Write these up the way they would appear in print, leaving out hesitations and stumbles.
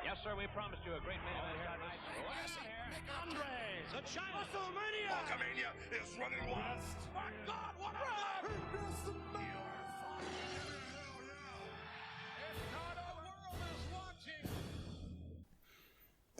Yes, sir, we promised you a great man tonight. Andres, a child. WrestleMania! Hulkamania is running wild. My God, what a run!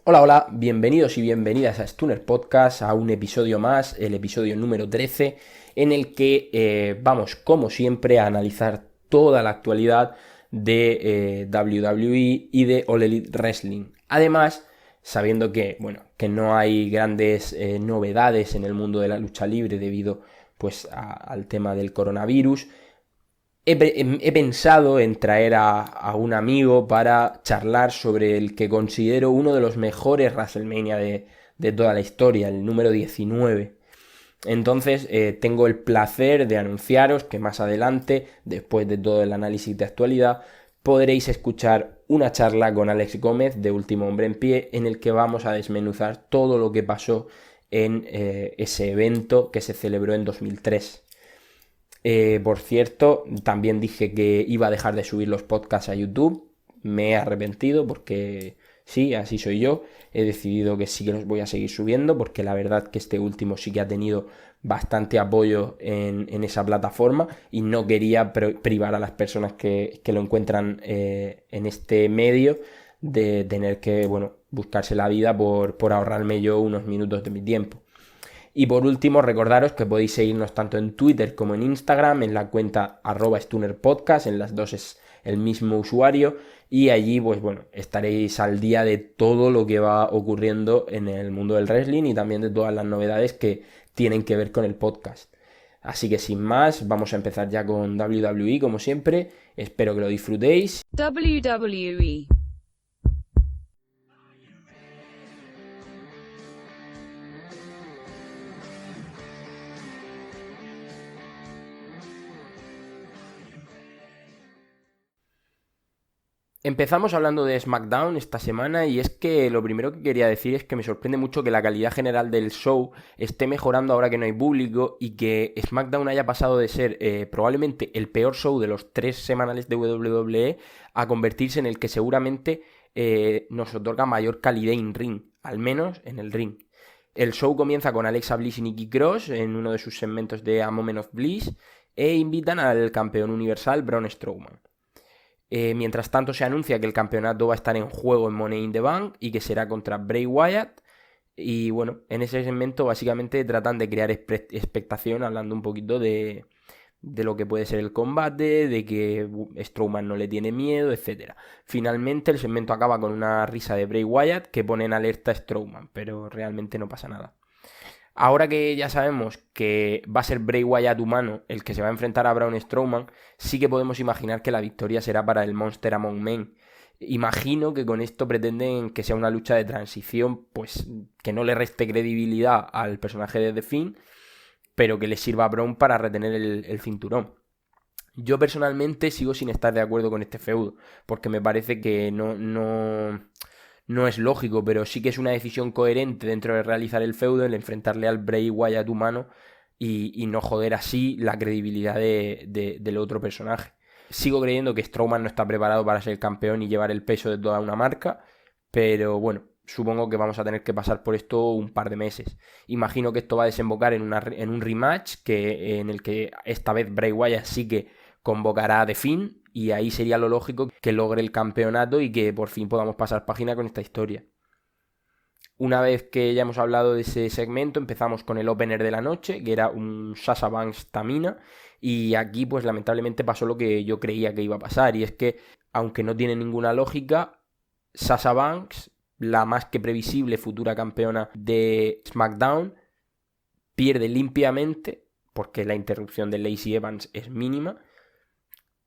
Hola, hola, bienvenidos y bienvenidas a Stunner Podcast, a un episodio más, el episodio número 13, en el que vamos, como siempre, a analizar toda la actualidad de WWE y de All Elite Wrestling. Además, sabiendo que, bueno, que no hay grandes novedades en el mundo de la lucha libre debido pues al tema del coronavirus, he pensado en traer a un amigo para charlar sobre el que considero uno de los mejores WrestleMania de toda la historia, el número 19. Entonces tengo el placer de anunciaros que más adelante, después de todo el análisis de actualidad, podréis escuchar una charla con Alex Gómez de Último Hombre en Pie, en el que vamos a desmenuzar todo lo que pasó en ese evento que se celebró en 2003. Por cierto, también dije que iba a dejar de subir los podcasts a YouTube. Me he arrepentido porque sí, así soy yo. He decidido que sí que los voy a seguir subiendo porque la verdad que este último sí que ha tenido bastante apoyo en esa plataforma y no quería privar a las personas que lo encuentran en este medio de tener que, bueno, buscarse la vida por ahorrarme yo unos minutos de mi tiempo. Y por último, recordaros que podéis seguirnos tanto en Twitter como en Instagram, en la cuenta @StunnerPodcast, en las dos es el mismo usuario, y allí, pues bueno, estaréis al día de todo lo que va ocurriendo en el mundo del wrestling y también de todas las novedades que tienen que ver con el podcast. Así que sin más, vamos a empezar ya con WWE, como siempre. Espero que lo disfrutéis. WWE. Empezamos hablando de SmackDown esta semana y es que lo primero que quería decir es que me sorprende mucho que la calidad general del show esté mejorando ahora que no hay público y que SmackDown haya pasado de ser probablemente el peor show de los 3 semanales de WWE a convertirse en el que seguramente nos otorga mayor calidad in ring, al menos en el ring. El show comienza con Alexa Bliss y Nikki Cross en uno de sus segmentos de A Moment of Bliss e invitan al campeón universal Braun Strowman. Mientras tanto se anuncia que el campeonato va a estar en juego en Money in the Bank y que será contra Bray Wyatt. Y bueno, en ese segmento básicamente tratan de crear expectación hablando un poquito de lo que puede ser el combate, de que Strowman no le tiene miedo, etc. Finalmente el segmento acaba con una risa de Bray Wyatt que pone en alerta a Strowman, pero realmente no pasa nada. Ahora que ya sabemos que va a ser Bray Wyatt humano el que se va a enfrentar a Braun Strowman, sí que podemos imaginar que la victoria será para el Monster Among Men. Imagino que con esto pretenden que sea una lucha de transición, pues que no le reste credibilidad al personaje de The Fiend, pero que le sirva a Braun para retener el cinturón. Yo personalmente sigo sin estar de acuerdo con este feudo, porque me parece que no es lógico, pero sí que es una decisión coherente dentro de realizar el feudo, el enfrentarle al Bray Wyatt humano y no joder así la credibilidad del otro personaje. Sigo creyendo que Strowman no está preparado para ser campeón y llevar el peso de toda una marca, pero bueno, supongo que vamos a tener que pasar por esto un par de meses. Imagino que esto va a desembocar en un rematch en el que esta vez Bray Wyatt sí que convocará a The Fiend y ahí sería lo lógico que logre el campeonato y que por fin podamos pasar página con esta historia. Una vez que ya hemos hablado de ese segmento, empezamos con el opener de la noche, que era un Sasha Banks Tamina, y aquí pues lamentablemente pasó lo que yo creía que iba a pasar, y es que aunque no tiene ninguna lógica, Sasha Banks, la más que previsible futura campeona de SmackDown, pierde limpiamente, porque la interrupción de Lacey Evans es mínima,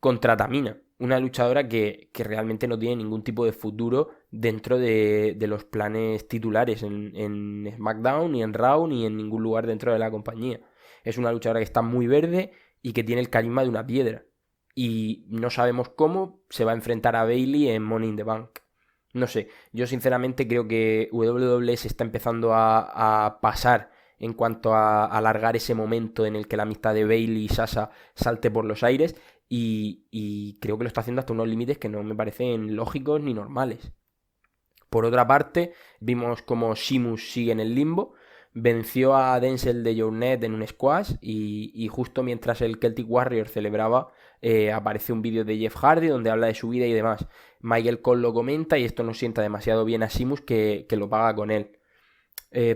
contra Tamina, una luchadora que realmente no tiene ningún tipo de futuro dentro de los planes titulares en SmackDown, ni en Raw, ni en ningún lugar dentro de la compañía. Es una luchadora que está muy verde y que tiene el carisma de una piedra. Y no sabemos cómo se va a enfrentar a Bayley en Money in the Bank. No sé, yo sinceramente creo que WWE se está empezando a pasar en cuanto a alargar ese momento en el que la amistad de Bayley y Sasha salte por los aires y creo que lo está haciendo hasta unos límites que no me parecen lógicos ni normales. Por otra parte, vimos como Sheamus sigue en el limbo, venció a Denzel de Journette en un squash y justo mientras el Celtic Warrior celebraba, aparece un vídeo de Jeff Hardy donde habla de su vida y demás. Michael Cole lo comenta y esto no sienta demasiado bien a Sheamus que lo paga con él.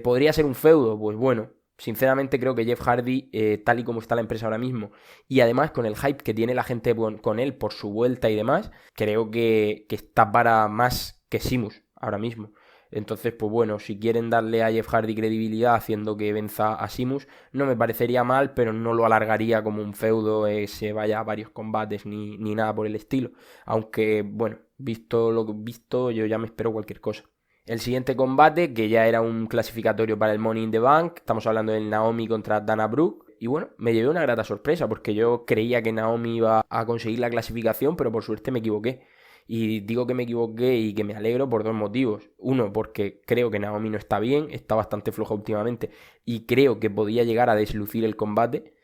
¿Podría ser un feudo? Pues bueno, sinceramente creo que Jeff Hardy, tal y como está la empresa ahora mismo, y además con el hype que tiene la gente con él por su vuelta y demás, creo que está para más que Sheamus ahora mismo. Entonces, pues bueno, si quieren darle a Jeff Hardy credibilidad haciendo que venza a Sheamus, no me parecería mal, pero no lo alargaría como un feudo, se vaya a varios combates ni nada por el estilo. Aunque, bueno, visto lo que he visto, yo ya me espero cualquier cosa. El siguiente combate, que ya era un clasificatorio para el Money in the Bank, estamos hablando del Naomi contra Dana Brooke. Y bueno, me llevé una grata sorpresa porque yo creía que Naomi iba a conseguir la clasificación, pero por suerte me equivoqué. Y digo que me equivoqué y que me alegro por dos motivos. Uno, porque creo que Naomi no está bien, está bastante floja últimamente y creo que podía llegar a deslucir el combate,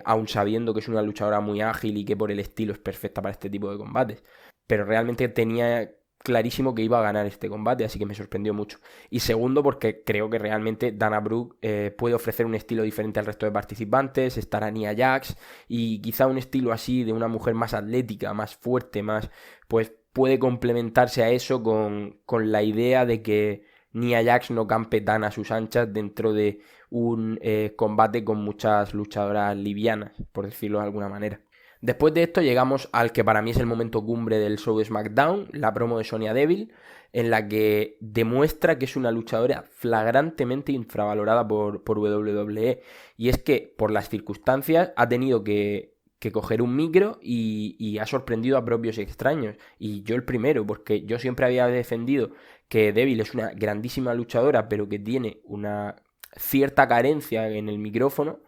aun sabiendo que es una luchadora muy ágil y que por el estilo es perfecta para este tipo de combates. Pero realmente tenía clarísimo que iba a ganar este combate, así que me sorprendió mucho. Y segundo, porque creo que realmente Dana Brooke puede ofrecer un estilo diferente al resto de participantes, estará Nia Jax, y quizá un estilo así de una mujer más atlética, más fuerte, más, pues puede complementarse a eso con la idea de que Nia Jax no campe tan a sus anchas dentro de un combate con muchas luchadoras livianas, por decirlo de alguna manera. Después de esto llegamos al que para mí es el momento cumbre del show de SmackDown, la promo de Sonya Deville, en la que demuestra que es una luchadora flagrantemente infravalorada por WWE. Y es que, por las circunstancias, ha tenido que coger un micro y ha sorprendido a propios y extraños. Y yo el primero, porque yo siempre había defendido que Deville es una grandísima luchadora, pero que tiene una cierta carencia en el micrófono.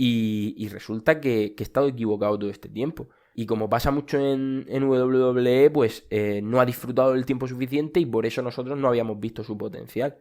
Y resulta que he estado equivocado todo este tiempo. Y como pasa mucho en WWE, pues no ha disfrutado del tiempo suficiente y por eso nosotros no habíamos visto su potencial.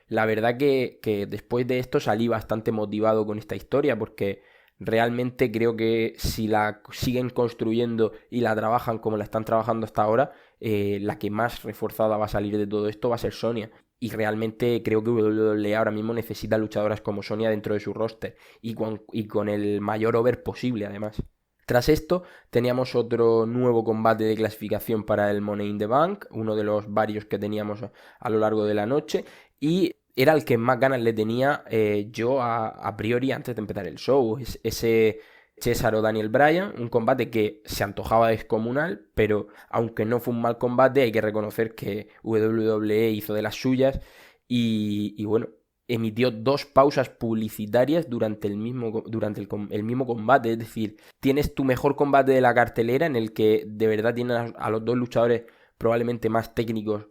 La verdad que después de esto salí bastante motivado con esta historia porque realmente creo que si la siguen construyendo y la trabajan como la están trabajando hasta ahora, la que más reforzada va a salir de todo esto va a ser Sonya. Y realmente creo que WWE ahora mismo necesita luchadoras como Sonya dentro de su roster y con el mayor over posible además. Tras esto teníamos otro nuevo combate de clasificación para el Money in the Bank, uno de los varios que teníamos a lo largo de la noche, y era el que más ganas le tenía yo a priori antes de empezar el show. Ese Cesaro Daniel Bryan, un combate que se antojaba descomunal, pero aunque no fue un mal combate, hay que reconocer que WWE hizo de las suyas y bueno, emitió 2 pausas publicitarias durante el mismo combate. Es decir, tienes tu mejor combate de la cartelera en el que de verdad tienes a los 2 luchadores probablemente más técnicos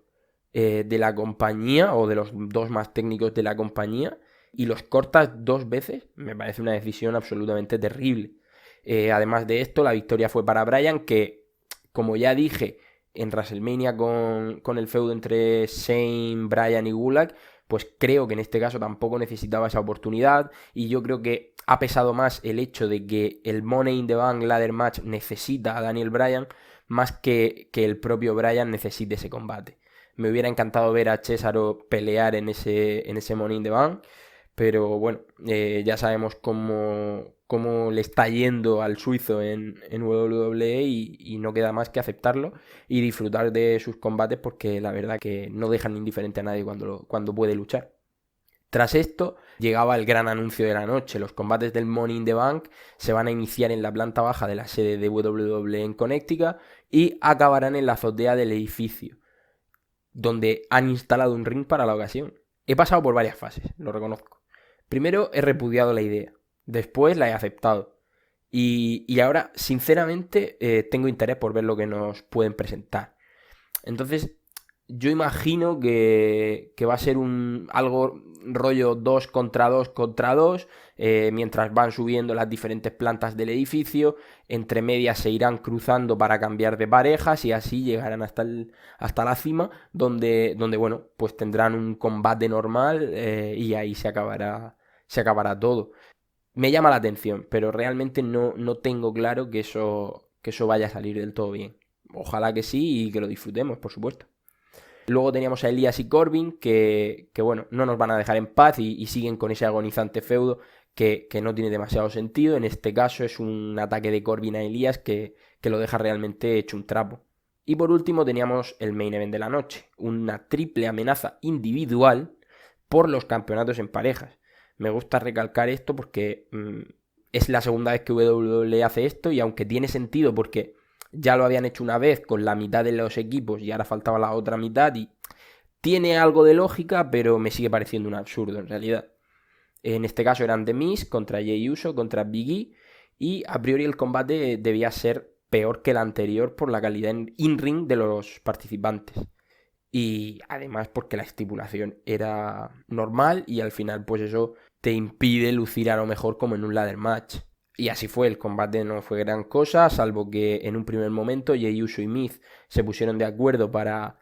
de la compañía, o de los 2 más técnicos de la compañía, y los cortas 2 veces. Me parece una decisión absolutamente terrible. Además de esto, la victoria fue para Bryan, que, como ya dije en WrestleMania con el feudo entre Shane, Bryan y Gulak, pues creo que en este caso tampoco necesitaba esa oportunidad, y yo creo que ha pesado más el hecho de que el Money in the Bank Ladder Match necesita a Daniel Bryan más que el propio Bryan necesite ese combate. Me hubiera encantado ver a Cesaro pelear en ese Money in the Bank, pero bueno, ya sabemos cómo le está yendo al suizo en WWE y no queda más que aceptarlo y disfrutar de sus combates, porque la verdad que no dejan indiferente a nadie cuando puede luchar. Tras esto llegaba el gran anuncio de la noche. Los combates del Money in the Bank se van a iniciar en la planta baja de la sede de WWE en Connecticut y acabarán en la azotea del edificio, donde han instalado un ring para la ocasión. He pasado por varias fases, lo reconozco. Primero he repudiado la idea, después la he aceptado y ahora sinceramente tengo interés por ver lo que nos pueden presentar. Entonces yo imagino que va a ser algo rollo 2 contra 2 contra 2, mientras van subiendo las diferentes plantas del edificio. Entre medias se irán cruzando para cambiar de parejas y así llegarán hasta la cima, donde bueno, pues tendrán un combate normal y ahí se acabará todo. Me llama la atención, pero realmente no tengo claro que eso vaya a salir del todo bien. Ojalá que sí y que lo disfrutemos, por supuesto. Luego teníamos a Elias y Corbin, que bueno, no nos van a dejar en paz y siguen con ese agonizante feudo que no tiene demasiado sentido. En este caso es un ataque de Corbin a Elias que lo deja realmente hecho un trapo. Y por último teníamos el main event de la noche, una triple amenaza individual por los campeonatos en parejas. Me gusta recalcar esto porque es la segunda vez que WWE hace esto, y aunque tiene sentido porque ya lo habían hecho una vez con la mitad de los equipos y ahora faltaba la otra mitad, y tiene algo de lógica, pero me sigue pareciendo un absurdo en realidad. En este caso eran The Miz contra Jey Uso contra Big E, y a priori el combate debía ser peor que el anterior por la calidad en in-ring de los participantes. Y además porque la estipulación era normal y al final pues eso te impide lucir a lo mejor como en un ladder match. Y así fue, el combate no fue gran cosa, salvo que en un primer momento Jey Uso y Miz se pusieron de acuerdo para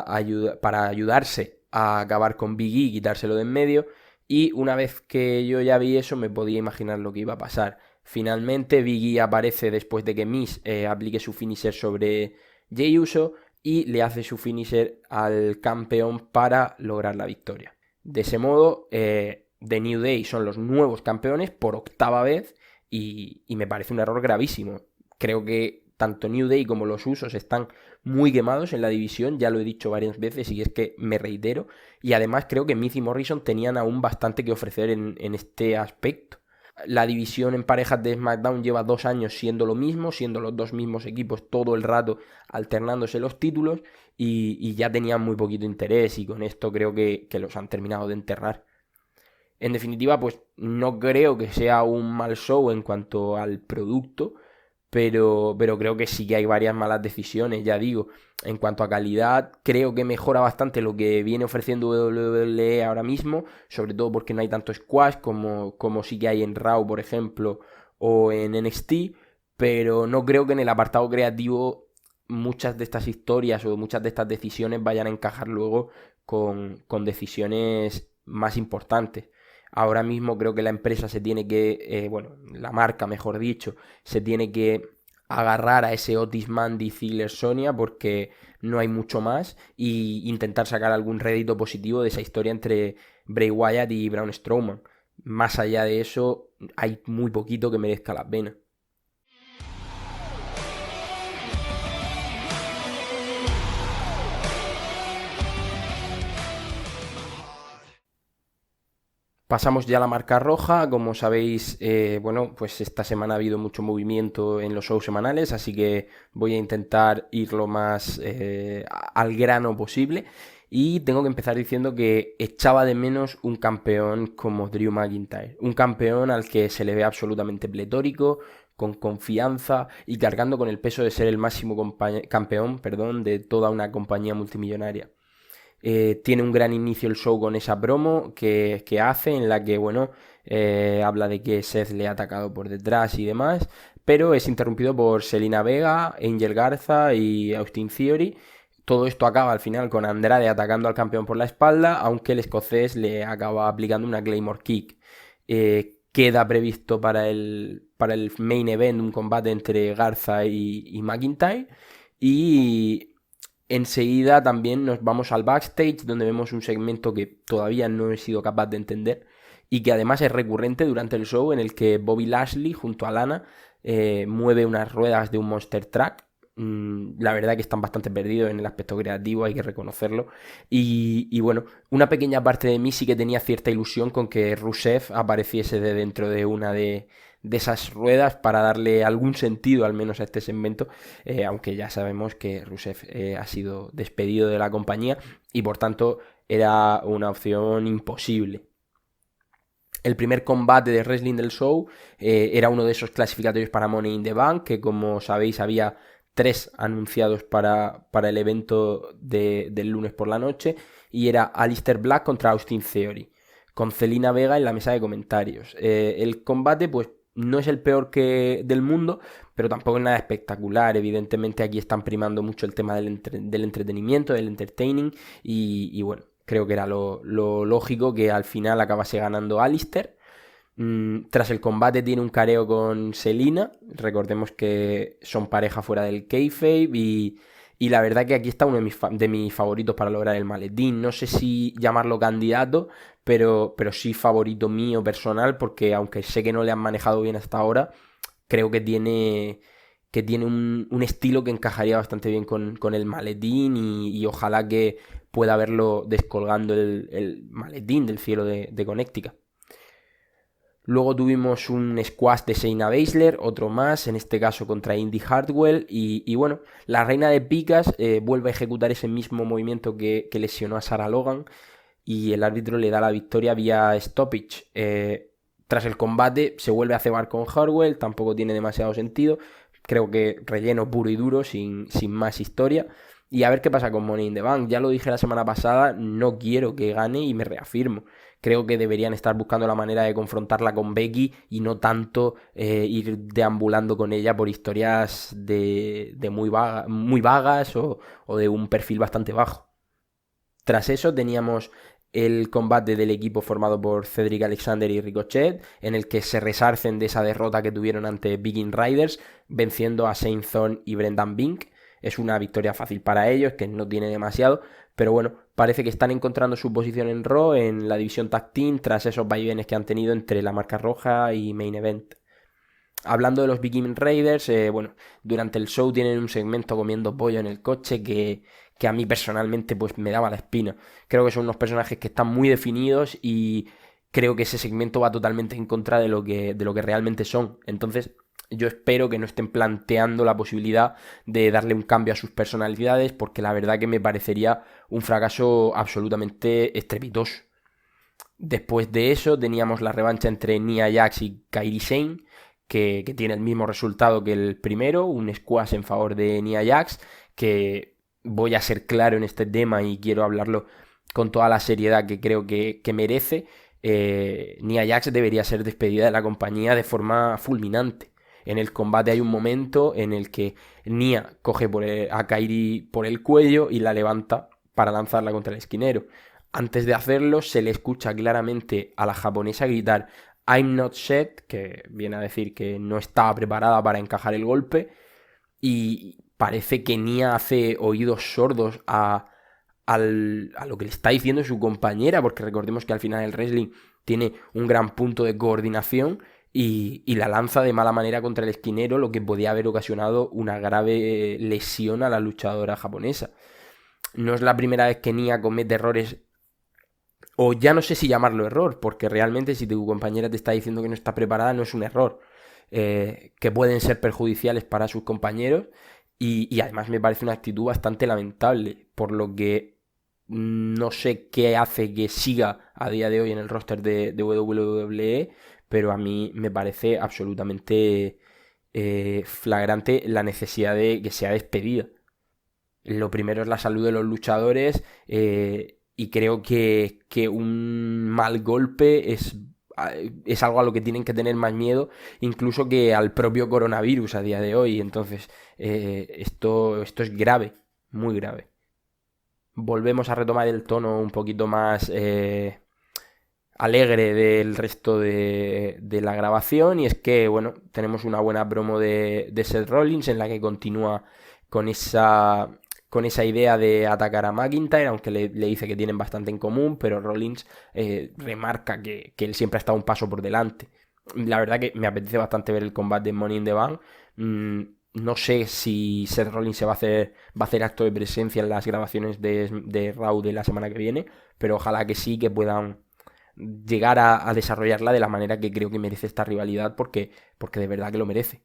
ayudarse a acabar con Big E y quitárselo de en medio. Y una vez que yo ya vi eso me podía imaginar lo que iba a pasar. Finalmente Big E aparece después de que Miz aplique su finisher sobre Jey Uso y le hace su finisher al campeón para lograr la victoria. De ese modo, The New Day son los nuevos campeones por octava vez y me parece un error gravísimo. Creo que tanto New Day como los Usos están muy quemados en la división, ya lo he dicho varias veces y es que me reitero. Y además creo que Miz y Morrison tenían aún bastante que ofrecer en este aspecto. La división en parejas de SmackDown lleva 2 años siendo lo mismo, siendo los dos mismos equipos todo el rato alternándose los títulos y ya tenían muy poquito interés, y con esto creo que los han terminado de enterrar. En definitiva, pues no creo que sea un mal show en cuanto al producto, pero creo que sí que hay varias malas decisiones, ya digo. En cuanto a calidad, creo que mejora bastante lo que viene ofreciendo WWE ahora mismo, sobre todo porque no hay tanto squash como sí que hay en Raw, por ejemplo, o en NXT, pero no creo que en el apartado creativo muchas de estas historias o muchas de estas decisiones vayan a encajar luego con decisiones más importantes. Ahora mismo creo que la empresa se tiene que, la marca mejor dicho, se tiene que agarrar a ese Otis Mandy Ziggler Sonya porque no hay mucho más, y intentar sacar algún rédito positivo de esa historia entre Bray Wyatt y Braun Strowman. Más allá de eso, hay muy poquito que merezca la pena. Pasamos ya a la marca roja. Como sabéis, pues esta semana ha habido mucho movimiento en los shows semanales, así que voy a intentar ir lo más al grano posible. Y tengo que empezar diciendo que echaba de menos un campeón como Drew McIntyre. Un campeón al que se le ve absolutamente pletórico, con confianza y cargando con el peso de ser el máximo campeón de toda una compañía multimillonaria. Tiene un gran inicio el show con esa promo que hace, en la que, habla de que Seth le ha atacado por detrás y demás, pero es interrumpido por Zelina Vega, Angel Garza y Austin Theory. Todo esto acaba al final con Andrade atacando al campeón por la espalda, aunque el escocés le acaba aplicando una Claymore Kick. Queda previsto para el main event un combate entre Garza y McIntyre, y enseguida también nos vamos al backstage, donde vemos un segmento que todavía no he sido capaz de entender y que además es recurrente durante el show, en el que Bobby Lashley junto a Lana mueve unas ruedas de un Monster Truck. La verdad que están bastante perdidos en el aspecto creativo, hay que reconocerlo. Y una pequeña parte de mí sí que tenía cierta ilusión con que Rusev apareciese de dentro de una de esas ruedas para darle algún sentido al menos a este segmento, aunque ya sabemos que Rusev ha sido despedido de la compañía y por tanto era una opción imposible. El primer combate de wrestling del show era uno de esos clasificatorios para Money in the Bank, que como sabéis había 3 anunciados para el evento del lunes por la noche, y era Aleister Black contra Austin Theory, con Zelina Vega en la mesa de comentarios. El combate pues no es el peor del mundo, pero tampoco es nada espectacular. Evidentemente aquí están primando mucho el tema del entretenimiento, del entertaining, y creo que era lo lógico que al final acabase ganando Aleister. Tras el combate tiene un careo con Zelina. Recordemos que son pareja fuera del kayfabe, Y la verdad que aquí está uno de mis favoritos para lograr el maletín. No sé si llamarlo candidato, pero sí favorito mío personal, porque aunque sé que no le han manejado bien hasta ahora, creo que tiene un estilo que encajaría bastante bien con el maletín y ojalá que pueda verlo descolgando el maletín del cielo de Connecticut. Luego tuvimos un squash de Shayna Baszler, otro más, en este caso contra Indy Hartwell. Y bueno, la reina de picas vuelve a ejecutar ese mismo movimiento que lesionó a Sarah Logan. Y el árbitro le da la victoria vía stoppage. Tras el combate se vuelve a cebar con Hartwell, tampoco tiene demasiado sentido. Creo que relleno puro y duro, sin más historia. Y a ver qué pasa con Money in the Bank. Ya lo dije la semana pasada, no quiero que gane y me reafirmo. Creo que deberían estar buscando la manera de confrontarla con Becky y no tanto ir deambulando con ella por historias de muy vagas o de un perfil bastante bajo. Tras eso teníamos el combate del equipo formado por Cedric Alexander y Ricochet, en el que se resarcen de esa derrota que tuvieron ante Viking Raiders, venciendo a Shane Thorne y Brendan Bink. Es una victoria fácil para ellos, que no tiene demasiado, pero bueno, parece que están encontrando su posición en Raw, en la división Tag Team, tras esos vaivenes que han tenido entre la marca roja y Main Event. Hablando de los Viking Raiders, bueno, durante el show tienen un segmento comiendo pollo en el coche que a mí personalmente pues me daba la espina. Creo que son unos personajes que están muy definidos y creo que ese segmento va totalmente en contra de lo que realmente son. Entonces yo espero que no estén planteando la posibilidad de darle un cambio a sus personalidades, porque la verdad que me parecería un fracaso absolutamente estrepitoso. Después de eso teníamos la revancha entre Nia Jax y Kairi Sane, que tiene el mismo resultado que el primero, un squash en favor de Nia Jax, que voy a ser claro en este tema y quiero hablarlo con toda la seriedad que creo que merece. Nia Jax debería ser despedida de la compañía de forma fulminante. En el combate hay un momento en el que Nia coge a Kairi por el cuello y la levanta para lanzarla contra el esquinero. Antes de hacerlo se le escucha claramente a la japonesa gritar "I'm not set", que viene a decir que no estaba preparada para encajar el golpe, y parece que Nia hace oídos sordos a lo que le está diciendo su compañera, porque recordemos que al final el wrestling tiene un gran punto de coordinación, y la lanza de mala manera contra el esquinero, lo que podía haber ocasionado una grave lesión a la luchadora japonesa. No es la primera vez que Nia comete errores, o ya no sé si llamarlo error, porque realmente si tu compañera te está diciendo que no está preparada no es un error, que pueden ser perjudiciales para sus compañeros, y además me parece una actitud bastante lamentable, por lo que no sé qué hace que siga a día de hoy en el roster de WWE, pero a mí me parece absolutamente flagrante la necesidad de que sea despedida. Lo primero es la salud de los luchadores, y creo que un mal golpe es algo a lo que tienen que tener más miedo, incluso que al propio coronavirus a día de hoy. Entonces esto es grave, muy grave. Volvemos a retomar el tono un poquito más alegre del resto de la grabación, y es que, bueno, tenemos una buena promo de Seth Rollins en la que continúa con esa idea de atacar a McIntyre, aunque le dice que tienen bastante en común, pero Rollins remarca que él siempre ha estado un paso por delante. La verdad que me apetece bastante ver el combate en Money in the Bank. No sé si Seth Rollins va a hacer acto de presencia en las grabaciones de Raw de la semana que viene, pero ojalá que sí, que puedan llegar a desarrollarla de la manera que creo que merece esta rivalidad, porque de verdad que lo merece.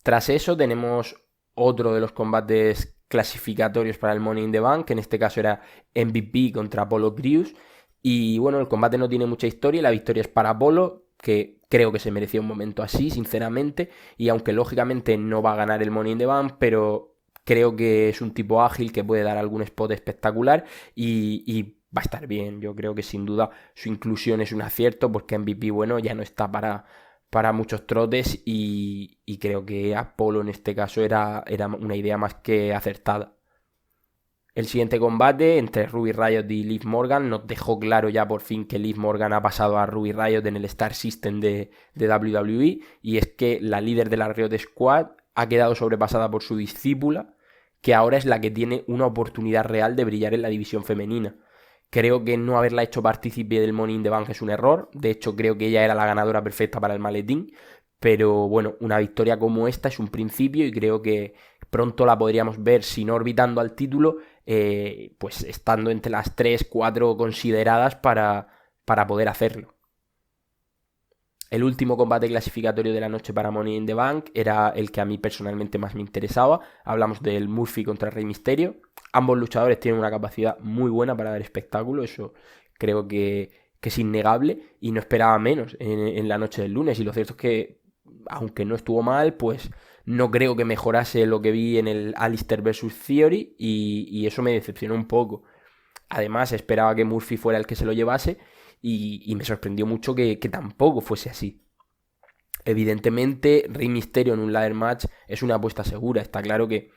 Tras eso tenemos otro de los combates clasificatorios para el Money in the Bank, que en este caso era MVP contra Apollo Crews. Y bueno, el combate no tiene mucha historia, la victoria es para Apollo, que creo que se merecía un momento así, sinceramente, y aunque lógicamente no va a ganar el Money in the Bank, pero creo que es un tipo ágil que puede dar algún spot espectacular y va a estar bien. Yo creo que sin duda su inclusión es un acierto, porque MVP, bueno, ya no está para muchos trotes, y creo que Apollo en este caso era una idea más que acertada. El siguiente combate entre Ruby Riott y Liv Morgan nos dejó claro ya por fin que Liv Morgan ha pasado a Ruby Riott en el Star System de WWE, y es que la líder de la Riott Squad ha quedado sobrepasada por su discípula, que ahora es la que tiene una oportunidad real de brillar en la división femenina. Creo que no haberla hecho partícipe del Money in the Bank es un error. De hecho, creo que ella era la ganadora perfecta para el maletín. Pero bueno, una victoria como esta es un principio y creo que pronto la podríamos ver, si no orbitando al título, pues estando entre las 3, 4 consideradas para poder hacerlo. El último combate clasificatorio de la noche para Money in the Bank era el que a mí personalmente más me interesaba. Hablamos del Murphy contra Rey Mysterio. Ambos luchadores tienen una capacidad muy buena para dar espectáculo, eso creo que es innegable y no esperaba menos en la noche del lunes. Y lo cierto es que, aunque no estuvo mal, pues no creo que mejorase lo que vi en el Alistair vs Theory y eso me decepcionó un poco. Además, esperaba que Murphy fuera el que se lo llevase y me sorprendió mucho que tampoco fuese así. Evidentemente, Rey Mysterio en un ladder match es una apuesta segura. Está claro que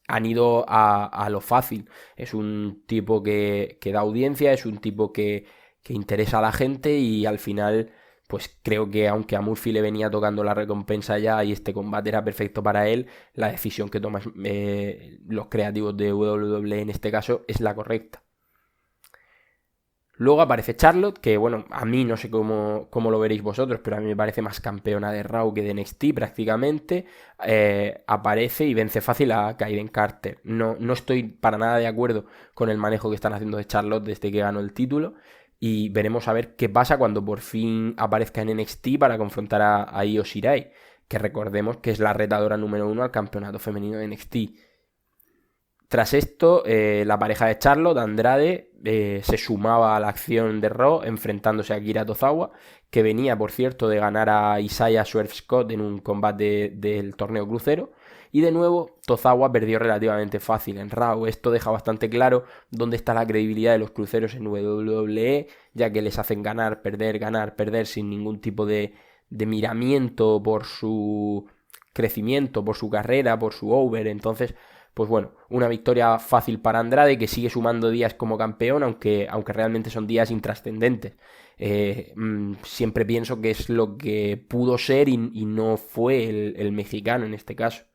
han ido a lo fácil. Es un tipo que da audiencia, es un tipo que interesa a la gente y al final, pues creo que aunque a Murphy le venía tocando la recompensa ya y este combate era perfecto para él, la decisión que toman los creativos de WWE en este caso es la correcta. Luego aparece Charlotte, que bueno, a mí no sé cómo lo veréis vosotros, pero a mí me parece más campeona de Raw que de NXT prácticamente. Aparece y vence fácil a Kaiden Carter. No estoy para nada de acuerdo con el manejo que están haciendo de Charlotte desde que ganó el título. Y veremos a ver qué pasa cuando por fin aparezca en NXT para confrontar a Io Shirai, que recordemos que es la retadora número 1 al campeonato femenino de NXT. Tras esto, la pareja de Charlotte, Andrade, se sumaba a la acción de Raw enfrentándose a Akira Tozawa, que venía, por cierto, de ganar a Isaiah Swerve Scott en un combate del torneo crucero. Y de nuevo, Tozawa perdió relativamente fácil en Raw. Esto deja bastante claro dónde está la credibilidad de los cruceros en WWE, ya que les hacen ganar, perder sin ningún tipo de miramiento por su crecimiento, por su carrera, por su over. Entonces, pues bueno, una victoria fácil para Andrade, que sigue sumando días como campeón, aunque realmente son días intrascendentes. Siempre pienso que es lo que pudo ser y no fue el mexicano en este caso.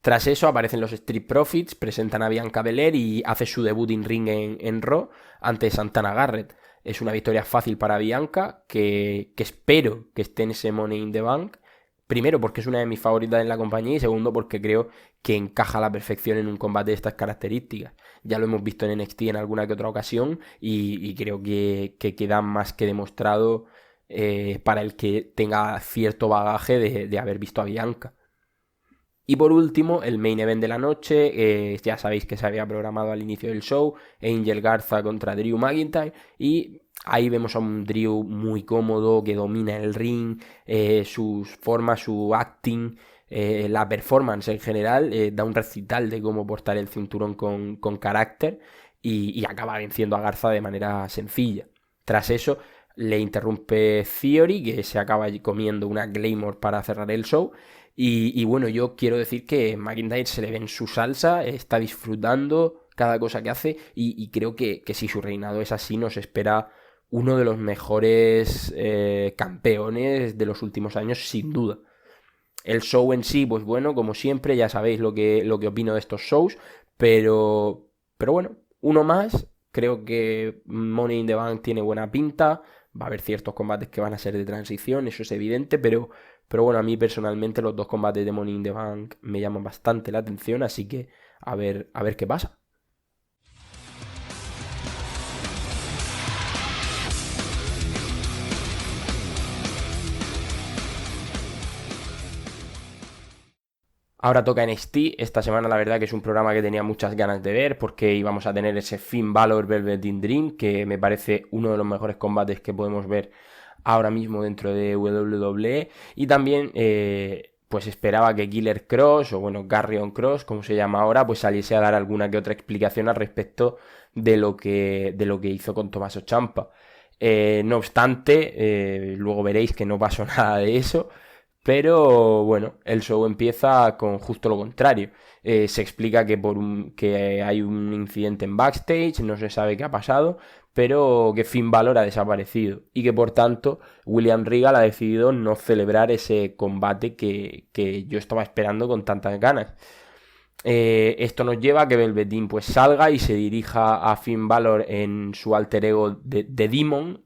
Tras eso aparecen los Street Profits, presentan a Bianca Belair y hace su debut in ring en Raw ante Santana Garrett. Es una victoria fácil para Bianca, que espero que esté en ese Money in the Bank. Primero porque es una de mis favoritas en la compañía y segundo porque creo que encaja a la perfección en un combate de estas características. Ya lo hemos visto en NXT en alguna que otra ocasión y creo que queda más que demostrado para el que tenga cierto bagaje de haber visto a Bianca. Y por último, el main event de la noche, ya sabéis que se había programado al inicio del show, Angel Garza contra Drew McIntyre, y ahí vemos a un Drew muy cómodo, que domina el ring, sus formas, su acting, la performance en general, da un recital de cómo portar el cinturón con carácter, y acaba venciendo a Garza de manera sencilla. Tras eso, le interrumpe Theory, que se acaba comiendo una Claymore para cerrar el show. Y bueno, yo quiero decir que McIntyre se le ve en su salsa, está disfrutando cada cosa que hace y creo que si su reinado es así nos espera uno de los mejores campeones de los últimos años, sin duda. El show en sí, pues bueno, como siempre, ya sabéis lo que opino de estos shows, pero bueno, uno más. Creo que Money in the Bank tiene buena pinta. Va a haber ciertos combates que van a ser de transición, eso es evidente, pero bueno, a mí personalmente los dos combates de Money in the Bank me llaman bastante la atención, así que a ver qué pasa. Ahora toca NXT. Esta semana la verdad que es un programa que tenía muchas ganas de ver porque íbamos a tener ese Finn Balor Velvet Dream, que me parece uno de los mejores combates que podemos ver ahora mismo dentro de WWE. Y también pues esperaba que Killer Kross, o bueno, Karrion Kross, como se llama ahora, pues saliese a dar alguna que otra explicación al respecto de lo que hizo con Tommaso Ciampa. No obstante, luego veréis que no pasó nada de eso. Pero bueno, el show empieza con justo lo contrario. Se explica que hay un incidente en backstage, no se sabe qué ha pasado, pero que Finn Balor ha desaparecido y que por tanto William Regal ha decidido no celebrar ese combate que yo estaba esperando con tantas ganas. Esto nos lleva a que Velveteen pues salga y se dirija a Finn Balor en su alter ego de Demon,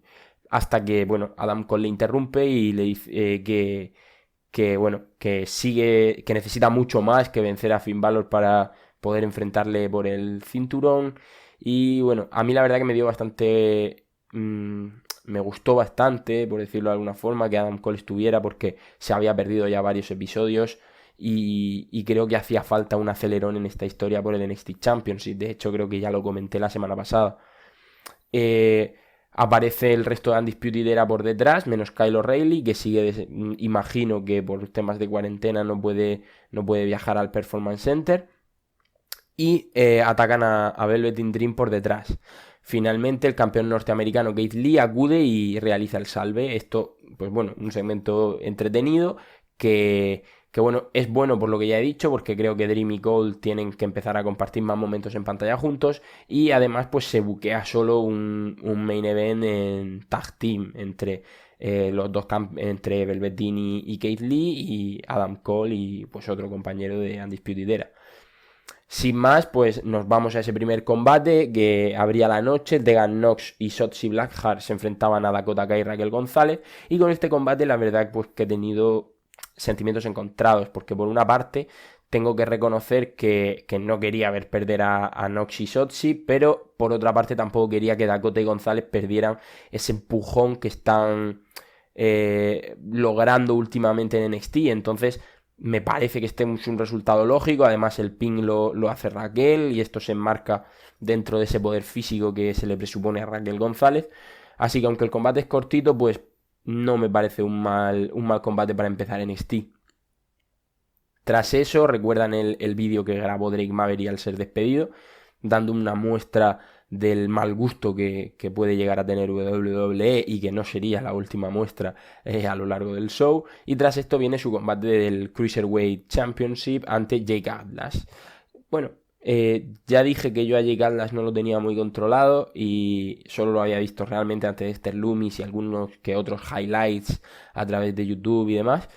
hasta que, bueno, Adam Cole le interrumpe y le dice que necesita mucho más que vencer a Finn Balor para poder enfrentarle por el cinturón. Y bueno, a mí la verdad que me dio bastante... me gustó bastante, por decirlo de alguna forma, que Adam Cole estuviera, porque se había perdido ya varios episodios y creo que hacía falta un acelerón en esta historia por el NXT Championship. De hecho, creo que ya lo comenté la semana pasada. Aparece el resto de Undisputed Era por detrás, menos Kyle O'Reilly, que sigue, imagino que por temas de cuarentena no puede viajar al Performance Center. Y atacan a Velveteen Dream por detrás. Finalmente el campeón norteamericano Keith Lee acude y realiza el salve. Esto, pues bueno, un segmento entretenido que bueno, es bueno por lo que ya he dicho, porque creo que Dream y Cole tienen que empezar a compartir más momentos en pantalla juntos, y además pues se buquea solo un main event en tag team entre los dos entre Velveteen y Keith Lee y Adam Cole y pues otro compañero de Undisputed Era. Sin más, pues nos vamos a ese primer combate que abría la noche. Tegan Nox y Shotzi Blackheart se enfrentaban a Dakota Kai y Raquel González, y con este combate la verdad pues que he tenido sentimientos encontrados, porque por una parte tengo que reconocer que no quería ver perder a Nox y Shotzi, pero por otra parte tampoco quería que Dakota y González perdieran ese empujón que están logrando últimamente en NXT. Entonces me parece que este es un resultado lógico. Además el pin lo hace Raquel y esto se enmarca dentro de ese poder físico que se le presupone a Raquel González. Así que aunque el combate es cortito, pues no me parece un mal combate para empezar en NXT. Tras eso, recuerdan el vídeo que grabó Drake Maverick al ser despedido, dando una muestra del mal gusto que puede llegar a tener WWE y que no sería la última muestra a lo largo del show. Y tras esto viene su combate del Cruiserweight Championship ante Jake Atlas. Bueno, ya dije que yo a Jake Atlas no lo tenía muy controlado y solo lo había visto realmente ante Dexter Lumis y algunos que otros highlights a través de YouTube y demás.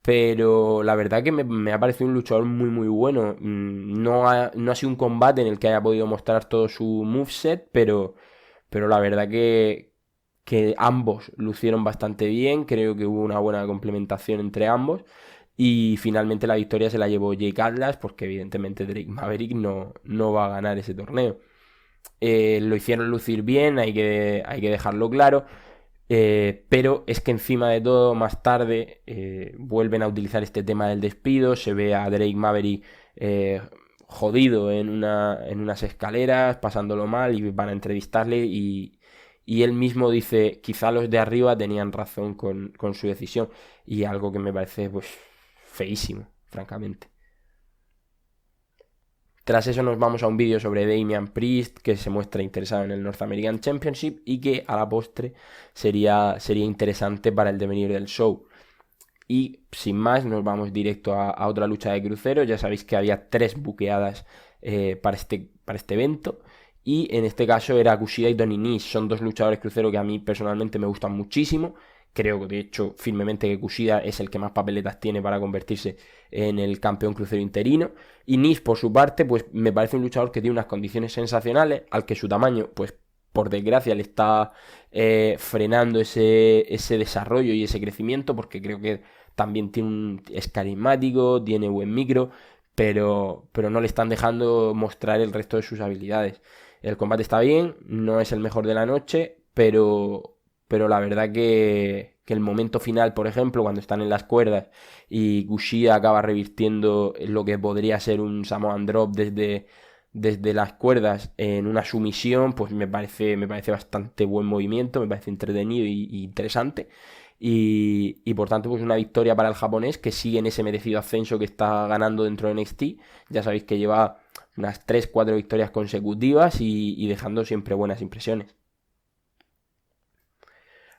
Pero la verdad que me ha parecido un luchador muy muy bueno. No ha sido un combate en el que haya podido mostrar todo su moveset, pero la verdad que ambos lucieron bastante bien. Creo que hubo una buena complementación entre ambos. Y finalmente la victoria se la llevó Jake Atlas, porque evidentemente Drake Maverick no va a ganar ese torneo. Lo hicieron lucir bien, hay que dejarlo claro. Pero es que encima de todo, más tarde vuelven a utilizar este tema del despido. Se ve a Drake Maverick jodido en unas escaleras, pasándolo mal, y van a entrevistarle y él mismo dice, quizá los de arriba tenían razón con su decisión, y algo que me parece pues feísimo, francamente. Tras eso nos vamos a un vídeo sobre Damian Priest, que se muestra interesado en el North American Championship y que a la postre sería interesante para el devenir del show. Y sin más nos vamos directo a otra lucha de cruceros. Ya sabéis que había 3 buqueadas para este evento, y en este caso era Kushida y Tony Nese. Son 2 luchadores cruceros que a mí personalmente me gustan muchísimo. Creo, de hecho, firmemente que Kushida es el que más papeletas tiene para convertirse en el campeón crucero interino. Y Nese, por su parte, pues me parece un luchador que tiene unas condiciones sensacionales, al que su tamaño, pues por desgracia, le está frenando ese desarrollo y ese crecimiento, porque creo que también es carismático, tiene buen micro, pero no le están dejando mostrar el resto de sus habilidades. El combate está bien, no es el mejor de la noche, pero la verdad que el momento final, por ejemplo, cuando están en las cuerdas y Kushida acaba revirtiendo lo que podría ser un Samoan Drop desde las cuerdas en una sumisión, pues me parece bastante buen movimiento, me parece entretenido y interesante. Y por tanto, pues una victoria para el japonés, que sigue en ese merecido ascenso que está ganando dentro de NXT. Ya sabéis que lleva unas 3-4 victorias consecutivas y dejando siempre buenas impresiones.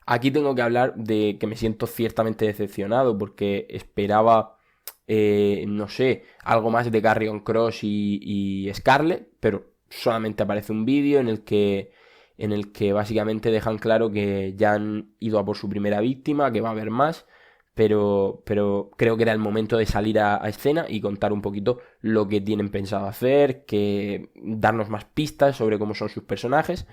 Aquí tengo que hablar de que me siento ciertamente decepcionado, porque esperaba, no sé, algo más de Karrion Kross y Scarlett, pero solamente aparece un vídeo en el que en el que básicamente dejan claro que ya han ido a por su primera víctima, que va a haber más, pero creo que era el momento de salir a escena y contar un poquito lo que tienen pensado hacer, que darnos más pistas sobre cómo son sus personajes.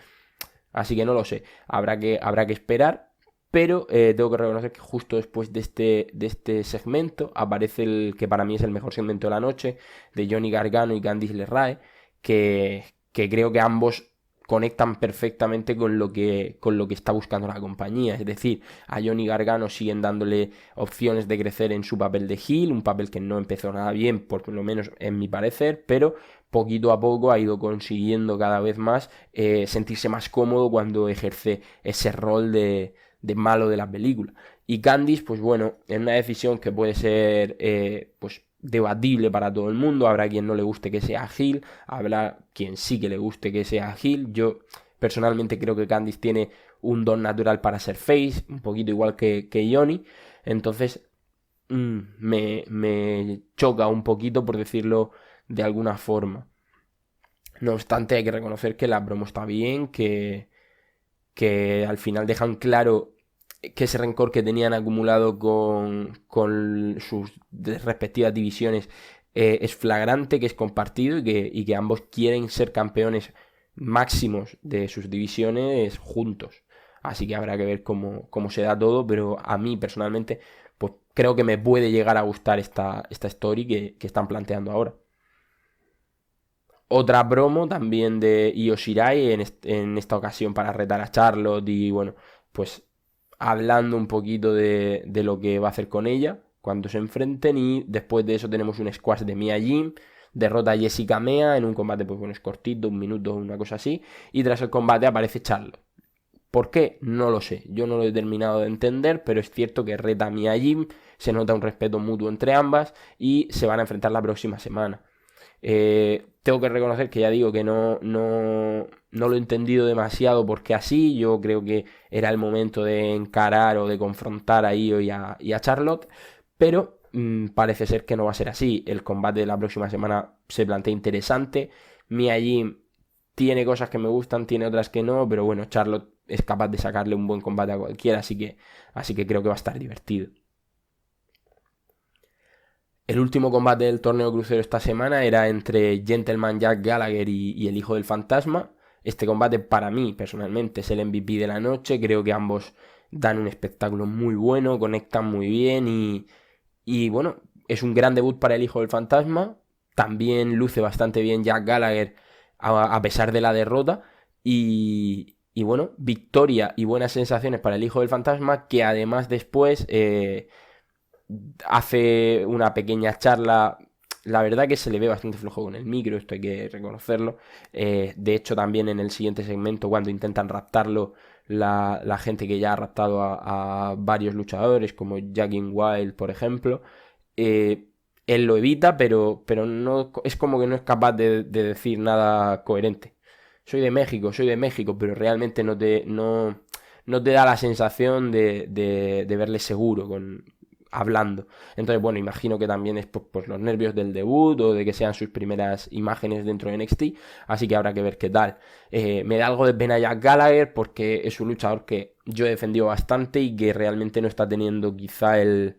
Así que no lo sé, habrá que esperar, pero tengo que reconocer que justo después de este segmento aparece el que para mí es el mejor segmento de la noche, de Johnny Gargano y Candice LeRae, que creo que ambos conectan perfectamente con lo que está buscando la compañía. Es decir, a Johnny Gargano siguen dándole opciones de crecer en su papel de heel, un papel que no empezó nada bien, por lo menos en mi parecer, pero poquito a poco ha ido consiguiendo cada vez más sentirse más cómodo cuando ejerce ese rol de malo de la película. Y Candice, pues bueno, en una decisión que puede ser pues debatible para todo el mundo, habrá quien no le guste que sea heel, habrá quien sí que le guste que sea heel. Yo personalmente creo que Candice tiene un don natural para ser face, un poquito igual que Johnny, entonces me choca un poquito, por decirlo de alguna forma. No obstante, hay que reconocer que la promo está bien, que al final dejan claro que ese rencor que tenían acumulado con sus respectivas divisiones es flagrante, que es compartido y que ambos quieren ser campeones máximos de sus divisiones juntos. Así que habrá que ver cómo se da todo, pero a mí personalmente pues creo que me puede llegar a gustar esta story que están planteando ahora. Otra promo también de Io Shirai en esta ocasión para retar a Charlotte y bueno, pues hablando un poquito de lo que va a hacer con ella cuando se enfrenten, y después de eso tenemos un squash de Mia Yim, derrota a Jessica Mea en un combate pues bueno, es cortito, 1 minuto, una cosa así, y tras el combate aparece Charlotte. ¿Por qué? No lo sé, yo no lo he terminado de entender, pero es cierto que reta a Mia Yim, se nota un respeto mutuo entre ambas y se van a enfrentar la próxima semana. Tengo que reconocer que ya digo que no lo he entendido demasiado porque así, yo creo que era el momento de encarar o de confrontar a Io y a Charlotte, pero parece ser que no va a ser así. El combate de la próxima semana se plantea interesante, Mia Yim tiene cosas que me gustan, tiene otras que no, pero bueno, Charlotte es capaz de sacarle un buen combate a cualquiera, así que creo que va a estar divertido. El último combate del torneo crucero esta semana era entre Gentleman Jack Gallagher y el Hijo del Fantasma. Este combate para mí, personalmente, es el MVP de la noche. Creo que ambos dan un espectáculo muy bueno, conectan muy bien y bueno, es un gran debut para el Hijo del Fantasma. También luce bastante bien Jack Gallagher a pesar de la derrota. Y bueno, victoria y buenas sensaciones para el Hijo del Fantasma, que además después hace una pequeña charla. La verdad que se le ve bastante flojo con el micro, esto hay que reconocerlo. De hecho, también en el siguiente segmento, cuando intentan raptarlo, la gente que ya ha raptado a varios luchadores, como Jackie Wild, por ejemplo, él lo evita, pero no, es como que no es capaz de decir nada coherente. Soy de México, pero realmente no te da la sensación de verle seguro hablando. Entonces, bueno, imagino que también es por los nervios del debut o de que sean sus primeras imágenes dentro de NXT, así que habrá que ver qué tal. Me da algo de pena Jack Gallagher porque es un luchador que yo he defendido bastante y que realmente no está teniendo quizá el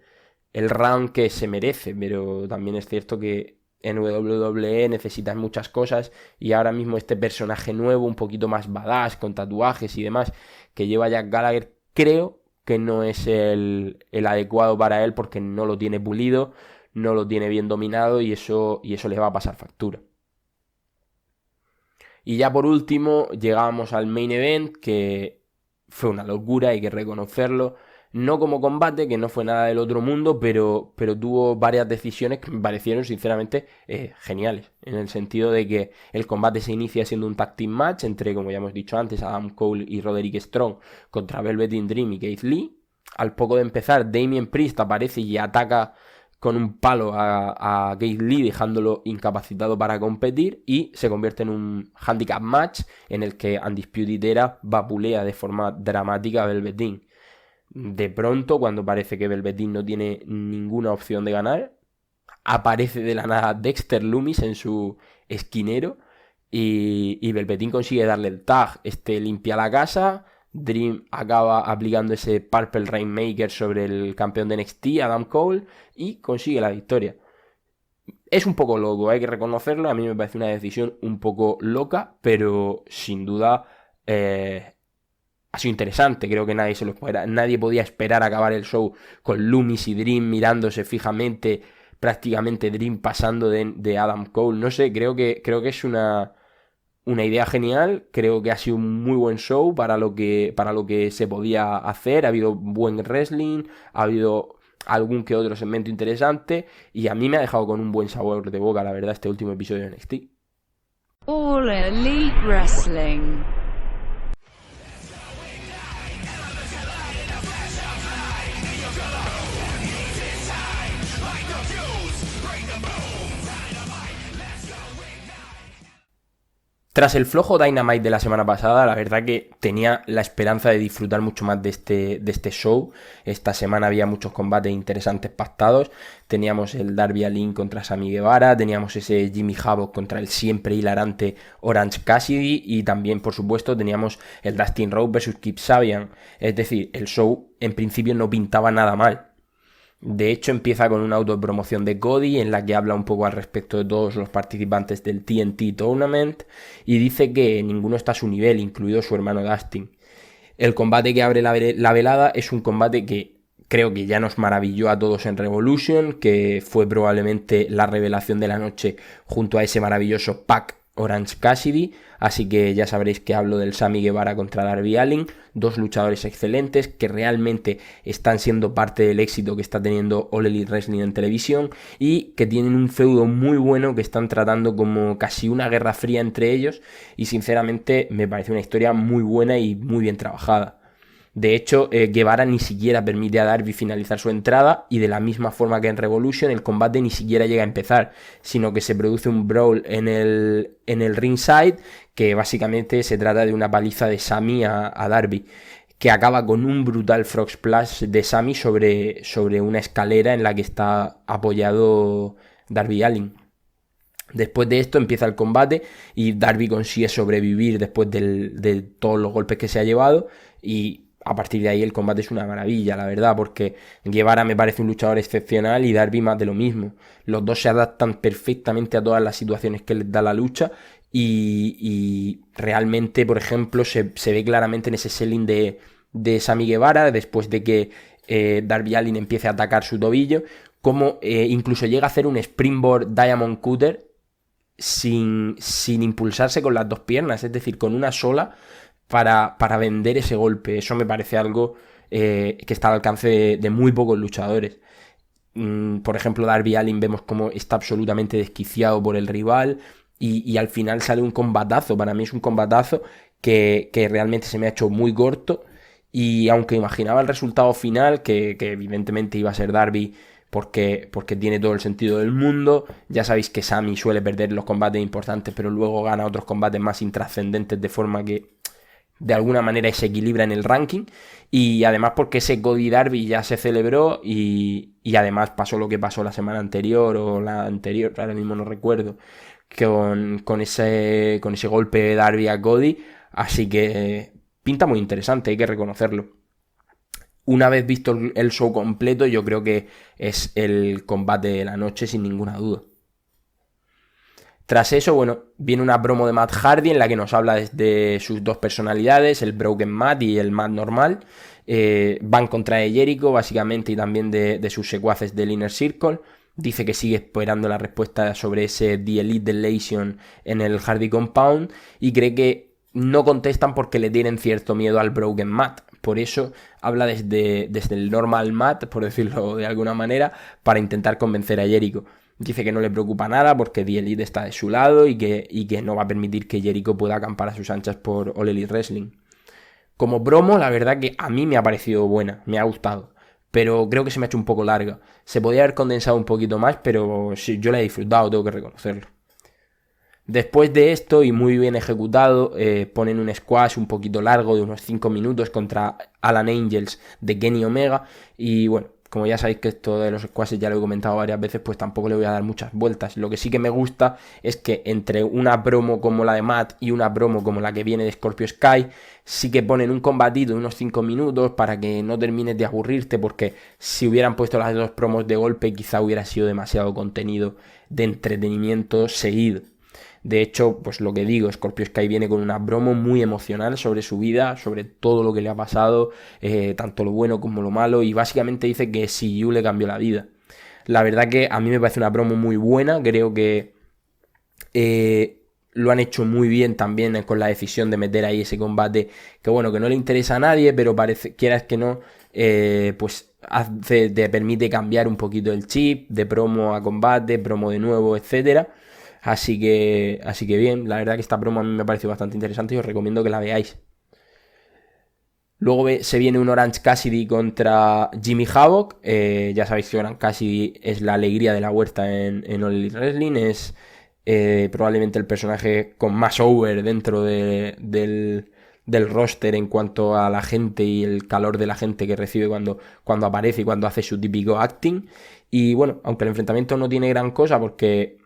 round que se merece, pero también es cierto que en WWE necesitan muchas cosas y ahora mismo este personaje nuevo, un poquito más badass, con tatuajes y demás, que lleva Jack Gallagher, creo que no es el adecuado para él porque no lo tiene pulido, no lo tiene bien dominado y eso le va a pasar factura. Y ya por último llegábamos al main event, que fue una locura, hay que reconocerlo. No como combate, que no fue nada del otro mundo, pero tuvo varias decisiones que me parecieron sinceramente geniales. En el sentido de que el combate se inicia siendo un tag team match entre, como ya hemos dicho antes, Adam Cole y Roderick Strong contra Velveteen Dream y Keith Lee. Al poco de empezar, Damien Priest aparece y ataca con un palo a Keith Lee, dejándolo incapacitado para competir, y se convierte en un handicap match en el que Undisputed Era vapulea de forma dramática a Velveteen. De pronto, cuando parece que Velveteen no tiene ninguna opción de ganar, aparece de la nada Dexter Lumis en su esquinero y Velveteen consigue darle el tag. Limpia la casa, Dream acaba aplicando ese Purple Rainmaker sobre el campeón de NXT, Adam Cole, y consigue la victoria. Es un poco loco, hay que reconocerlo, a mí me parece una decisión un poco loca, pero sin duda ha sido interesante. Creo que nadie podía esperar acabar el show con Loomis y Dream mirándose fijamente, prácticamente Dream pasando de Adam Cole. No sé, creo que es una idea genial. Creo que ha sido un muy buen show para lo que se podía hacer. Ha habido buen wrestling, ha habido algún que otro segmento interesante, y a mí me ha dejado con un buen sabor de boca, la verdad, este último episodio de NXT. All Elite Wrestling. Tras el flojo Dynamite de la semana pasada, la verdad que tenía la esperanza de disfrutar mucho más de este show. Esta semana había muchos combates interesantes pactados. Teníamos el Darby Allin contra Sammy Guevara, teníamos ese Jimmy Havoc contra el siempre hilarante Orange Cassidy, y también, por supuesto, teníamos el Dustin Rhodes versus Kip Sabian. Es decir, el show en principio no pintaba nada mal. De hecho, empieza con una autopromoción de Cody en la que habla un poco al respecto de todos los participantes del TNT Tournament y dice que ninguno está a su nivel, incluido su hermano Dustin. El combate que abre la velada es un combate que creo que ya nos maravilló a todos en Revolution, que fue probablemente la revelación de la noche junto a ese maravilloso pack Orange Cassidy, así que ya sabréis que hablo del Sammy Guevara contra Darby Allin, dos luchadores excelentes que realmente están siendo parte del éxito que está teniendo All Elite Wrestling en televisión y que tienen un feudo muy bueno que están tratando como casi una guerra fría entre ellos, y sinceramente me parece una historia muy buena y muy bien trabajada. De hecho, Guevara ni siquiera permite a Darby finalizar su entrada, y de la misma forma que en Revolution el combate ni siquiera llega a empezar, sino que se produce un brawl en el ringside, que básicamente se trata de una paliza de Sammy a Darby, que acaba con un brutal frog splash de Sammy sobre una escalera en la que está apoyado Darby Allin. Después de esto empieza el combate y Darby consigue sobrevivir después de todos los golpes que se ha llevado, y a partir de ahí el combate es una maravilla, la verdad, porque Guevara me parece un luchador excepcional y Darby más de lo mismo. Los dos se adaptan perfectamente a todas las situaciones que les da la lucha, y realmente, por ejemplo, se ve claramente en ese selling de Sammy Guevara, después de que Darby Allin empiece a atacar su tobillo, como incluso llega a hacer un springboard Diamond Cutter sin impulsarse con las dos piernas, es decir, con una sola, para vender ese golpe. Eso me parece algo que está al alcance de muy pocos luchadores. Por ejemplo, Darby Allin vemos como está absolutamente desquiciado por el rival, y al final sale un combatazo. Para mí es un combatazo que realmente se me ha hecho muy corto, y aunque imaginaba el resultado final, que evidentemente iba a ser Darby, porque tiene todo el sentido del mundo. Ya sabéis que Sammy suele perder los combates importantes, pero luego gana otros combates más intrascendentes, de forma que de alguna manera se equilibra en el ranking, y además porque ese Cody Darby ya se celebró, y además pasó lo que pasó la semana anterior o la anterior, ahora mismo no recuerdo, con ese golpe de Darby a Cody, así que pinta muy interesante, hay que reconocerlo. Una vez visto el show completo, yo creo que es el combate de la noche sin ninguna duda. Tras eso, bueno, viene una promo de Matt Hardy en la que nos habla de sus dos personalidades, el Broken Matt y el Matt normal. Van contra Jericho, básicamente, y también de sus secuaces del Inner Circle. Dice que sigue esperando la respuesta sobre ese The Elite Deletion en el Hardy Compound, y cree que no contestan porque le tienen cierto miedo al Broken Matt. Por eso habla desde el Normal Matt, por decirlo de alguna manera, para intentar convencer a Jericho. Dice que no le preocupa nada porque The Elite está de su lado, y que no va a permitir que Jericho pueda acampar a sus anchas por All Elite Wrestling. Como promo, la verdad que a mí me ha parecido buena, me ha gustado, pero creo que se me ha hecho un poco larga. Se podía haber condensado un poquito más, pero sí, yo la he disfrutado, tengo que reconocerlo. Después de esto, y muy bien ejecutado, ponen un squash un poquito largo de unos 5 minutos contra Alan Angels de Kenny Omega, y bueno, como ya sabéis que esto de los squashes ya lo he comentado varias veces, pues tampoco le voy a dar muchas vueltas. Lo que sí que me gusta es que entre una promo como la de Matt y una promo como la que viene de Scorpio Sky, sí que ponen un combatito de unos 5 minutos para que no termines de aburrirte, porque si hubieran puesto las dos promos de golpe quizá hubiera sido demasiado contenido de entretenimiento seguido. De hecho, pues lo que digo, Scorpio Sky viene con una promo muy emocional sobre su vida, sobre todo lo que le ha pasado, tanto lo bueno como lo malo, y básicamente dice que CU le cambió la vida. La verdad que a mí me parece una promo muy buena, creo que lo han hecho muy bien también con la decisión de meter ahí ese combate, que bueno, que no le interesa a nadie, pero parece, quieras que no, pues te permite cambiar un poquito el chip, de promo a combate, promo de nuevo, etcétera. Así que bien, la verdad que esta promo a mí me pareció bastante interesante y os recomiendo que la veáis. Luego se viene un Orange Cassidy contra Jimmy Havoc. Ya sabéis que Orange Cassidy es la alegría de la huerta en All Elite Wrestling. Es probablemente el personaje con más over dentro del roster en cuanto a la gente y el calor de la gente que recibe cuando aparece y cuando hace su típico acting. Y bueno, aunque el enfrentamiento no tiene gran cosa porque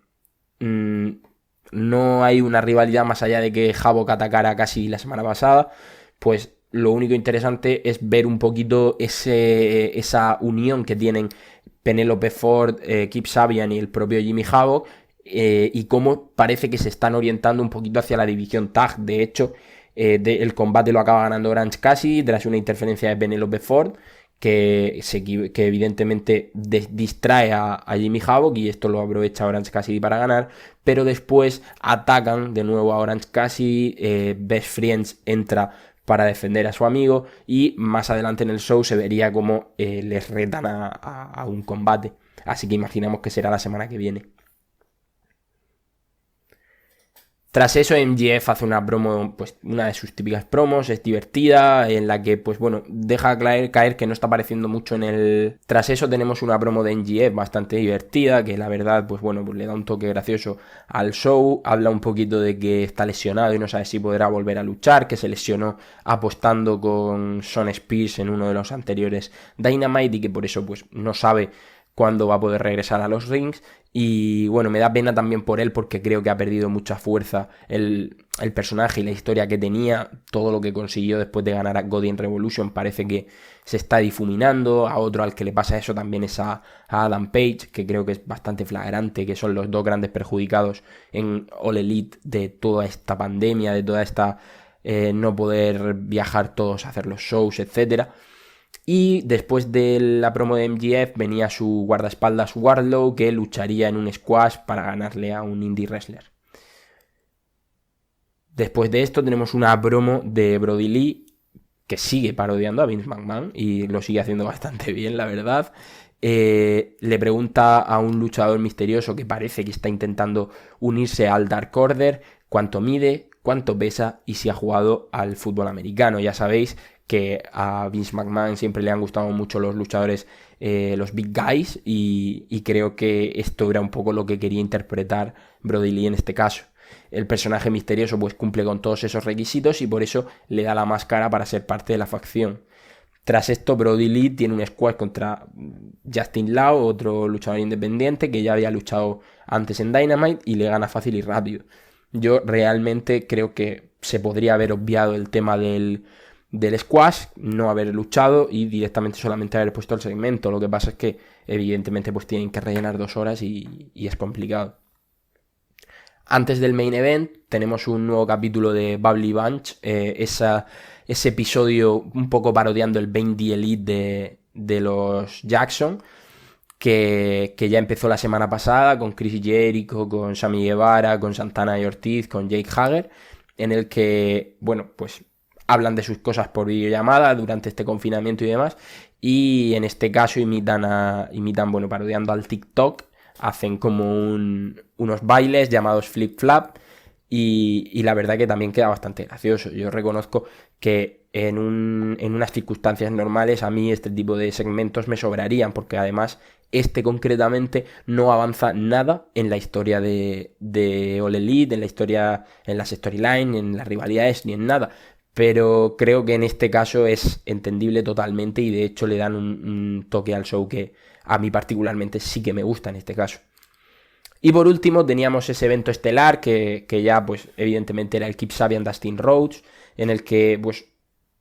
no hay una rivalidad más allá de que Havoc atacara casi la semana pasada, pues lo único interesante es ver un poquito esa unión que tienen Penelope Ford, Kip Sabian y el propio Jimmy Havoc, y cómo parece que se están orientando un poquito hacia la división tag. De hecho, el combate lo acaba ganando Orange Cassidy tras una interferencia de Penelope Ford que evidentemente distrae a Jimmy Havoc, y esto lo aprovecha Orange Cassidy para ganar, pero después atacan de nuevo a Orange Cassidy. Best Friends entra para defender a su amigo y más adelante en el show se vería como les retan a un combate, así que imaginamos que será la semana que viene. Tras eso, MJF hace una promo, pues una de sus típicas promos, es divertida, en la que, pues bueno, deja caer que no está apareciendo mucho en el... Tras eso tenemos una promo de MJF bastante divertida, que la verdad, pues bueno, pues le da un toque gracioso al show, habla un poquito de que está lesionado y no sabe si podrá volver a luchar, que se lesionó apostando con Shawn Spears en uno de los anteriores Dynamite y que por eso, pues no sabe cuándo va a poder regresar a los rings. Y bueno, me da pena también por él porque creo que ha perdido mucha fuerza el personaje y la historia que tenía. Todo lo que consiguió después de ganar a God in Revolution parece que se está difuminando. A otro al que le pasa eso también es a Adam Page, que creo que es bastante flagrante, que son los dos grandes perjudicados en All Elite de toda esta pandemia, de toda esta no poder viajar todos a hacer los shows, etcétera. Y después de la promo de MJF venía su guardaespaldas Wardlow, que lucharía en un squash para ganarle a un indie wrestler. Después de esto tenemos una promo de Brody Lee, que sigue parodiando a Vince McMahon y lo sigue haciendo bastante bien, la verdad. Le pregunta a un luchador misterioso que parece que está intentando unirse al Dark Order cuánto mide, cuánto pesa y si ha jugado al fútbol americano. Ya sabéis que a Vince McMahon siempre le han gustado mucho los luchadores, los big guys, y creo que esto era un poco lo que quería interpretar Brody Lee en este caso. El personaje misterioso pues cumple con todos esos requisitos y por eso le da la máscara para ser parte de la facción. Tras esto, Brody Lee tiene un squash contra Justin Lau, otro luchador independiente que ya había luchado antes en Dynamite, y le gana fácil y rápido. Yo realmente creo que se podría haber obviado el tema del squash, no haber luchado y directamente solamente haber puesto el segmento. Lo que pasa es que evidentemente pues tienen que rellenar 2 horas y es complicado. Antes del main event tenemos un nuevo capítulo de Bubbly Bunch, ese episodio un poco parodiando el Bane the Elite de los Jackson, que ya empezó la semana pasada con Chris Jericho, con Sammy Guevara, con Santana y Ortiz, con Jake Hager, en el que, bueno, pues hablan de sus cosas por videollamada durante este confinamiento y demás, y en este caso imitan, bueno, parodiando al TikTok, hacen como unos bailes llamados flip flap, y la verdad que también queda bastante gracioso. Yo reconozco que en unas circunstancias normales a mí este tipo de segmentos me sobrarían, porque además concretamente no avanza nada en la historia de All Elite, en la historia, en las storylines, en las rivalidades, ni en nada. pero creo que en este caso es entendible totalmente y de hecho le dan un toque al show que a mí particularmente sí que me gusta en este caso. Y por último teníamos ese evento estelar que ya pues evidentemente era el Kip Sabian Dustin Rhodes, en el que pues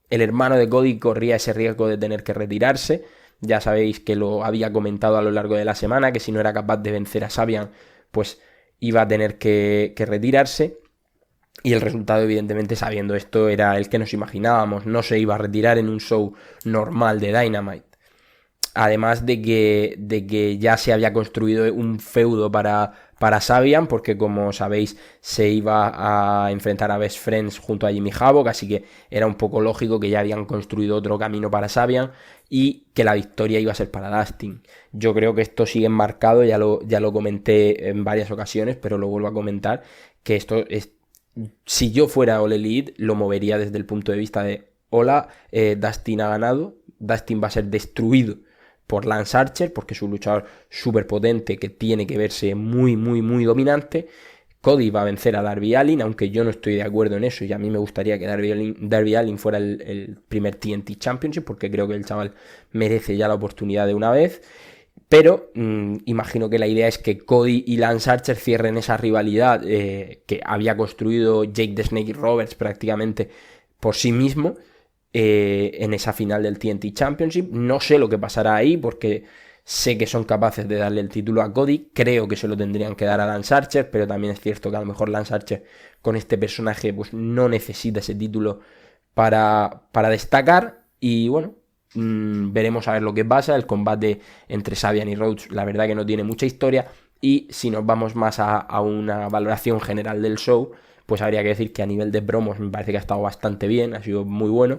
el hermano de Cody corría ese riesgo de tener que retirarse. Ya sabéis que lo había comentado a lo largo de la semana, que si no era capaz de vencer a Sabian pues iba a tener que retirarse. Y el resultado, evidentemente, sabiendo esto, era el que nos imaginábamos. No se iba a retirar en un show normal de Dynamite. Además de que ya se había construido un feudo para Sabian, porque como sabéis se iba a enfrentar a Best Friends junto a Jimmy Havoc, así que era un poco lógico que ya habían construido otro camino para Sabian y que la victoria iba a ser para Dustin. Yo creo que esto sigue enmarcado, ya lo comenté en varias ocasiones, pero lo vuelvo a comentar, que esto es, si yo fuera All Elite, lo movería desde el punto de vista de hola, Dustin ha ganado, Dustin va a ser destruido por Lance Archer, porque es un luchador súper potente que tiene que verse muy, muy, muy dominante. Cody va a vencer a Darby Allin, aunque yo no estoy de acuerdo en eso, y a mí me gustaría que Darby Allin fuera el primer TNT Championship, porque creo que el chaval merece ya la oportunidad de una vez. Pero imagino que la idea es que Cody y Lance Archer cierren esa rivalidad que había construido Jake the Snake Roberts prácticamente por sí mismo, en esa final del TNT Championship. No sé lo que pasará ahí porque sé que son capaces de darle el título a Cody. Creo que se lo tendrían que dar a Lance Archer, pero también es cierto que a lo mejor Lance Archer con este personaje pues no necesita ese título para destacar. Y bueno, veremos a ver lo que pasa. El combate entre Sabian y Rhodes la verdad que no tiene mucha historia, y si nos vamos más a una valoración general del show, pues habría que decir que a nivel de promos me parece que ha estado bastante bien, ha sido muy bueno,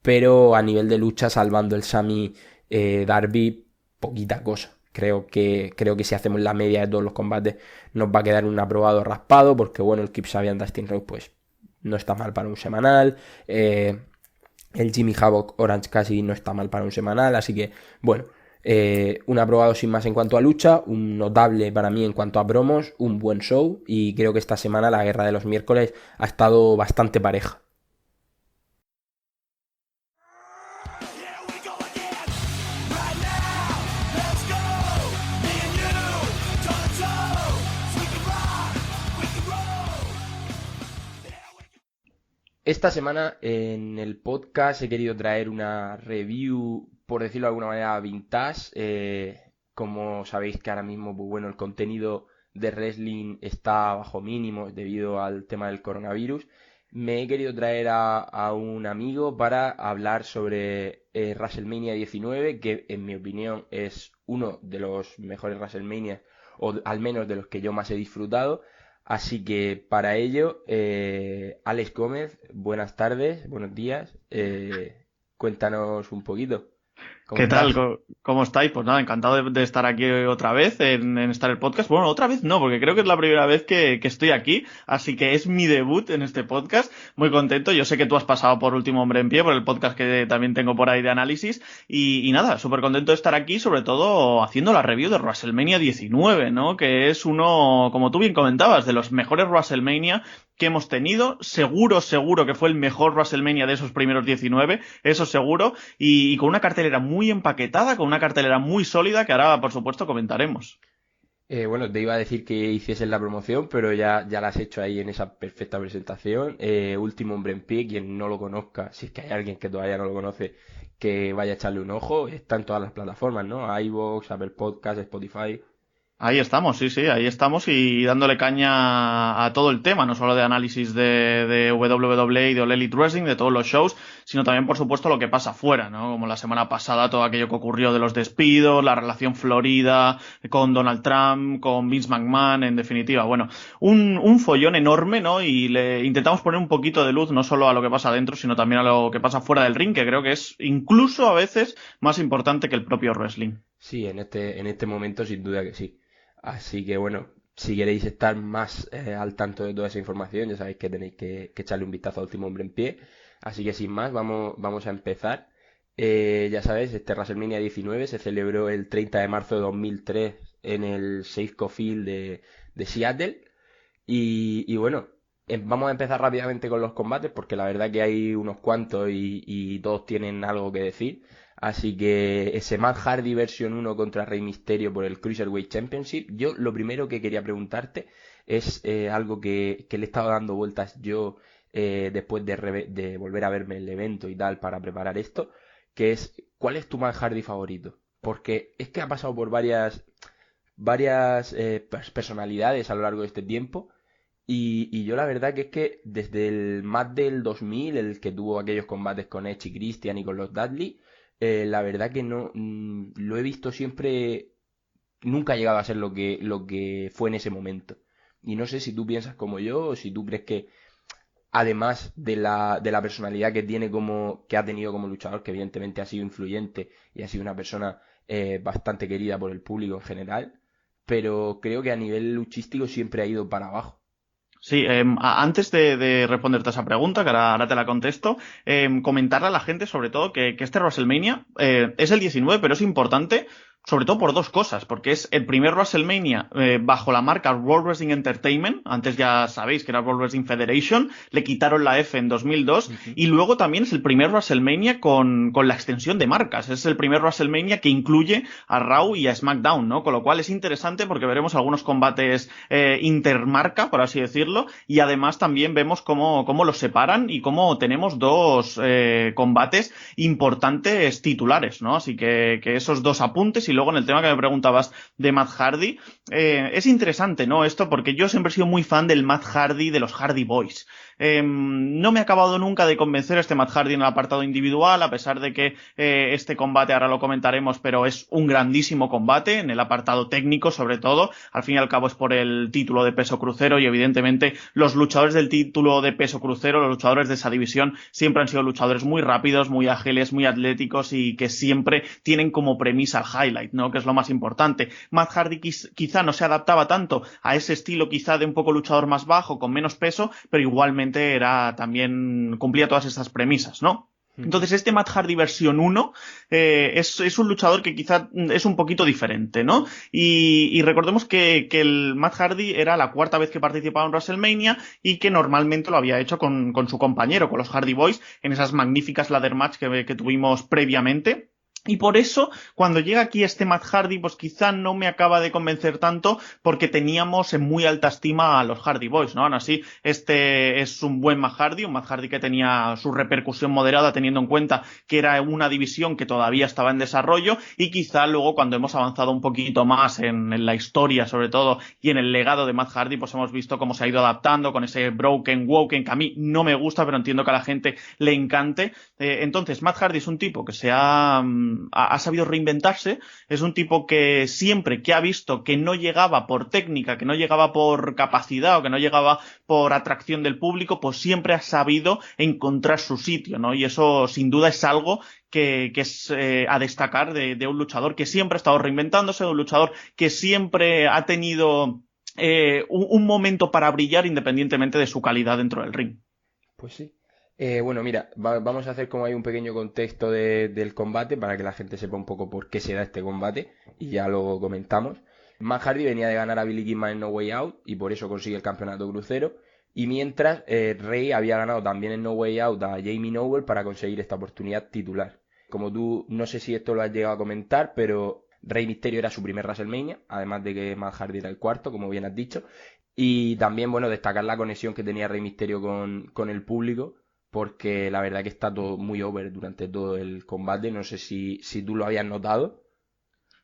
pero a nivel de lucha, salvando el Sami Darby, poquita cosa. Creo que si hacemos la media de todos los combates nos va a quedar un aprobado raspado, porque bueno, el Kip Sabian Dustin Rhodes pues no está mal para un semanal, el Jimmy Havoc Orange Cassidy no está mal para un semanal, así que bueno, un aprobado sin más en cuanto a lucha, un notable para mí en cuanto a promos, un buen show, y creo que esta semana la guerra de los miércoles ha estado bastante pareja. Esta semana en el podcast he querido traer una review, por decirlo de alguna manera, vintage. Como sabéis que ahora mismo, pues bueno, el contenido de wrestling está bajo mínimos debido al tema del coronavirus. Me he querido traer a un amigo para hablar sobre WrestleMania 19, que en mi opinión es uno de los mejores WrestleMania, o al menos de los que yo más he disfrutado. Así que para ello, Alex Gómez, buenas tardes, buenos días, cuéntanos un poquito. ¿Cómo ¿Qué tal? estás? ¿Cómo estáis? Pues nada, encantado de estar aquí otra vez en Star el Podcast. Bueno, otra vez no, porque creo que es la primera vez que estoy aquí, así que es mi debut en este podcast. Muy contento. Yo sé que tú has pasado por Último Hombre en Pie, por el podcast que también tengo por ahí de análisis. Y nada, súper contento de estar aquí, sobre todo haciendo la review de WrestleMania 19, ¿no? Que es uno, como tú bien comentabas, de los mejores WrestleMania que hemos tenido. Seguro que fue el mejor WrestleMania de esos primeros 19, eso seguro, y con una cartelera muy empaquetada, con una cartelera muy sólida que ahora, por supuesto, comentaremos. Bueno, te iba a decir que hicieses la promoción, pero ya la has hecho ahí en esa perfecta presentación. Último Hombre en Pie, quien no lo conozca, si es que hay alguien que todavía no lo conoce, que vaya a echarle un ojo. Está en todas las plataformas, ¿no? iVoox, Apple Podcast, Spotify. Ahí estamos, sí, ahí estamos, y dándole caña a todo el tema, no solo de análisis de WWE y de All Elite Wrestling, de todos los shows, sino también, por supuesto, lo que pasa fuera, ¿no? Como la semana pasada, todo aquello que ocurrió de los despidos, la relación florida con Donald Trump, con Vince McMahon, en definitiva. Bueno, un follón enorme, ¿no? Y le intentamos poner un poquito de luz, no solo a lo que pasa dentro, sino también a lo que pasa fuera del ring, que creo que es incluso a veces más importante que el propio wrestling. Sí, en este momento sin duda que sí. Así que bueno, si queréis estar más al tanto de toda esa información, ya sabéis que tenéis que echarle un vistazo a Último Hombre en Pie. Así que sin más, vamos a empezar. Ya sabéis, este WrestleMania 19 se celebró el 30 de marzo de 2003 en el Safeco Field de Seattle. Y bueno, Vamos a empezar rápidamente con los combates porque la verdad que hay unos cuantos y todos tienen algo que decir. Así que ese Matt Hardy versión 1 contra Rey Mysterio por el Cruiserweight Championship. Yo lo primero que quería preguntarte es algo que le he estado dando vueltas yo después de volver a verme el evento y tal para preparar esto, que es ¿cuál es tu Matt Hardy favorito? Porque es que ha pasado por varias personalidades a lo largo de este tiempo. Y yo la verdad que es que desde el Matt del 2000, el que tuvo aquellos combates con Edge y Christian y con los Dudley, la verdad que no lo he visto siempre, nunca ha llegado a ser lo que fue en ese momento. Y no sé si tú piensas como yo o si tú crees que además de la personalidad que tiene que ha tenido como luchador, que evidentemente ha sido influyente y ha sido una persona bastante querida por el público en general, pero creo que a nivel luchístico siempre ha ido para abajo. Sí, antes de responderte a esa pregunta, que ahora te la contesto, comentarle a la gente sobre todo que este WrestleMania es el 19, pero es importante sobre todo por dos cosas, porque es el primer WrestleMania bajo la marca World Wrestling Entertainment. Antes ya sabéis que era World Wrestling Federation, le quitaron la F en 2002, y luego también es el primer WrestleMania con la extensión de marcas. Es el primer WrestleMania que incluye a Raw y a SmackDown, ¿no? Con lo cual es interesante porque veremos algunos combates intermarca, por así decirlo, y además también vemos cómo los separan y cómo tenemos dos combates importantes titulares, ¿no? Así que esos dos apuntes. Y luego en el tema que me preguntabas de Matt Hardy, es interesante, ¿no? Esto porque yo siempre he sido muy fan del Matt Hardy de los Hardy Boys. No me ha acabado nunca de convencer este Matt Hardy en el apartado individual, a pesar de que este combate ahora lo comentaremos, pero es un grandísimo combate en el apartado técnico, sobre todo. Al fin y al cabo es por el título de peso crucero, y evidentemente los luchadores del título de peso crucero, los luchadores de esa división, siempre han sido luchadores muy rápidos, muy ágiles, muy atléticos, y que siempre tienen como premisa el highlight, ¿no? Que es lo más importante. Matt Hardy quizá no se adaptaba tanto a ese estilo quizá de un poco luchador más bajo, con menos peso, pero igualmente cumplía todas estas premisas, ¿no? Entonces este Matt Hardy versión 1 es un luchador que quizá es un poquito diferente, ¿no? Y recordemos que el Matt Hardy era la cuarta vez que participaba en WrestleMania y que normalmente lo había hecho con su compañero, con los Hardy Boys, en esas magníficas ladder match que tuvimos previamente. Y por eso, cuando llega aquí este Matt Hardy, pues quizá no me acaba de convencer tanto, porque teníamos en muy alta estima a los Hardy Boys, ¿no? Aún así, este es un buen Matt Hardy que tenía su repercusión moderada, teniendo en cuenta que era una división que todavía estaba en desarrollo, y quizá luego cuando hemos avanzado un poquito más en la historia, sobre todo, y en el legado de Matt Hardy, pues hemos visto cómo se ha ido adaptando con ese Broken Woken, que a mí no me gusta, pero entiendo que a la gente le encante. Entonces, Matt Hardy es un tipo que ha sabido reinventarse, es un tipo que siempre que ha visto que no llegaba por técnica, que no llegaba por capacidad o que no llegaba por atracción del público, pues siempre ha sabido encontrar su sitio, ¿no? Y eso sin duda es algo que es a destacar de un luchador que siempre ha estado reinventándose, de un luchador que siempre ha tenido un momento para brillar independientemente de su calidad dentro del ring. Pues sí. Bueno, mira, vamos a hacer como hay un pequeño contexto del combate para que la gente sepa un poco por qué se da este combate y ya lo comentamos. Matt Hardy venía de ganar a Billy Kidman en No Way Out y por eso consigue el campeonato crucero. Y mientras Rey había ganado también en No Way Out a Jamie Noble para conseguir esta oportunidad titular. Como tú, no sé si esto lo has llegado a comentar, pero Rey Mysterio era su primer WrestleMania, además de que Matt Hardy era el cuarto, como bien has dicho. Y también, bueno, destacar la conexión que tenía Rey Mysterio con el público, porque la verdad que está todo muy over durante todo el combate. No sé si tú lo habías notado.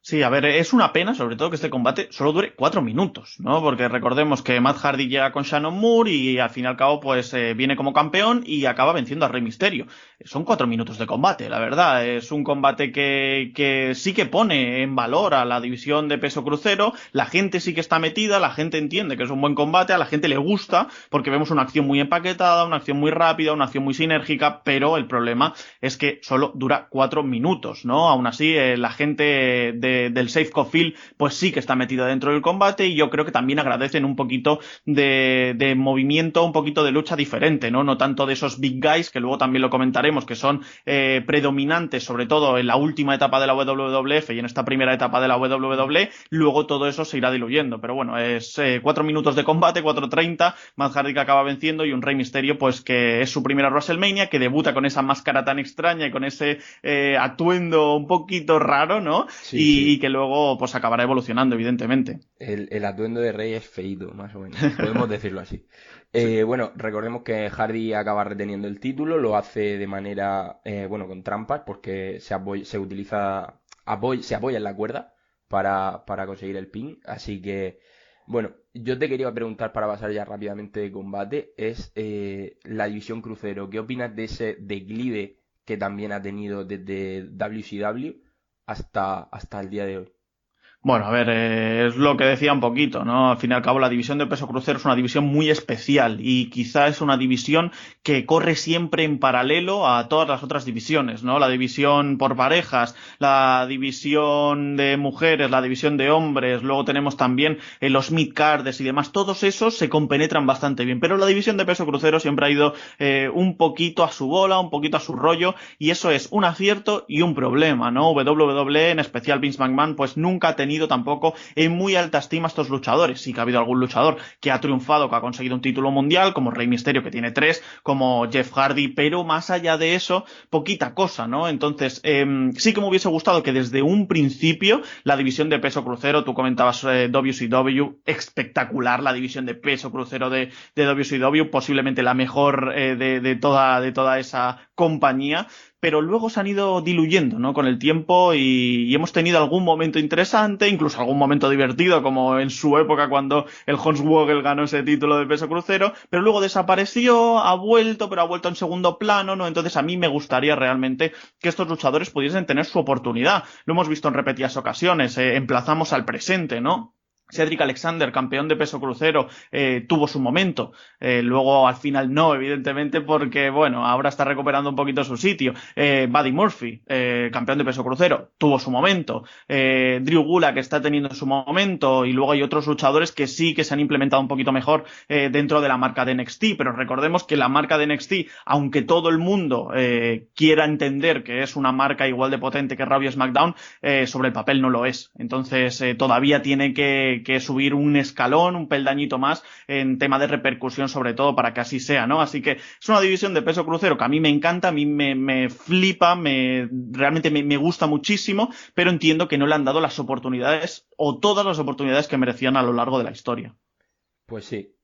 Sí, a ver, es una pena, sobre todo, que este combate solo dure 4 minutos, ¿no? Porque recordemos que Matt Hardy llega con Shannon Moore y al fin y al cabo, pues, viene como campeón y acaba venciendo a Rey Mysterio. Son 4 minutos de combate, la verdad. Es un combate que sí que pone en valor a la división de peso crucero. La gente sí que está metida, la gente entiende que es un buen combate, a la gente le gusta, porque vemos una acción muy empaquetada, una acción muy rápida, una acción muy sinérgica, pero el problema es que solo dura 4 minutos, ¿no? Aún así, la gente de del Safeco Field, pues sí que está metido dentro del combate, y yo creo que también agradecen un poquito de movimiento, un poquito de lucha diferente, ¿no? No tanto de esos big guys, que luego también lo comentaremos, que son predominantes, sobre todo en la última etapa de la WWF y en esta primera etapa de la WWE. Luego todo eso se irá diluyendo, pero bueno, es 4 minutos de combate, 4:30, Matt Hardy que acaba venciendo, y un Rey Mysterio pues que es su primera WrestleMania, que debuta con esa máscara tan extraña y con ese atuendo un poquito raro, ¿no? Y que luego pues acabará evolucionando, evidentemente. El atuendo de Rey es feíto, más o menos, podemos decirlo así. Bueno, recordemos que Hardy acaba reteniendo el título, lo hace de manera, con trampas, porque se apoya en la cuerda para conseguir el pin, así que, bueno, yo te quería preguntar, para pasar ya rápidamente de combate, es la división crucero. ¿Qué opinas de ese declive que también ha tenido desde WCW hasta el día de hoy? Bueno, a ver, es lo que decía un poquito, ¿no? Al fin y al cabo, la división de peso crucero es una división muy especial, y quizá es una división que corre siempre en paralelo a todas las otras divisiones, ¿no? La división por parejas, la división de mujeres, la división de hombres, luego tenemos también los mid-carders y demás. Todos esos se compenetran bastante bien, pero la división de peso crucero siempre ha ido un poquito a su bola, un poquito a su rollo, y eso es un acierto y un problema, ¿no? WWE, en especial Vince McMahon, pues nunca ha tenido tampoco en muy alta estima a estos luchadores. Sí que ha habido algún luchador que ha triunfado, que ha conseguido un título mundial, como Rey Mysterio, que tiene 3, como Jeff Hardy, pero más allá de eso, poquita cosa, ¿no? Entonces, sí que me hubiese gustado que desde un principio la división de peso crucero, tú comentabas WCW, espectacular la división de peso crucero de WCW, posiblemente la mejor de toda esa compañía, pero luego se han ido diluyendo, ¿no? Con el tiempo, y hemos tenido algún momento interesante, incluso algún momento divertido, como en su época cuando el Hornswoggle ganó ese título de peso crucero, pero luego desapareció, pero ha vuelto en segundo plano, ¿no? Entonces a mí me gustaría realmente que estos luchadores pudiesen tener su oportunidad. Lo hemos visto en repetidas ocasiones, emplazamos al presente, ¿no? Cedric Alexander, campeón de peso crucero, tuvo su momento, luego al final no, evidentemente, porque bueno, ahora está recuperando un poquito su sitio. Buddy Murphy, campeón de peso crucero, tuvo su momento. Drew Gulak, que está teniendo su momento, y luego hay otros luchadores que sí que se han implementado un poquito mejor dentro de la marca de NXT, pero recordemos que la marca de NXT, aunque todo el mundo quiera entender que es una marca igual de potente que Raw y SmackDown, sobre el papel no lo es. Entonces todavía tiene que subir un escalón, un peldañito más en tema de repercusión, sobre todo, para que así sea, ¿no? Así que es una división de peso crucero que a mí me encanta, a mí me flipa, realmente me gusta muchísimo, pero entiendo que no le han dado las oportunidades, o todas las oportunidades, que merecían a lo largo de la historia. Pues sí,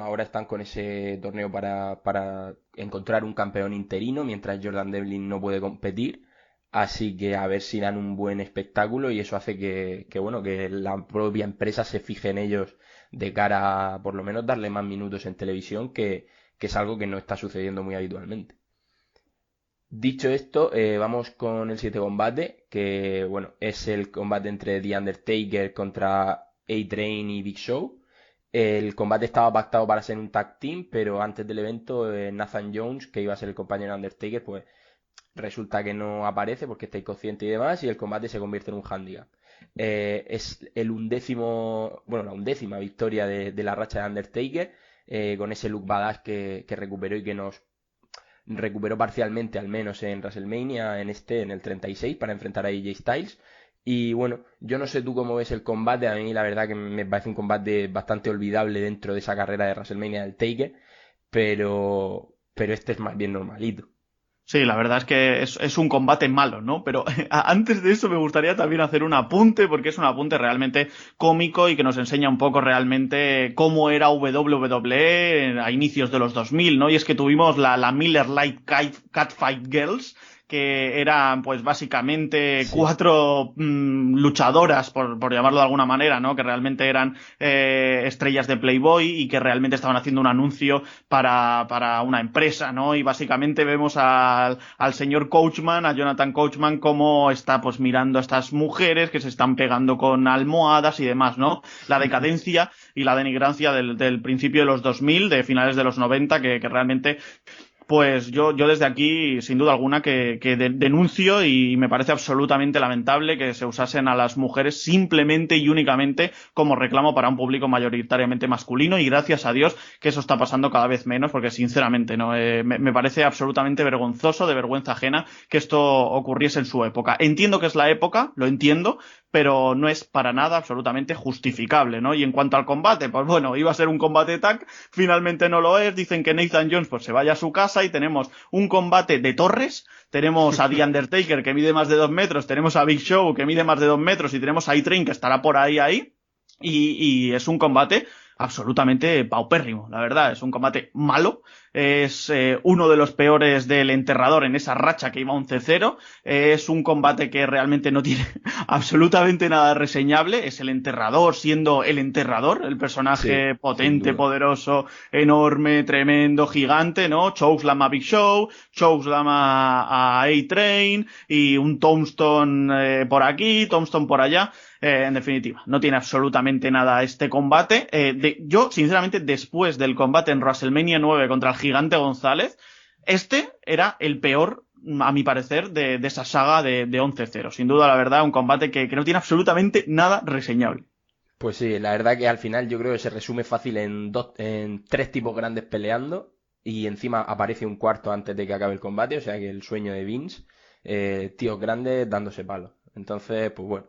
ahora están con ese torneo para encontrar un campeón interino, mientras Jordan Devlin no puede competir. Así que a ver si dan un buen espectáculo, y eso hace que la propia empresa se fije en ellos de cara a por lo menos darle más minutos en televisión, que es algo que no está sucediendo muy habitualmente. Dicho esto, vamos con el 7 combate, que es el combate entre The Undertaker contra A-Train y Big Show. El combate estaba pactado para ser un tag team, pero antes del evento Nathan Jones, que iba a ser el compañero de Undertaker, pues resulta que no aparece porque está inconsciente y demás, y el combate se convierte en un handicap. Es la 11ª victoria de la racha de Undertaker, con ese look badass que recuperó, y que nos recuperó parcialmente, al menos en WrestleMania, en el 36, para enfrentar a AJ Styles. Y bueno, yo no sé tú cómo ves el combate. A mí la verdad que me parece un combate bastante olvidable dentro de esa carrera de WrestleMania del Taker, pero este es más bien normalito. Sí, la verdad es que es un combate malo, ¿no? Pero antes de eso me gustaría también hacer un apunte, porque es un apunte realmente cómico y que nos enseña un poco realmente cómo era WWE a inicios de los 2000, ¿no? Y es que tuvimos la Miller Lite Catfight Girls, que eran pues básicamente 4 luchadoras, por llamarlo de alguna manera, ¿no? Que realmente eran estrellas de Playboy, y que realmente estaban haciendo un anuncio para una empresa, ¿no? Y básicamente vemos al señor Coachman, a Jonathan Coachman, cómo está pues mirando a estas mujeres que se están pegando con almohadas y demás, ¿no? La decadencia y la denigrancia del principio de los 2000, de finales de los 90, que realmente pues yo desde aquí, sin duda alguna, que denuncio, y me parece absolutamente lamentable que se usasen a las mujeres simplemente y únicamente como reclamo para un público mayoritariamente masculino, y gracias a Dios que eso está pasando cada vez menos, porque sinceramente no me parece absolutamente vergonzoso, de vergüenza ajena, que esto ocurriese en su época. Entiendo que es la época, lo entiendo, pero no es para nada absolutamente justificable, ¿no? Y en cuanto al combate, pues bueno, iba a ser un combate tag, finalmente no lo es, dicen que Nathan Jones pues se vaya a su casa, y tenemos un combate de torres, tenemos a The Undertaker que mide más de 2 metros, tenemos a Big Show que mide más de 2 metros, y tenemos a A-Train que estará por ahí, y es un combate absolutamente paupérrimo, la verdad, es un combate malo, es uno de los peores del enterrador en esa racha que iba 11-0, es un combate que realmente no tiene absolutamente nada reseñable, es el enterrador siendo el enterrador, el personaje potente, poderoso, enorme, tremendo, gigante, ¿no? Chokeslam a Big Show, Chokeslam a A-Train, y un Tombstone por aquí, Tombstone por allá. En definitiva, no tiene absolutamente nada este combate. Yo, sinceramente, después del combate en WrestleMania 9 contra el Gigante González, este era el peor, a mi parecer, de esa saga de 11-0. Sin duda, la verdad, un combate que no tiene absolutamente nada reseñable. Pues sí, la verdad que al final yo creo que se resume fácil en 3 tipos grandes peleando, y encima aparece un cuarto antes de que acabe el combate, o sea que el sueño de Vince, tíos grandes dándose palos. Entonces, pues bueno.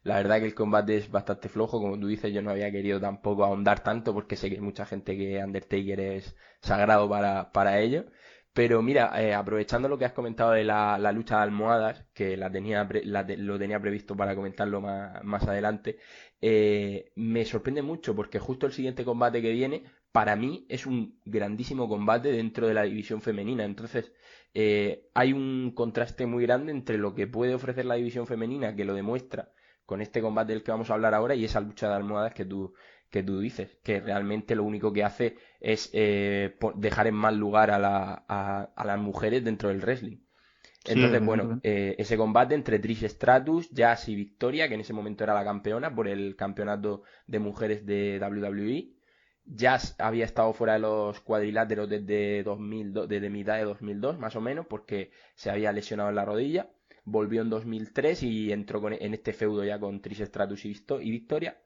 La verdad que el combate es bastante flojo, como tú dices, yo no había querido tampoco ahondar tanto porque sé que hay mucha gente que Undertaker es sagrado para ellos. Pero mira, aprovechando lo que has comentado de la lucha de almohadas, que lo tenía previsto para comentarlo más adelante, me sorprende mucho porque justo el siguiente combate que viene, para mí es un grandísimo combate dentro de la división femenina. Entonces, hay un contraste muy grande entre lo que puede ofrecer la división femenina, que lo demuestra con este combate del que vamos a hablar ahora, y esa lucha de almohadas que tú dices, que realmente lo único que hace es dejar en mal lugar a las mujeres dentro del wrestling. Entonces, bueno, ese combate entre Trish Stratus, Jazz y Victoria, que en ese momento era la campeona por el campeonato de mujeres de WWE. Jazz había estado fuera de los cuadriláteros desde mitad de 2002, más o menos, porque se había lesionado en la rodilla. Volvió en 2003 y entró en este feudo ya con Trish Stratus y Victoria.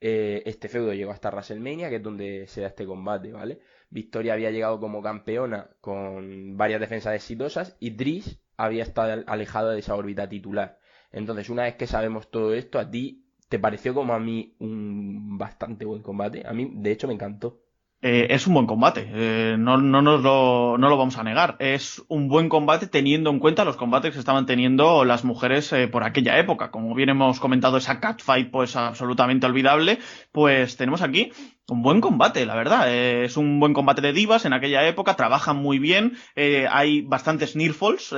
Este feudo llegó hasta WrestleMania, que es donde se da este combate, ¿vale? Victoria había llegado como campeona con varias defensas exitosas, y Trish había estado alejada de esa órbita titular. Entonces, una vez que sabemos todo esto, ¿a ti te pareció, como a mí, un bastante buen combate? A mí, de hecho, me encantó. Es un buen combate, no lo vamos a negar. Es un buen combate teniendo en cuenta los combates que estaban teniendo las mujeres por aquella época. Como bien hemos comentado, esa catfight pues absolutamente olvidable, pues tenemos aquí un buen combate, la verdad. Es un buen combate de divas en aquella época, trabajan muy bien, hay bastantes near falls,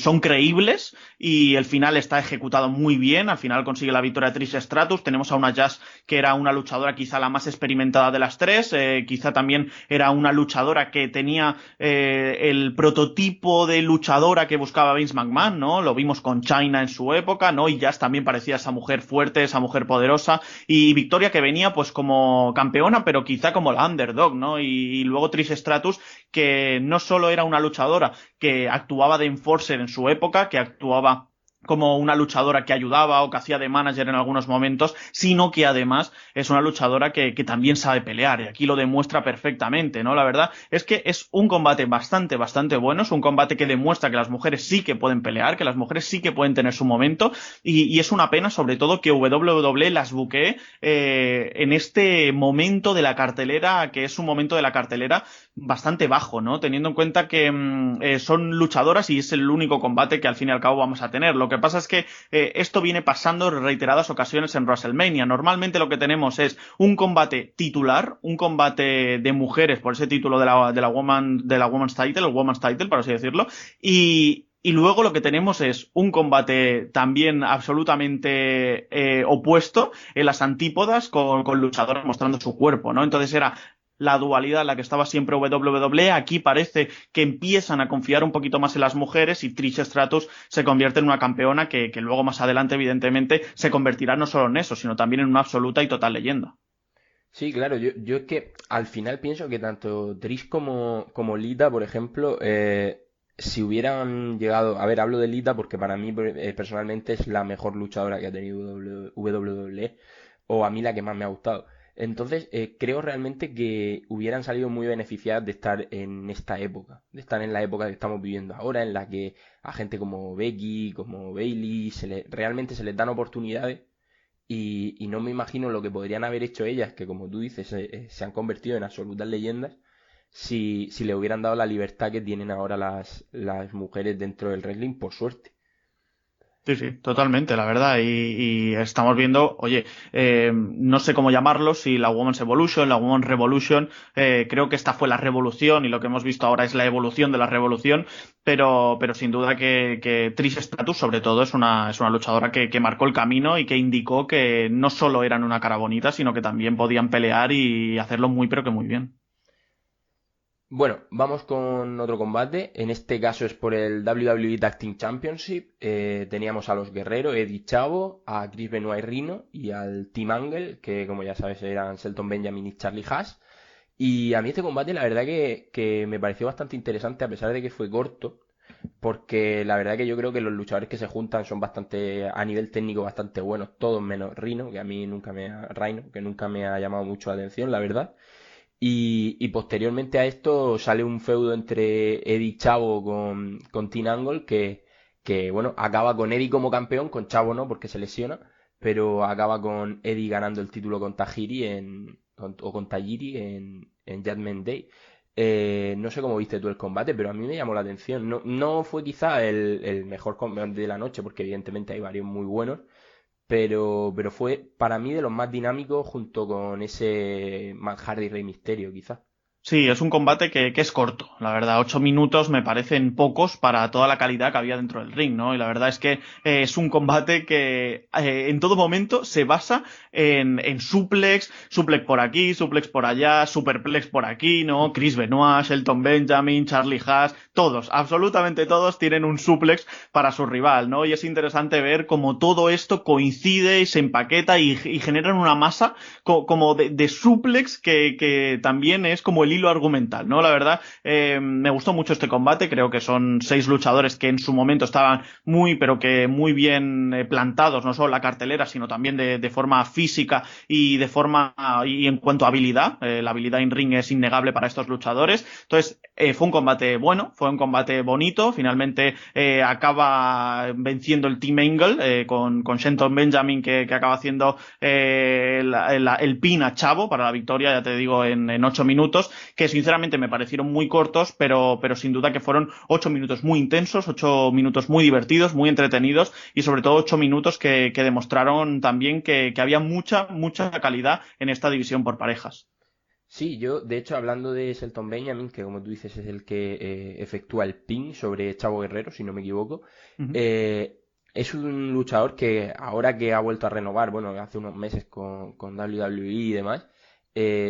son creíbles, y el final está ejecutado muy bien. Al final consigue la victoria Trish Stratus. Tenemos a una Jazz que era una luchadora quizá la más experimentada de las tres, quizá también era una luchadora que tenía el prototipo de luchadora que buscaba Vince McMahon, ¿no? Lo vimos con Chyna en su época, ¿no? Y Jazz también parecía esa mujer fuerte, esa mujer poderosa, y Victoria que venía pues como campeona, pero quizá como la underdog, ¿no? Y luego Trish Stratus, que no solo era una luchadora que actuaba de enforcer en su época, que actuaba como una luchadora que ayudaba o que hacía de manager en algunos momentos, sino que además es una luchadora que también sabe pelear, y aquí lo demuestra perfectamente, ¿no? La verdad es que es un combate bastante bueno, es un combate que demuestra que las mujeres sí que pueden pelear, que las mujeres sí que pueden tener su momento, y es una pena sobre todo que WWE las buquee en este momento de la cartelera, que es un momento de la cartelera bastante bajo, ¿no? Teniendo en cuenta que son luchadoras y es el único combate que al fin y al cabo vamos a tener. Lo que pasa es que esto viene pasando en reiteradas ocasiones en WrestleMania. Normalmente lo que tenemos es un combate titular, un combate de mujeres por ese título de la Women's Title, el Women's Title, por así decirlo, y luego lo que tenemos es un combate también absolutamente opuesto en las antípodas con luchadoras mostrando su cuerpo, ¿no? Entonces era la dualidad en la que estaba siempre WWE. Aquí parece que empiezan a confiar un poquito más en las mujeres, y Trish Stratus se convierte en una campeona que luego más adelante evidentemente se convertirá no solo en eso, sino también en una absoluta y total leyenda. Sí, claro, yo es que al final pienso que tanto Trish como Lita, por ejemplo, si hubieran llegado, a ver, hablo de Lita porque para mí personalmente es la mejor luchadora que ha tenido WWE, o a mí la que más me ha gustado. Entonces, creo realmente que hubieran salido muy beneficiadas de estar en esta época, de estar en la época que estamos viviendo ahora, en la que a gente como Becky, como Bayley, realmente se les dan oportunidades y no me imagino lo que podrían haber hecho ellas, que como tú dices, se han convertido en absolutas leyendas, si le hubieran dado la libertad que tienen ahora las mujeres dentro del wrestling, por suerte. Sí, sí, totalmente, la verdad. Y estamos viendo, oye, no sé cómo llamarlo, si la Women's Evolution, la Women's Revolution, creo que esta fue la revolución y lo que hemos visto ahora es la evolución de la revolución, pero sin duda que Trish Stratus, sobre todo, es una luchadora que marcó el camino y que indicó que no solo eran una cara bonita, sino que también podían pelear y hacerlo muy, pero que muy bien. Bueno, vamos con otro combate. En este caso es por el WWE Tag Team Championship. Teníamos a los guerreros, Eddie Chavo, a Chris Benoit y Rhino, y al Team Angle, que como ya sabes eran Shelton Benjamin y Charlie Haas. Y a mí este combate la verdad que me pareció bastante interesante a pesar de que fue corto, porque la verdad que yo creo que los luchadores que se juntan son bastante, a nivel técnico, bastante buenos, todos menos Rhino, que a mí Rhino, que nunca me ha llamado mucho la atención, la verdad. Y posteriormente a esto sale un feudo entre Eddie Chavo con Teen Angle bueno, acaba con Eddie como campeón, con Chavo no, porque se lesiona, pero acaba con Eddie ganando el título con Tajiri o con Tajiri en Judgment Day. No sé cómo viste tú el combate, pero a mí me llamó la atención. No fue quizá el mejor combate de la noche, porque evidentemente hay varios muy buenos, pero fue para mí de los más dinámicos junto con ese Matt Hardy Rey Misterio, quizá. Sí, es un combate que es corto, la verdad. 8 minutos me parecen pocos para toda la calidad que había dentro del ring, ¿no? Y la verdad es que es un combate que en todo momento se basa en suplex por aquí, suplex por allá, superplex por aquí, ¿no? Chris Benoit, Shelton Benjamin, Charlie Haas, todos, absolutamente todos tienen un suplex para su rival, ¿no? Y es interesante ver cómo todo esto coincide y se empaqueta y generan una masa como de suplex que también es como el hilo argumental, ¿no? La verdad, me gustó mucho este combate, creo que son 6 luchadores que en su momento estaban muy, pero que muy bien plantados, no solo en la cartelera, sino también de forma física y de forma, y en cuanto a habilidad, la habilidad in ring es innegable para estos luchadores, entonces fue un combate bueno, fue un combate bonito, finalmente acaba venciendo el Team Angle con Shelton Benjamin que acaba haciendo el pin a Chavo para la victoria, ya te digo, en 8 minutos, que sinceramente me parecieron muy cortos, pero sin duda que fueron 8 minutos muy intensos, 8 minutos muy divertidos, muy entretenidos y sobre todo 8 minutos que demostraron también que había mucha calidad en esta división por parejas. Sí, yo, de hecho, hablando de Shelton Benjamin, que como tú dices es el que efectúa el pin sobre Chavo Guerrero, si no me equivoco, Uh-huh. es un luchador que ahora que ha vuelto a renovar, bueno, hace unos meses con WWE y demás,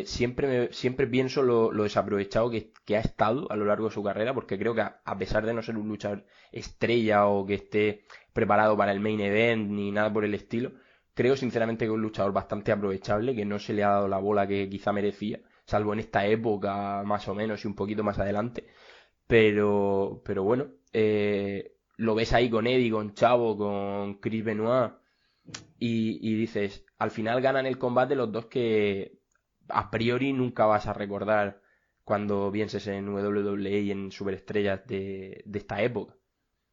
siempre pienso lo desaprovechado que ha estado a lo largo de su carrera, porque creo que a pesar de no ser un luchador estrella o que esté preparado para el main event ni nada por el estilo, creo sinceramente que es un luchador bastante aprovechable, que no se le ha dado la bola que quizá merecía, salvo en esta época más o menos y un poquito más adelante. Pero bueno, lo ves ahí con Eddie, con Chavo, con Chris Benoit y dices, al final ganan el combate los dos que a priori nunca vas a recordar cuando pienses en WWE y en superestrellas de esta época.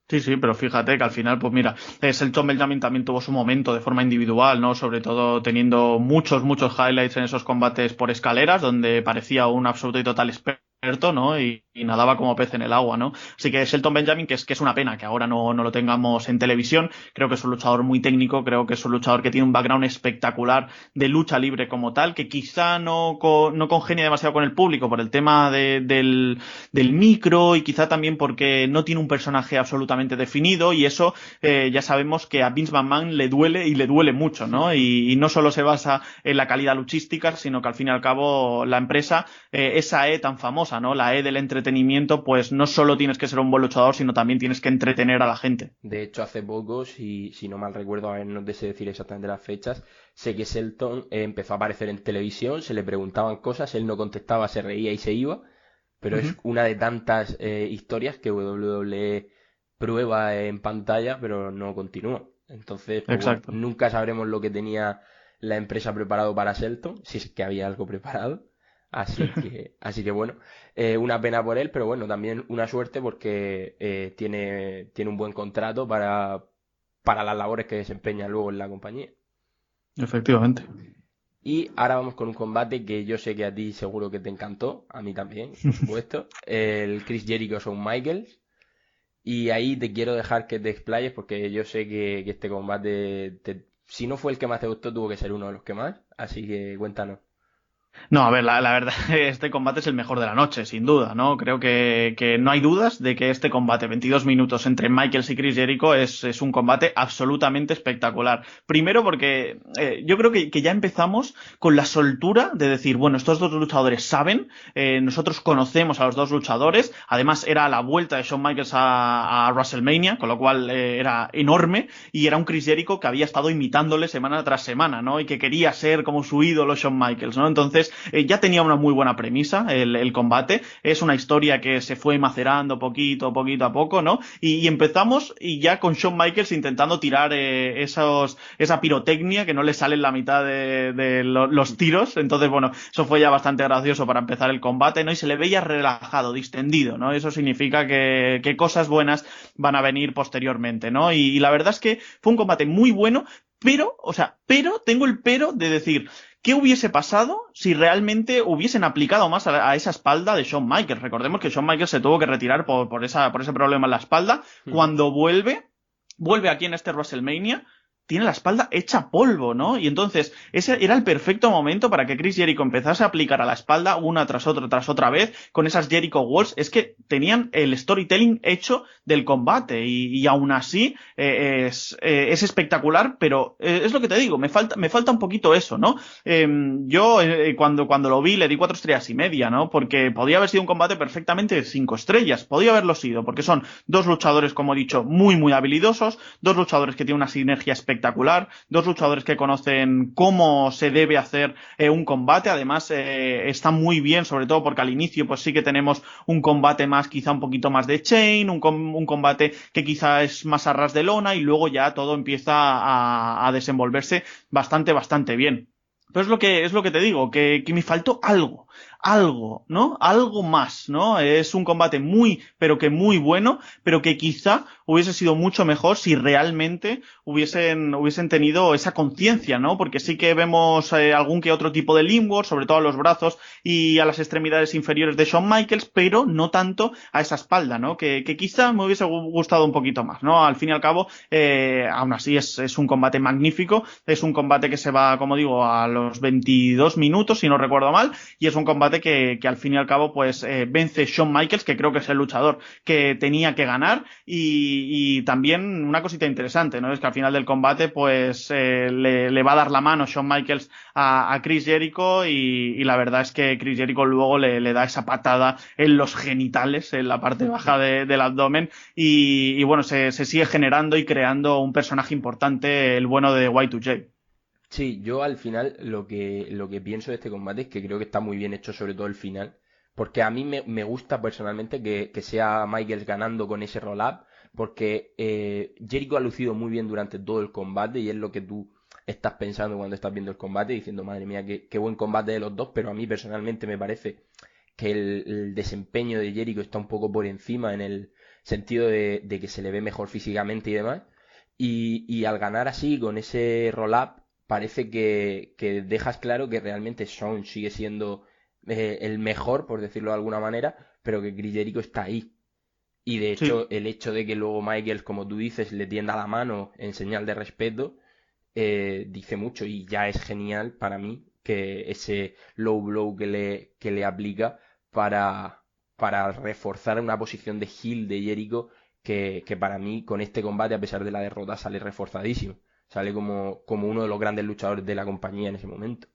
Sí, sí, pero fíjate que al final, pues mira, Shelton Benjamin también tuvo su momento de forma individual, ¿no? Sobre todo teniendo muchos highlights en esos combates por escaleras, donde parecía un absoluto y total experto, ¿no? Y nadaba como pez en el agua, ¿no? Así que Shelton Benjamin, que es una pena que ahora no lo tengamos en televisión, creo que es un luchador muy técnico, creo que es un luchador que tiene un background espectacular de lucha libre como tal, que quizá no congenia demasiado con el público por el tema del micro y quizá también porque no tiene un personaje absolutamente definido y eso ya sabemos que a Vince McMahon le duele y le duele mucho, ¿no? Y no solo se basa en la calidad luchística, sino que al fin y al cabo la empresa, esa E tan famosa, ¿no? La E del entretenimiento entretenimiento, pues no solo tienes que ser un buen luchador, sino también tienes que entretener a la gente. De hecho, hace poco, si no mal recuerdo, a ver, no te sé decir exactamente las fechas, sé que Shelton empezó a aparecer en televisión, se le preguntaban cosas, él no contestaba, se reía y se iba, pero es una de tantas historias que WWE prueba en pantalla, pero no continúa. Entonces, pues, Exacto. bueno, nunca sabremos lo que tenía la empresa preparado para Shelton, si es que había algo preparado. Así que bueno, una pena por él, pero bueno, también una suerte porque tiene un buen contrato para las labores que desempeña luego en la compañía. Efectivamente. Y ahora vamos con un combate que yo sé que a ti seguro que te encantó, a mí también, por supuesto, el Chris Jericho-Shawn Michaels. Y ahí te quiero dejar que te explayes porque yo sé que este combate, si no fue el que más te gustó, tuvo que ser uno de los que más. Así que cuéntanos. No, a ver, la verdad, este combate es el mejor de la noche, sin duda, ¿no? Creo que no hay dudas de que este combate, 22 minutos entre Michaels y Chris Jericho, es un combate absolutamente espectacular. Primero porque yo creo que ya empezamos con la soltura de decir, bueno, estos dos luchadores saben, nosotros conocemos a los dos luchadores, además era la vuelta de Shawn Michaels a WrestleMania, con lo cual era enorme, y era un Chris Jericho que había estado imitándole semana tras semana, ¿no? Y que quería ser como su ídolo Shawn Michaels, ¿no? Entonces, ya tenía una muy buena premisa el combate, es una historia que se fue macerando poquito a poco, ¿no? Y empezamos y ya con Shawn Michaels intentando tirar esa pirotecnia que no le sale en la mitad de los tiros, entonces bueno, eso fue ya bastante gracioso para empezar el combate, ¿no? Y se le veía relajado, distendido, ¿no? Eso significa que cosas buenas van a venir posteriormente, ¿no? Y la verdad es que fue un combate muy bueno, pero tengo el pero de decir, ¿qué hubiese pasado si realmente hubiesen aplicado más a esa espalda de Shawn Michaels? Recordemos que Shawn Michaels se tuvo que retirar por ese problema en la espalda. Cuando vuelve aquí en este WrestleMania, tiene la espalda hecha polvo, ¿no? Y entonces, ese era el perfecto momento para que Chris Jericho empezase a aplicar a la espalda una tras otra vez, con esas Jericho Walls. Es que tenían el storytelling hecho del combate, y aún así es espectacular, pero es lo que te digo, me falta un poquito eso, ¿no? Yo cuando lo vi le di 4 estrellas y media, ¿no? Porque podía haber sido un combate perfectamente de 5 estrellas, podía haberlo sido, porque son dos luchadores, como he dicho, muy habilidosos, dos luchadores que tienen una sinergia espectacular, dos luchadores que conocen cómo se debe hacer un combate, además está muy bien, sobre todo porque al inicio pues sí que tenemos un combate más, quizá un poquito más de chain, un combate que quizá es más a ras de lona, y luego ya todo empieza a desenvolverse bastante bien. Pero es lo que te digo, que me faltó algo, ¿no? Algo más, ¿no? Es un combate pero que muy bueno, pero que quizá hubiese sido mucho mejor si realmente hubiesen tenido esa conciencia, ¿no? Porque sí que vemos algún que otro tipo de limbo, sobre todo a los brazos y a las extremidades inferiores de Shawn Michaels, pero no tanto a esa espalda, ¿no? Que quizá me hubiese gustado un poquito más, ¿no? Al fin y al cabo, aún así es un combate magnífico, es un combate que se va, como digo, a los 22 minutos, si no recuerdo mal, y es un combate que al fin y al cabo pues vence Shawn Michaels, que creo que es el luchador que tenía que ganar, y también una cosita interesante, ¿no? Es que al final del combate pues le va a dar la mano Shawn Michaels a Chris Jericho, y la verdad es que Chris Jericho luego le da esa patada en los genitales, en la parte baja del abdomen, y bueno, se sigue generando y creando un personaje importante, el bueno de Y2J. Sí, yo al final lo que pienso de este combate es que creo que está muy bien hecho, sobre todo el final, porque a mí me gusta personalmente que sea Michaels ganando con ese roll-up, porque Jericho ha lucido muy bien durante todo el combate, y es lo que tú estás pensando cuando estás viendo el combate, diciendo, madre mía, qué buen combate de los dos, pero a mí personalmente me parece que el desempeño de Jericho está un poco por encima, en el sentido de que se le ve mejor físicamente y demás, y al ganar así con ese roll-up, parece que dejas claro que realmente Shawn sigue siendo el mejor, por decirlo de alguna manera, pero que Chris Jericho está ahí. Y de hecho, el hecho de que luego Michaels, como tú dices, le tienda la mano en señal de respeto, dice mucho, y ya es genial para mí que ese low blow que le aplica para reforzar una posición de heel de Jericho que para mí con este combate, a pesar de la derrota, sale reforzadísimo. Sale como uno de los grandes luchadores de la compañía en ese momento.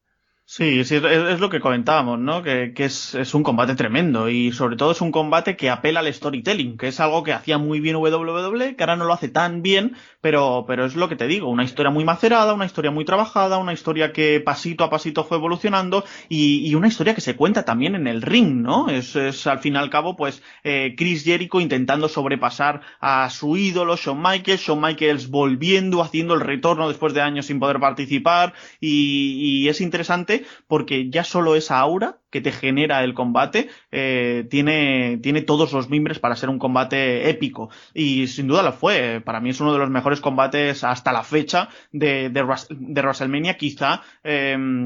Sí, sí, es lo que comentábamos, ¿no? Que es un combate tremendo y sobre todo es un combate que apela al storytelling, que es algo que hacía muy bien WWE, que ahora no lo hace tan bien, pero es lo que te digo, una historia muy macerada, una historia muy trabajada, una historia que pasito a pasito fue evolucionando y una historia que se cuenta también en el ring, ¿no? Es al fin y al cabo, pues, Chris Jericho intentando sobrepasar a su ídolo, Shawn Michaels volviendo, haciendo el retorno después de años sin poder participar y es interesante porque ya solo esa aura que te genera el combate tiene todos los mimbres para ser un combate épico y sin duda lo fue. Para mí es uno de los mejores combates hasta la fecha de WrestleMania, quizá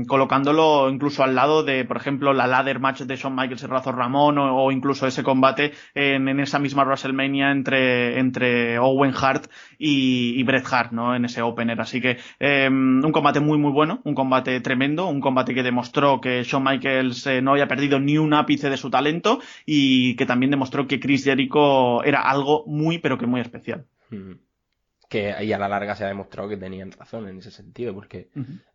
colocándolo incluso al lado de, por ejemplo, la ladder match de Shawn Michaels y Razor Ramón o incluso ese combate en esa misma WrestleMania entre Owen Hart y Bret Hart, ¿no? En ese opener. Así que un combate muy muy bueno, un combate tremendo, un combate que demostró que Shawn Michaels no había perdido ni un ápice de su talento y que también demostró que Chris Jericho era algo muy pero que muy especial. Que ahí a la larga se ha demostrado que tenían razón en ese sentido, porque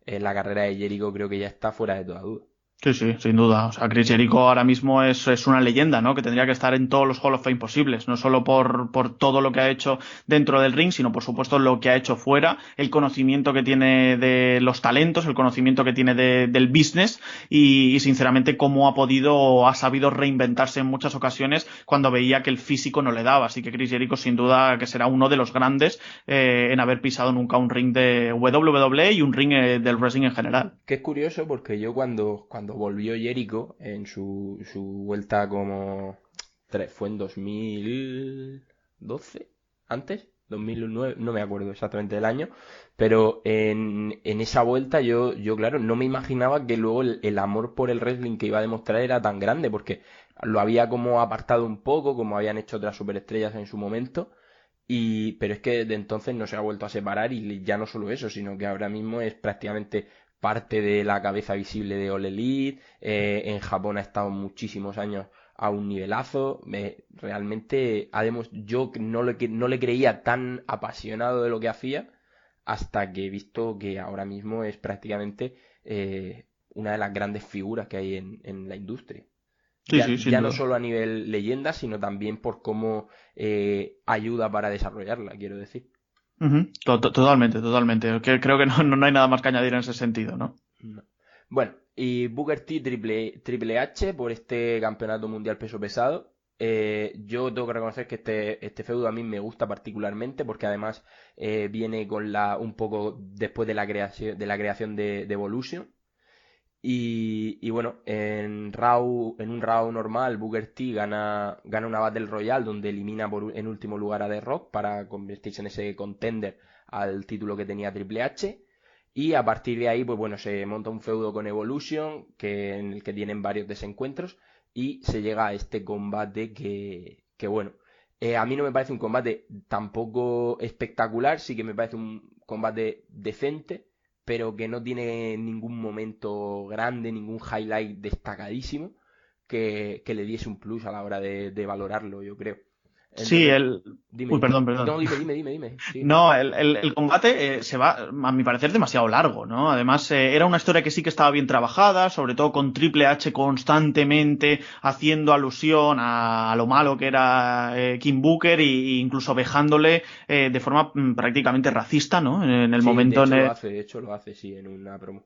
la carrera de Jericho creo que ya está fuera de toda duda. Sí, sí, sin duda. O sea, Chris Jericho ahora mismo es una leyenda, ¿no? Que tendría que estar en todos los Hall of Fame posibles, no solo por todo lo que ha hecho dentro del ring, sino por supuesto lo que ha hecho fuera, el conocimiento que tiene de los talentos, el conocimiento que tiene del business y sinceramente cómo ha podido o ha sabido reinventarse en muchas ocasiones cuando veía que el físico no le daba. Así que Chris Jericho sin duda que será uno de los grandes en haber pisado nunca un ring de WWE y un ring del wrestling en general. Que es curioso porque yo cuando volvió Jericho en su vuelta fue en 2012, antes, 2009, no me acuerdo exactamente del año, pero en esa vuelta yo claro, no me imaginaba que luego el amor por el wrestling que iba a demostrar era tan grande, porque lo había como apartado un poco, como habían hecho otras superestrellas en su momento, pero es que desde entonces no se ha vuelto a separar y ya no solo eso, sino que ahora mismo es prácticamente parte de la cabeza visible de All Elite. En Japón ha estado muchísimos años a un nivelazo. Realmente yo no le creía tan apasionado de lo que hacía hasta que he visto que ahora mismo es prácticamente una de las grandes figuras que hay en la industria. Sí, Ya no solo a nivel leyenda, sino también por cómo ayuda para desarrollarla, quiero decir. Totalmente. Creo que no hay nada más que añadir en ese sentido, ¿no? No. Bueno, y Booker T Triple H por este campeonato mundial peso pesado. Yo tengo que reconocer que este feudo a mí me gusta particularmente porque además viene con un poco después de la creación de Evolution. Y bueno, en un Raw normal, Booker T gana una Battle Royale donde elimina en último lugar a The Rock para convertirse en ese contender al título que tenía Triple H. Y a partir de ahí, pues bueno, se monta un feudo con Evolution, en el que tienen varios desencuentros, y se llega a este combate que bueno, a mí no me parece un combate tampoco espectacular, sí que me parece un combate decente, pero que no tiene ningún momento grande, ningún highlight destacadísimo que le diese un plus a la hora de valorarlo, yo creo. Entonces, sí, dime. Uy, perdón. No, dime. Sí. No, el combate se va, a mi parecer, demasiado largo, ¿no? Además, era una historia que sí que estaba bien trabajada, sobre todo con Triple H constantemente haciendo alusión a lo malo que era King Booker e incluso vejándole de forma prácticamente racista, ¿no? En el momento de hecho lo hace, sí, en una promo.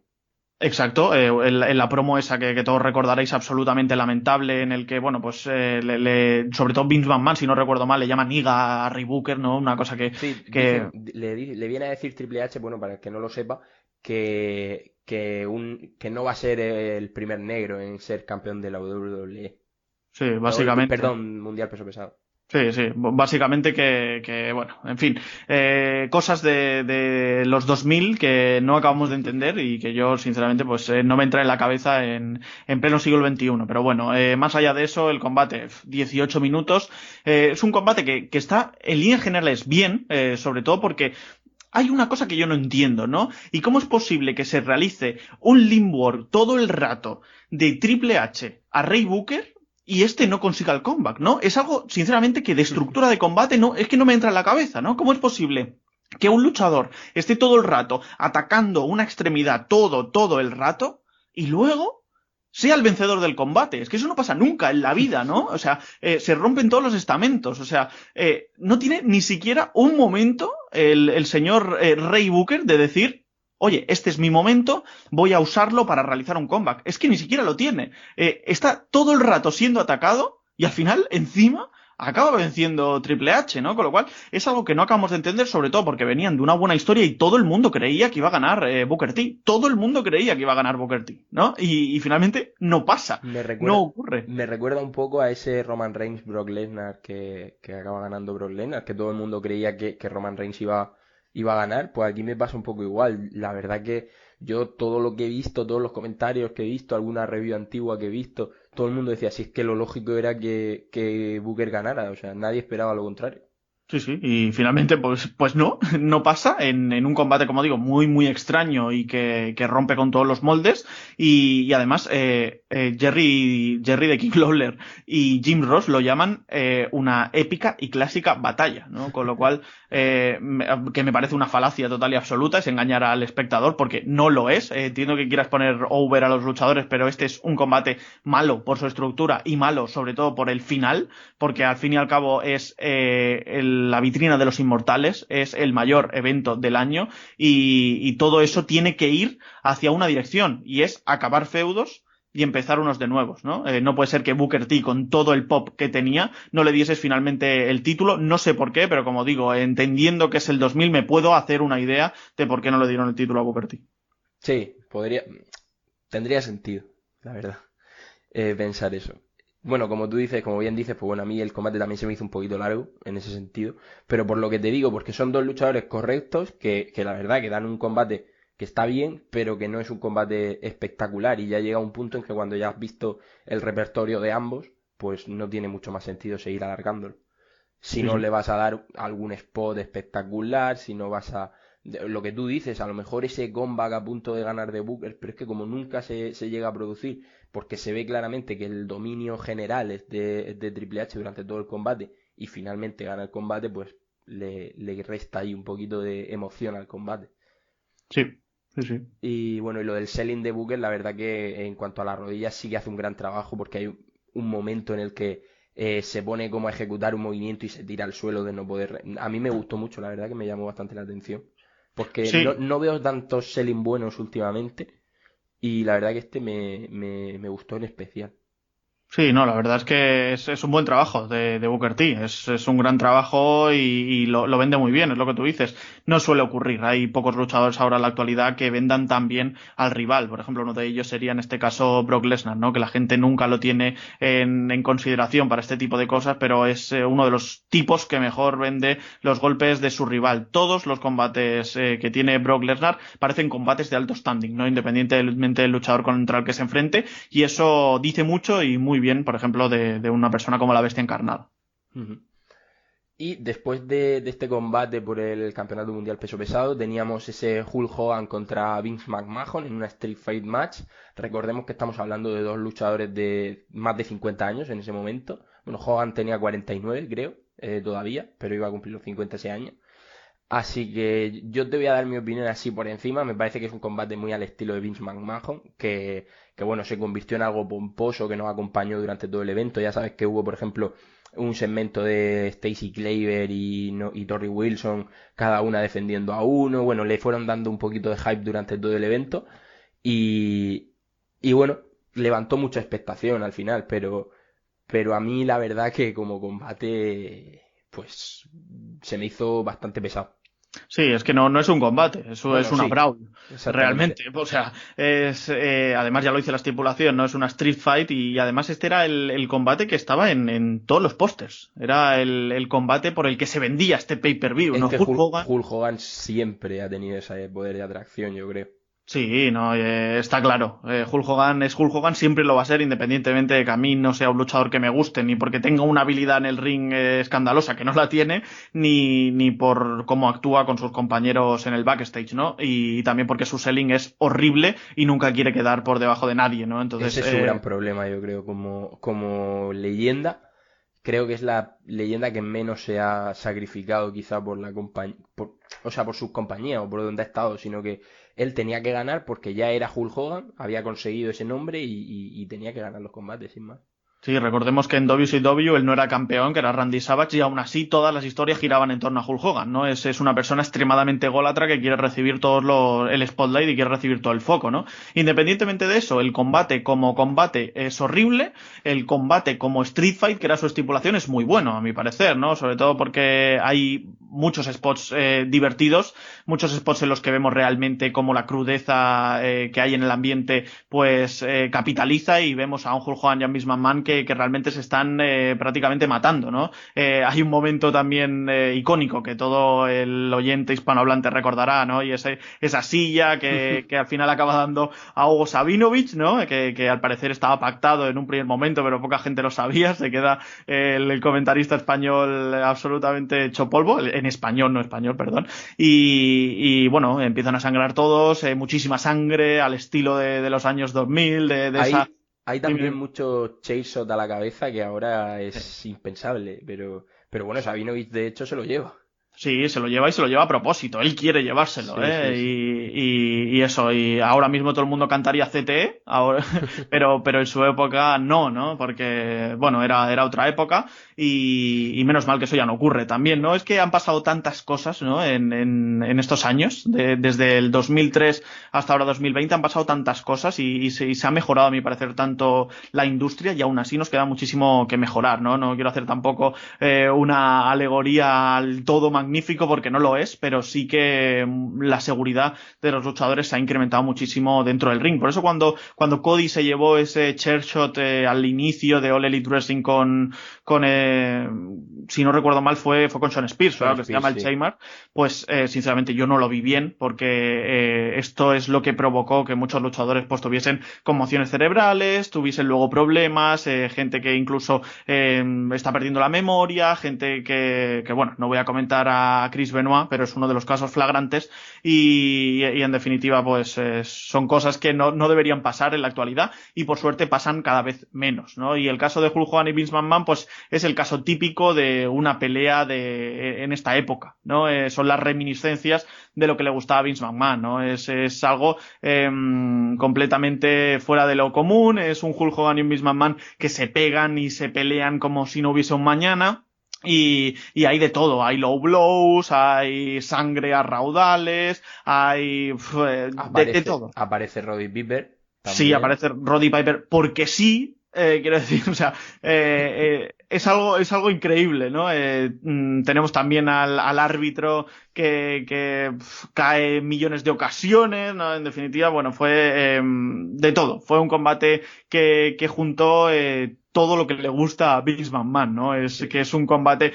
Exacto, en la promo esa que todos recordaréis absolutamente lamentable en el que, bueno, pues sobre todo Vince McMahon, si no recuerdo mal, le llama niga a Ray Booker, ¿no? Una cosa que... Sí, que... le viene a decir Triple H, bueno, para el que no lo sepa, que no va a ser el primer negro en ser campeón de la WWE. Sí, básicamente. Perdón, mundial peso pesado. Sí, básicamente que bueno, en fin, cosas de los 2000 que no acabamos de entender y que yo sinceramente pues no me entra en la cabeza en pleno siglo XXI, pero bueno, más allá de eso, el combate, 18 minutos, es un combate que está en líneas generales bien, sobre todo porque hay una cosa que yo no entiendo, ¿no? ¿Y cómo es posible que se realice un limbo todo el rato de Triple H a Ray Booker y no consiga el comeback, ¿no? Es algo, sinceramente, que de estructura de combate es que no me entra en la cabeza, ¿no? ¿Cómo es posible que un luchador esté todo el rato atacando una extremidad todo el rato y luego sea el vencedor del combate. Es que eso no pasa nunca en la vida, ¿no? O sea, se rompen todos los estamentos. O sea, no tiene ni siquiera un momento el señor Ray Booker de decir: oye, este es mi momento, voy a usarlo para realizar un comeback. Es que ni siquiera lo tiene. Está todo el rato siendo atacado y al final, encima, acaba venciendo Triple H, ¿no? Con lo cual, es algo que no acabamos de entender, sobre todo porque venían de una buena historia y todo el mundo creía que iba a ganar Booker T. Todo el mundo creía que iba a ganar Booker T, ¿no? Y finalmente no pasa, no ocurre. Me recuerda un poco a ese Roman Reigns Brock Lesnar que acaba ganando Brock Lesnar, que todo el mundo creía que Roman Reigns iba a ganar. Pues aquí me pasa un poco igual. La verdad que yo todo lo que he visto, todos los comentarios que he visto, alguna review antigua que he visto, todo el mundo decía, si es que lo lógico era que Booker ganara, o sea, nadie esperaba lo contrario. Sí, sí, y finalmente pues no, no pasa en un combate, como digo, muy, muy extraño y que rompe con todos los moldes, y además Jerry de King Lawler y Jim Ross lo llaman una épica y clásica batalla, ¿no? Con lo cual, que me parece una falacia total y absoluta, es engañar al espectador, porque no lo es. Entiendo que quieras poner over a los luchadores, pero este es un combate malo por su estructura y malo sobre todo por el final, porque al fin y al cabo es la vitrina de los inmortales, es el mayor evento del año, y todo eso tiene que ir hacia una dirección, y es acabar feudos y empezar unos de nuevos, ¿no? No puede ser que Booker T, con todo el pop que tenía, no le dieses finalmente el título. No sé por qué, pero como digo, entendiendo que es el 2000, me puedo hacer una idea de por qué no le dieron el título a Booker T. Sí, tendría sentido, la verdad, pensar eso. Bueno, como tú dices, como bien dices, pues bueno, a mí el combate también se me hizo un poquito largo en ese sentido, pero por lo que te digo, porque son dos luchadores correctos que la verdad que dan un combate que está bien, pero que no es un combate espectacular, y ya llega un punto en que cuando ya has visto el repertorio de ambos, pues no tiene mucho más sentido seguir alargándolo. Si no le vas a dar algún spot espectacular, si no vas a... Lo que tú dices, a lo mejor ese comeback a punto de ganar de Booker, pero es que como nunca se llega a producir, porque se ve claramente que el dominio general es de Triple H durante todo el combate, y finalmente gana el combate, pues le resta ahí un poquito de emoción al combate. Sí, sí, sí. Y bueno, y lo del selling de Booker, la verdad que en cuanto a las rodillas sí que hace un gran trabajo, porque hay un momento en el que se pone como a ejecutar un movimiento y se tira al suelo de no poder... A mí me gustó mucho, la verdad que me llamó bastante la atención, porque Sí. no veo tantos selling buenos últimamente, y la verdad que este me gustó en especial. Sí, no, la verdad es que es un buen trabajo de Booker T. Es un gran trabajo y lo vende muy bien, es lo que tú dices. No suele ocurrir. Hay pocos luchadores ahora en la actualidad que vendan tan bien al rival. Por ejemplo, uno de ellos sería en este caso Brock Lesnar, ¿no? Que la gente nunca lo tiene en consideración para este tipo de cosas, pero es uno de los tipos que mejor vende los golpes de su rival. Todos los combates que tiene Brock Lesnar parecen combates de alto standing, ¿no? Independientemente del luchador contra el que se enfrente, y eso dice mucho y muy bien, por ejemplo, de una persona como la Bestia Encarnada. Uh-huh. Y después de este combate por el Campeonato Mundial Peso Pesado, teníamos ese Hulk Hogan contra Vince McMahon en una Street Fight match. Recordemos que estamos hablando de dos luchadores de más de 50 años en ese momento. Bueno, Hogan tenía 49, creo, todavía, pero iba a cumplir los 50 ese año. Así que yo te voy a dar mi opinión así por encima. Me parece que es un combate muy al estilo de Vince McMahon, que bueno, se convirtió en algo pomposo que nos acompañó durante todo el evento. Ya sabes que hubo, por ejemplo, un segmento de Stacy Claver y Torrie Wilson, cada una defendiendo a uno. Bueno, le fueron dando un poquito de hype durante todo el evento, y bueno, levantó mucha expectación al final, pero a mí la verdad que como combate, pues se me hizo bastante pesado. Sí, es que no es un combate, eso Bueno, es una sí, brawl, exactamente. realmente. O sea, además ya lo dice la estipulación, no es una street fight, y además este era el combate que estaba en todos los pósters. Era el combate por el que se vendía este pay-per-view, Es ¿no? que Hulk Hogan. Hulk Hogan siempre ha tenido ese poder de atracción, yo creo. Sí, no, está claro. Hulk Hogan es Hulk Hogan, siempre lo va a ser, independientemente de que a mí no sea un luchador que me guste, ni porque tenga una habilidad en el ring escandalosa, que no la tiene, ni por cómo actúa con sus compañeros en el backstage, ¿no? Y también porque su selling es horrible y nunca quiere quedar por debajo de nadie, ¿no? Entonces, ese es su gran problema, yo creo, como leyenda, creo que es la leyenda que menos se ha sacrificado quizá por la compañía, o sea, por sus compañías o por donde ha estado, sino que él tenía que ganar porque ya era Hulk Hogan, había conseguido ese nombre y tenía que ganar los combates, sin más. Sí, recordemos que en WCW él no era campeón, que era Randy Savage, y aún así todas las historias giraban en torno a Hulk Hogan, ¿no? Es una persona extremadamente ególatra que quiere recibir el spotlight y quiere recibir todo el foco, ¿no? Independientemente de eso, el combate como combate es horrible, el combate como Street Fight, que era su estipulación, es muy bueno, a mi parecer, ¿no? Sobre todo porque hay muchos spots divertidos, muchos spots en los que vemos realmente cómo la crudeza que hay en el ambiente, pues capitaliza, y vemos a un Hulk Hogan y a un Vince McMahon que realmente se están prácticamente matando, ¿no? Hay un momento también icónico que todo el oyente hispanohablante recordará, ¿no? Y esa silla que al final acaba dando a Hugo Sabinovich, ¿no? Que al parecer estaba pactado en un primer momento, pero poca gente lo sabía. Se queda el comentarista español absolutamente hecho polvo, en español, no español, perdón. Y bueno, empiezan a sangrar todos, muchísima sangre al estilo de los años 2000, Hay también mucho chase shot a la cabeza que ahora es impensable, pero bueno, Sabinovich de hecho se lo lleva. Sí, se lo lleva y se lo lleva a propósito. Él quiere llevárselo, Sí, ¿eh? sí, sí. Y eso, y ahora mismo todo el mundo cantaría CTE, ahora, pero en su época no, porque, bueno, era otra época, y menos mal que eso ya no ocurre también, ¿no? Es que han pasado tantas cosas, ¿no? En estos años, desde el 2003 hasta ahora 2020 han pasado tantas cosas, y se ha mejorado, a mi parecer, tanto la industria, y aún así nos queda muchísimo que mejorar, ¿no? No quiero hacer tampoco una alegoría al todo magnífico, porque no lo es, pero sí que la seguridad de los luchadores se ha incrementado muchísimo dentro del ring. Por eso cuando Cody se llevó ese chair shot al inicio de All Elite Wrestling con si no recuerdo mal fue con Shawn Spears, ¿verdad? Que se llama el Chainmark, pues sinceramente yo no lo vi bien, porque esto es lo que provocó que muchos luchadores pues tuviesen conmociones cerebrales, tuviesen luego problemas, gente que incluso está perdiendo la memoria, gente que bueno, no voy a comentar a Chris Benoit, pero es uno de los casos flagrantes, y en definitiva pues son cosas que no deberían pasar en la actualidad, y por suerte pasan cada vez menos, ¿no? Y el caso de Hulk Hogan y Vince McMahon pues es el caso típico de una pelea en esta época, ¿no? Son las reminiscencias de lo que le gustaba a Vince McMahon, ¿no? Es algo completamente fuera de lo común, es un Hulk Hogan y un Vince McMahon que se pegan y se pelean como si no hubiese un mañana. Y hay de todo, hay low blows, hay sangre a raudales, hay de todo. Aparece Roddy Piper también. Sí, aparece Roddy Piper porque sí, quiero decir, o sea, es algo increíble, ¿no? Tenemos también al árbitro que cae en millones de ocasiones, ¿no? En definitiva, bueno, fue de todo. Fue un combate que juntó todo lo que le gusta a Vince McMahon, ¿no? Que es un combate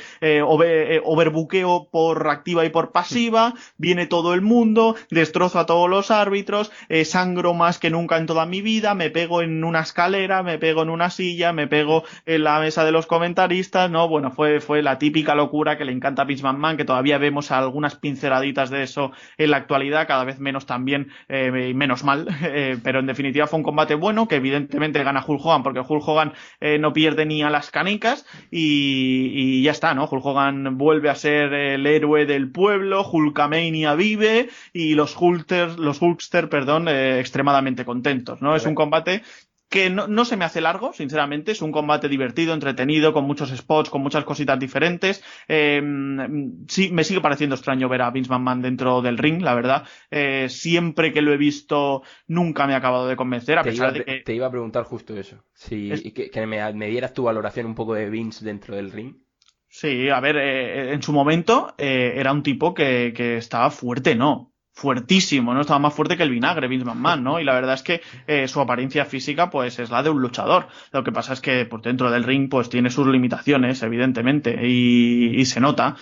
overbuqueo por activa y por pasiva, viene todo el mundo, destrozo a todos los árbitros, sangro más que nunca en toda mi vida, me pego en una escalera, me pego en una silla, me pego en la mesa de los comentaristas, ¿no? Bueno, fue la típica locura que le encanta a Vince McMahon, que todavía vemos algunas pinceladitas de eso en la actualidad, cada vez menos también, y menos mal, pero en definitiva fue un combate bueno, que evidentemente gana Hulk Hogan, porque Hulk Hogan no pierde ni a las canicas, y ya está, ¿no? Hulk Hogan vuelve a ser el héroe del pueblo, Hulkamania vive, y los Hulkster, extremadamente contentos, ¿no? Es un combate que no se me hace largo, sinceramente, es un combate divertido, entretenido, con muchos spots, con muchas cositas diferentes. Sí, me sigue pareciendo extraño ver a Vince McMahon dentro del ring, la verdad. Siempre que lo he visto, nunca me ha acabado de convencer, a pesar de que... Te iba a preguntar justo eso, que me dieras tu valoración un poco de Vince dentro del ring. Sí, a ver, en su momento era un tipo que estaba fuerte, ¿no? Fuertísimo, ¿no? Estaba más fuerte que el vinagre, Vince McMahon, ¿no? Y la verdad es que su apariencia física pues es la de un luchador. Lo que pasa es que pues dentro del ring pues tiene sus limitaciones, evidentemente, y se nota,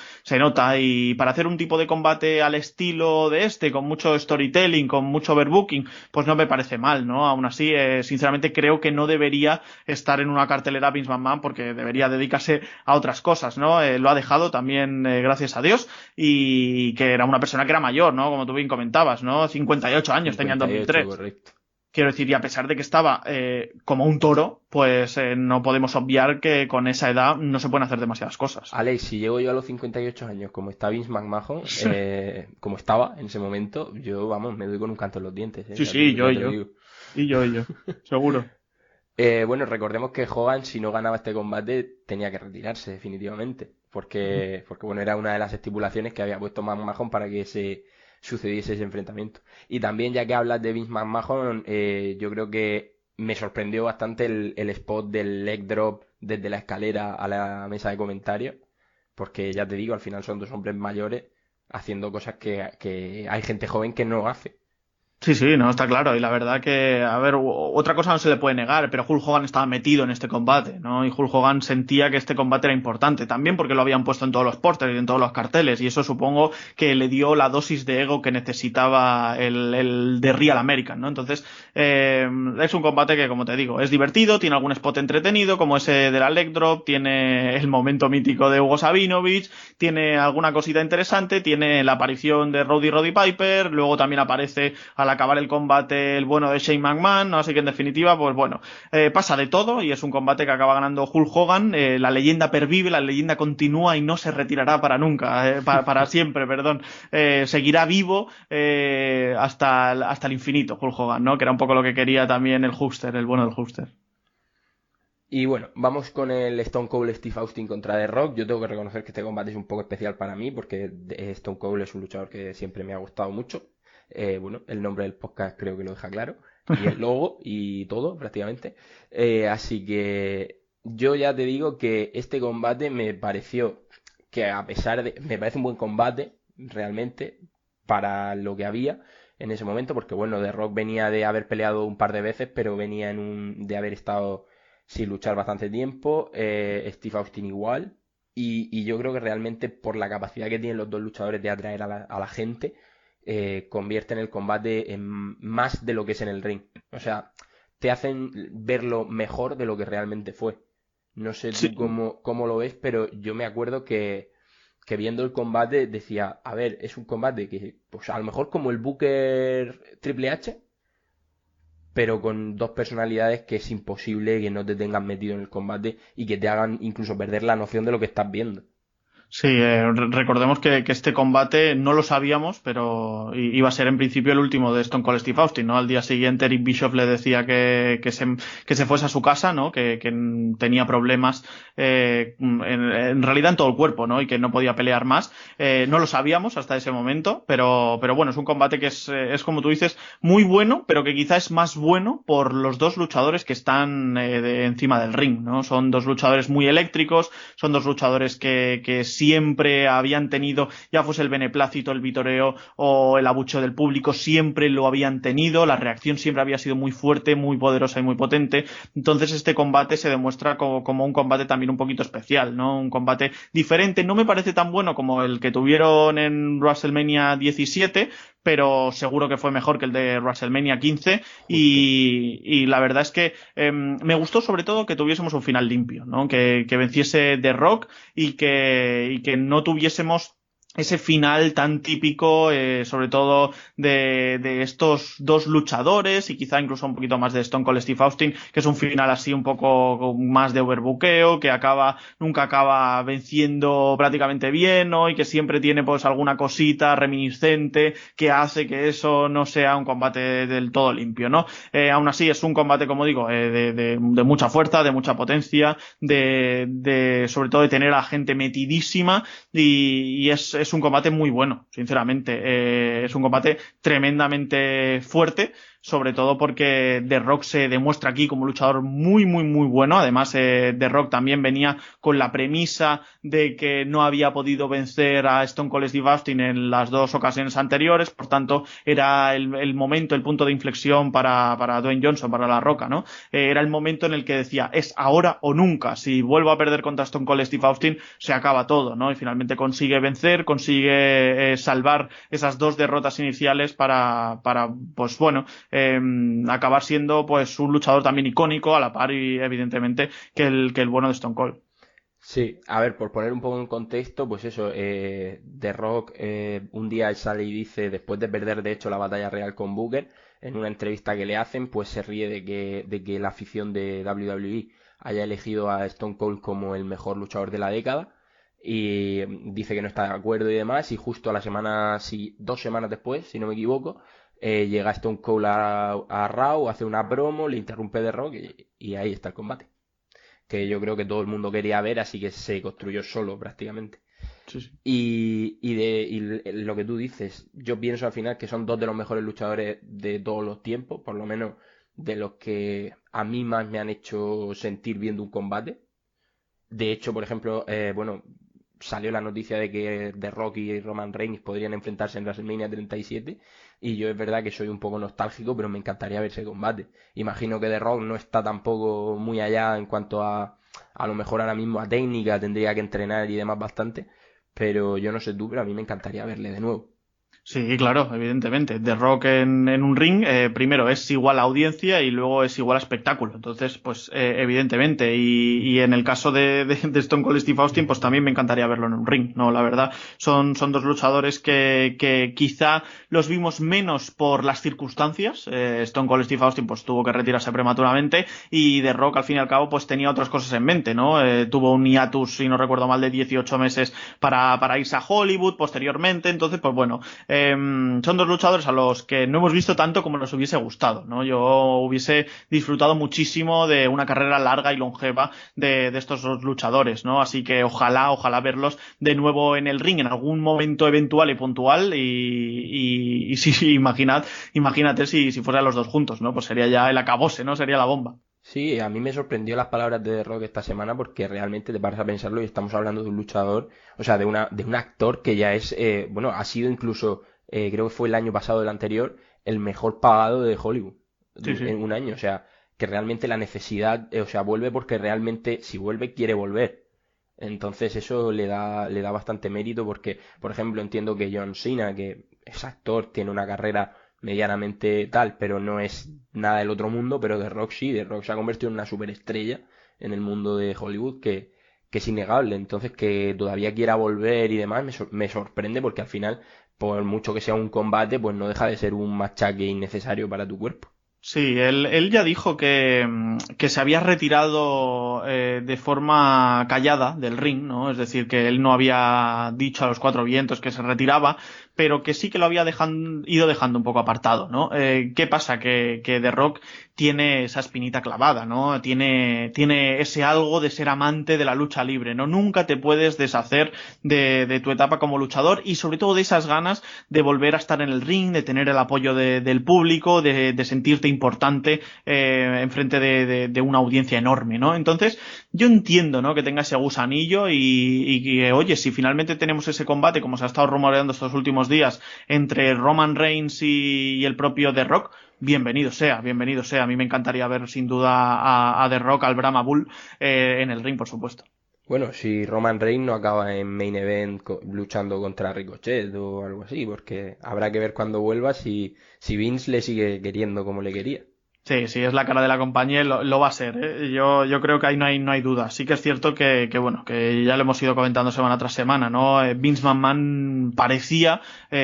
y para hacer un tipo de combate al estilo de con mucho storytelling, con mucho overbooking, pues no me parece mal, ¿no? Aún así, sinceramente creo que no debería estar en una cartelera Vince McMahon, porque debería dedicarse a otras cosas, ¿no? Lo ha dejado también, gracias a Dios, y que era una persona que era mayor, ¿no? Como tú bien comentabas, ¿no? 58 años tenía en 2003. Correcto. Quiero decir, y a pesar de que estaba como un toro, pues no podemos obviar que con esa edad no se pueden hacer demasiadas cosas. Alex, si llego yo a los 58 años como está Vince McMahon, como estaba en ese momento, yo, vamos, me doy con un canto en los dientes. Sí, Ya sí, te lo yo. digo. Y yo, seguro. Bueno, recordemos que Hogan, si no ganaba este combate, tenía que retirarse definitivamente. Porque bueno, era una de las estipulaciones que había puesto McMahon para que se sucediese ese enfrentamiento. Y también, ya que hablas de Vince McMahon, yo creo que me sorprendió bastante el spot del leg drop desde la escalera a la mesa de comentarios. Porque ya te digo, al final son dos hombres mayores haciendo cosas que hay gente joven que no hace. Sí, no, está claro. Y la verdad que, a ver, otra cosa no se le puede negar, pero Hulk Hogan estaba metido en este combate, ¿no? Y Hulk Hogan sentía que este combate era importante, también porque lo habían puesto en todos los pósters y en todos los carteles, y eso supongo que le dio la dosis de ego que necesitaba el de Real American, ¿no? Entonces, es un combate que, como te digo, es divertido, tiene algún spot entretenido, como ese de la leg drop, tiene el momento mítico de Hugo Sabinovich, tiene alguna cosita interesante, tiene la aparición de Roddy Piper, luego también aparece al acabar el combate el bueno de Shane McMahon, ¿no? Así que en definitiva, pues bueno, pasa de todo y es un combate que acaba ganando Hulk Hogan. La leyenda pervive, la leyenda continúa y no se retirará para nunca, para siempre, perdón. Seguirá vivo hasta el infinito Hulk Hogan, ¿no? Que era un poco lo que quería también el Hulkster, el bueno del Hulkster. Y bueno, vamos con el Stone Cold Steve Austin contra The Rock. Yo tengo que reconocer que este combate es un poco especial para mí porque Stone Cold es un luchador que siempre me ha gustado mucho. Bueno, el nombre del podcast creo que lo deja claro, y el logo y todo prácticamente, así que yo ya te digo que este combate me pareció que, a pesar de, me parece un buen combate realmente para lo que había en ese momento, porque bueno, The Rock venía de haber peleado un par de veces, pero venía de haber estado sin luchar bastante tiempo, Steve Austin igual, y yo creo que realmente, por la capacidad que tienen los dos luchadores de atraer a la gente, convierten el combate en más de lo que es en el ring. O sea, te hacen verlo mejor de lo que realmente fue. No sé Sí. tú cómo lo ves, pero yo me acuerdo que viendo el combate decía, a ver, es un combate que, pues a lo mejor como el Booker Triple H, pero con dos personalidades que es imposible que no te tengan metido en el combate y que te hagan incluso perder la noción de lo que estás viendo. Sí, recordemos que este combate no lo sabíamos, pero iba a ser en principio el último de Stone Cold Steve Austin, ¿no? Al día siguiente Eric Bischoff le decía que se fuese a su casa, ¿no? Que tenía problemas en realidad en todo el cuerpo, ¿no? Y que no podía pelear más. No lo sabíamos hasta ese momento, pero bueno, es un combate que es como tú dices, muy bueno, pero que quizá es más bueno por los dos luchadores que están encima del ring, ¿no? Son dos luchadores muy eléctricos, son dos luchadores que siempre habían tenido, ya fuese el beneplácito, el vitoreo o el abucheo del público, siempre lo habían tenido, la reacción siempre había sido muy fuerte, muy poderosa y muy potente. Entonces este combate se demuestra como un combate también un poquito especial, ¿no? Un combate diferente, no me parece tan bueno como el que tuvieron en WrestleMania 17, pero seguro que fue mejor que el de WrestleMania 15 y la verdad es que me gustó sobre todo que tuviésemos un final limpio, ¿no? Que venciese The Rock y que no tuviésemos ese final tan típico, sobre todo de estos dos luchadores y quizá incluso un poquito más de Stone Cold Steve Austin, que es un final así un poco más de overbookeo, que nunca acaba venciendo prácticamente bien, ¿no? Y que siempre tiene pues alguna cosita reminiscente que hace que eso no sea un combate del todo limpio, ¿no? Aún así es un combate, como digo, de mucha fuerza, de mucha potencia, sobre todo de tener a la gente metidísima y es un combate muy bueno, sinceramente. Es un combate tremendamente fuerte, sobre todo porque The Rock se demuestra aquí como un luchador muy, muy, muy bueno. Además, The Rock también venía con la premisa de que no había podido vencer a Stone Cold Steve Austin en las dos ocasiones anteriores, por tanto, era el momento, el punto de inflexión para Dwayne Johnson, para La Roca, ¿no? Era el momento en el que decía, es ahora o nunca. Si vuelvo a perder contra Stone Cold Steve Austin, se acaba todo, ¿no? Y finalmente consigue vencer, consigue salvar esas dos derrotas iniciales para pues bueno, acabar siendo pues un luchador también icónico a la par y evidentemente que el bueno de Stone Cold. Sí, a ver, por poner un poco en contexto, pues eso, The Rock un día sale y dice, después de perder de hecho la batalla real con Booker, en una entrevista que le hacen, pues se ríe de que la afición de WWE haya elegido a Stone Cold como el mejor luchador de la década y dice que no está de acuerdo y demás, y justo a la semana, sí, 2 semanas después, si no me equivoco, llega Stone Cold a Raw, hace una promo, le interrumpe The Rock y ahí está el combate que yo creo que todo el mundo quería ver, así que se construyó solo prácticamente. Sí, sí. Y lo que tú dices, yo pienso al final que son dos de los mejores luchadores de todos los tiempos, por lo menos de los que a mí más me han hecho sentir viendo un combate. De hecho, por ejemplo, bueno, salió la noticia de que The Rock y Roman Reigns podrían enfrentarse en WrestleMania 37 y yo es verdad que soy un poco nostálgico, pero me encantaría ver ese combate. Imagino que The Rock no está tampoco muy allá en cuanto a lo mejor ahora mismo a técnica, tendría que entrenar y demás bastante, pero yo no sé tú, pero a mí me encantaría verle de nuevo. Sí, claro, evidentemente. The Rock en un ring, primero es igual a audiencia y luego es igual a espectáculo. Entonces, pues evidentemente. Y en el caso de Stone Cold Steve Austin, pues también me encantaría verlo en un ring, ¿no? La verdad, son dos luchadores que quizá los vimos menos por las circunstancias. Stone Cold Steve Austin pues tuvo que retirarse prematuramente y The Rock al fin y al cabo pues tenía otras cosas en mente, ¿no? Tuvo un hiatus, si no recuerdo mal, de 18 meses para irse a Hollywood posteriormente. Entonces, pues bueno, son dos luchadores a los que no hemos visto tanto como nos hubiese gustado, ¿no? Yo hubiese disfrutado muchísimo de una carrera larga y longeva de estos dos luchadores, ¿no? Así que ojalá verlos de nuevo en el ring en algún momento eventual y puntual y sí, imagínate si fueran los dos juntos, ¿no? Pues sería ya el acabose, ¿no? Sería la bomba. Sí, a mí me sorprendió las palabras de The Rock esta semana porque realmente te paras a pensarlo y estamos hablando de un luchador, o sea, de un actor que ya es, bueno, ha sido incluso, creo que fue el año pasado, el anterior, el mejor pagado de Hollywood Sí, sí. en un año, o sea, que realmente la necesidad, o sea, vuelve porque realmente si vuelve quiere volver. Entonces eso le da bastante mérito porque, por ejemplo, entiendo que John Cena, que es actor, tiene una carrera medianamente tal, pero no es nada del otro mundo, pero The Rock sí, The Rock se ha convertido en una superestrella en el mundo de Hollywood que es innegable. Entonces que todavía quiera volver y demás me sorprende porque al final, por mucho que sea un combate, pues no deja de ser un machaque innecesario para tu cuerpo. Sí, él ya dijo que se había retirado de forma callada del ring, ¿no? Es decir, que él no había dicho a los cuatro vientos que se retiraba, pero que sí que lo había ido dejando un poco apartado, ¿no? ¿Qué pasa? Que The Rock tiene esa espinita clavada, ¿no? Tiene ese algo de ser amante de la lucha libre, ¿no? Nunca te puedes deshacer de tu etapa como luchador y sobre todo de esas ganas de volver a estar en el ring, de tener el apoyo del público, de sentirte importante enfrente de una audiencia enorme, ¿no? Entonces, yo entiendo, ¿no? Que tenga ese gusanillo y que, oye, si finalmente tenemos ese combate, como se ha estado rumoreando estos últimos días, entre Roman Reigns y el propio The Rock, bienvenido sea, bienvenido sea. A mí me encantaría ver sin duda a The Rock, al Brahma Bull, en el ring, por supuesto. Bueno, si Roman Reigns no acaba en Main Event luchando contra Ricochet o algo así, porque habrá que ver cuando vuelva si Vince le sigue queriendo como le quería. Sí, sí, es la cara de la compañía y lo va a ser, ¿eh? Yo creo que ahí no hay duda. Sí que es cierto que bueno, que ya lo hemos ido comentando semana tras semana, ¿no? Vince McMahon parecía,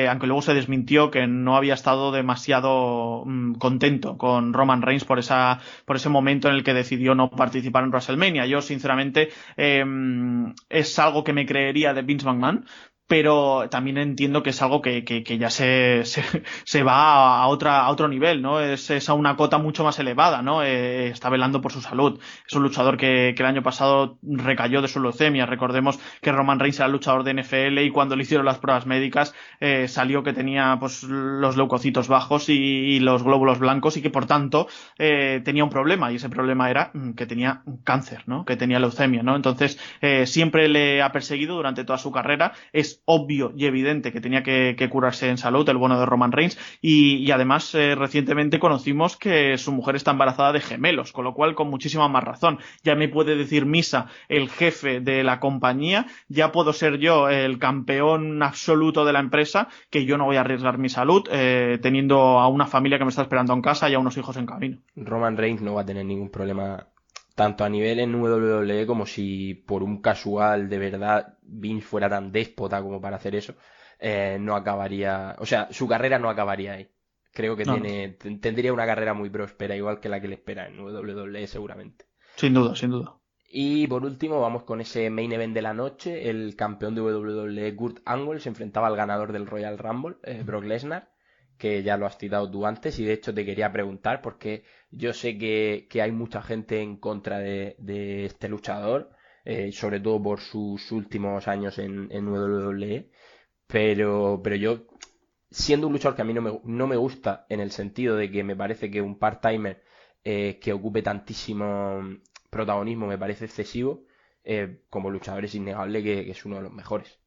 aunque luego se desmintió, que no había estado demasiado contento con Roman Reigns por ese momento en el que decidió no participar en WrestleMania. Yo, sinceramente, es algo que me creería de Vince McMahon, pero también entiendo que es algo que ya se va a otro nivel, ¿no? Es a una cota mucho más elevada, ¿no? Está velando por su salud. Es un luchador que el año pasado recayó de su leucemia. Recordemos que Roman Reigns era luchador de NFL y cuando le hicieron las pruebas médicas salió que tenía pues los leucocitos bajos y los glóbulos blancos y que por tanto tenía un problema y ese problema era que tenía cáncer, ¿no? Que tenía leucemia, ¿no? Entonces siempre le ha perseguido durante toda su carrera. Es obvio y evidente que tenía que curarse en salud, el bueno de Roman Reigns, y además recientemente conocimos que su mujer está embarazada de gemelos, con lo cual con muchísima más razón. Ya me puede decir Misa, el jefe de la compañía, ya puedo ser yo el campeón absoluto de la empresa, que yo no voy a arriesgar mi salud teniendo a una familia que me está esperando en casa y a unos hijos en camino. Roman Reigns no va a tener ningún problema tanto a nivel en WWE como si por un casual de verdad Vince fuera tan déspota como para hacer eso, no acabaría, o sea, su carrera no acabaría ahí. Creo que No, no. tendría una carrera muy próspera, igual que la que le espera en WWE seguramente. Sin duda, sin duda. Y por último, vamos con ese main event de la noche. El campeón de WWE, Kurt Angle, se enfrentaba al ganador del Royal Rumble, Brock Lesnar, que ya lo has citado tú antes. Y de hecho te quería preguntar, porque yo sé que hay mucha gente en contra de este luchador, sobre todo por sus últimos años en WWE. Pero yo, siendo un luchador que a mí no me gusta, en el sentido de que me parece que un part-timer que ocupe tantísimo protagonismo me parece excesivo, como luchador es innegable que es uno de los mejores.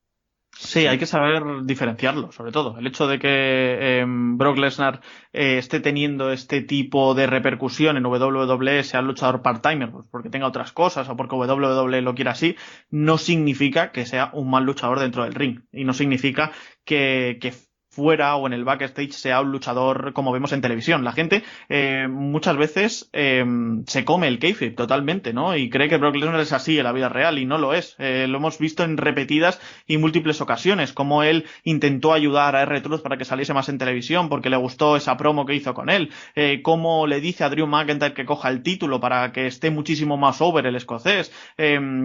Sí, hay que saber diferenciarlo, sobre todo. El hecho de que Brock Lesnar esté teniendo este tipo de repercusión en WWE, sea luchador part-timer, pues porque tenga otras cosas o porque WWE lo quiera así, no significa que sea un mal luchador dentro del ring. Y no significa que fuera o en el backstage sea un luchador como vemos en televisión. La gente muchas veces se come el kayfabe totalmente, ¿no? Y cree que Brock Lesnar es así en la vida real y no lo es. Lo hemos visto en repetidas y múltiples ocasiones, como él intentó ayudar a R-Truth para que saliese más en televisión porque le gustó esa promo que hizo con él, cómo le dice a Drew McIntyre que coja el título para que esté muchísimo más over el escocés,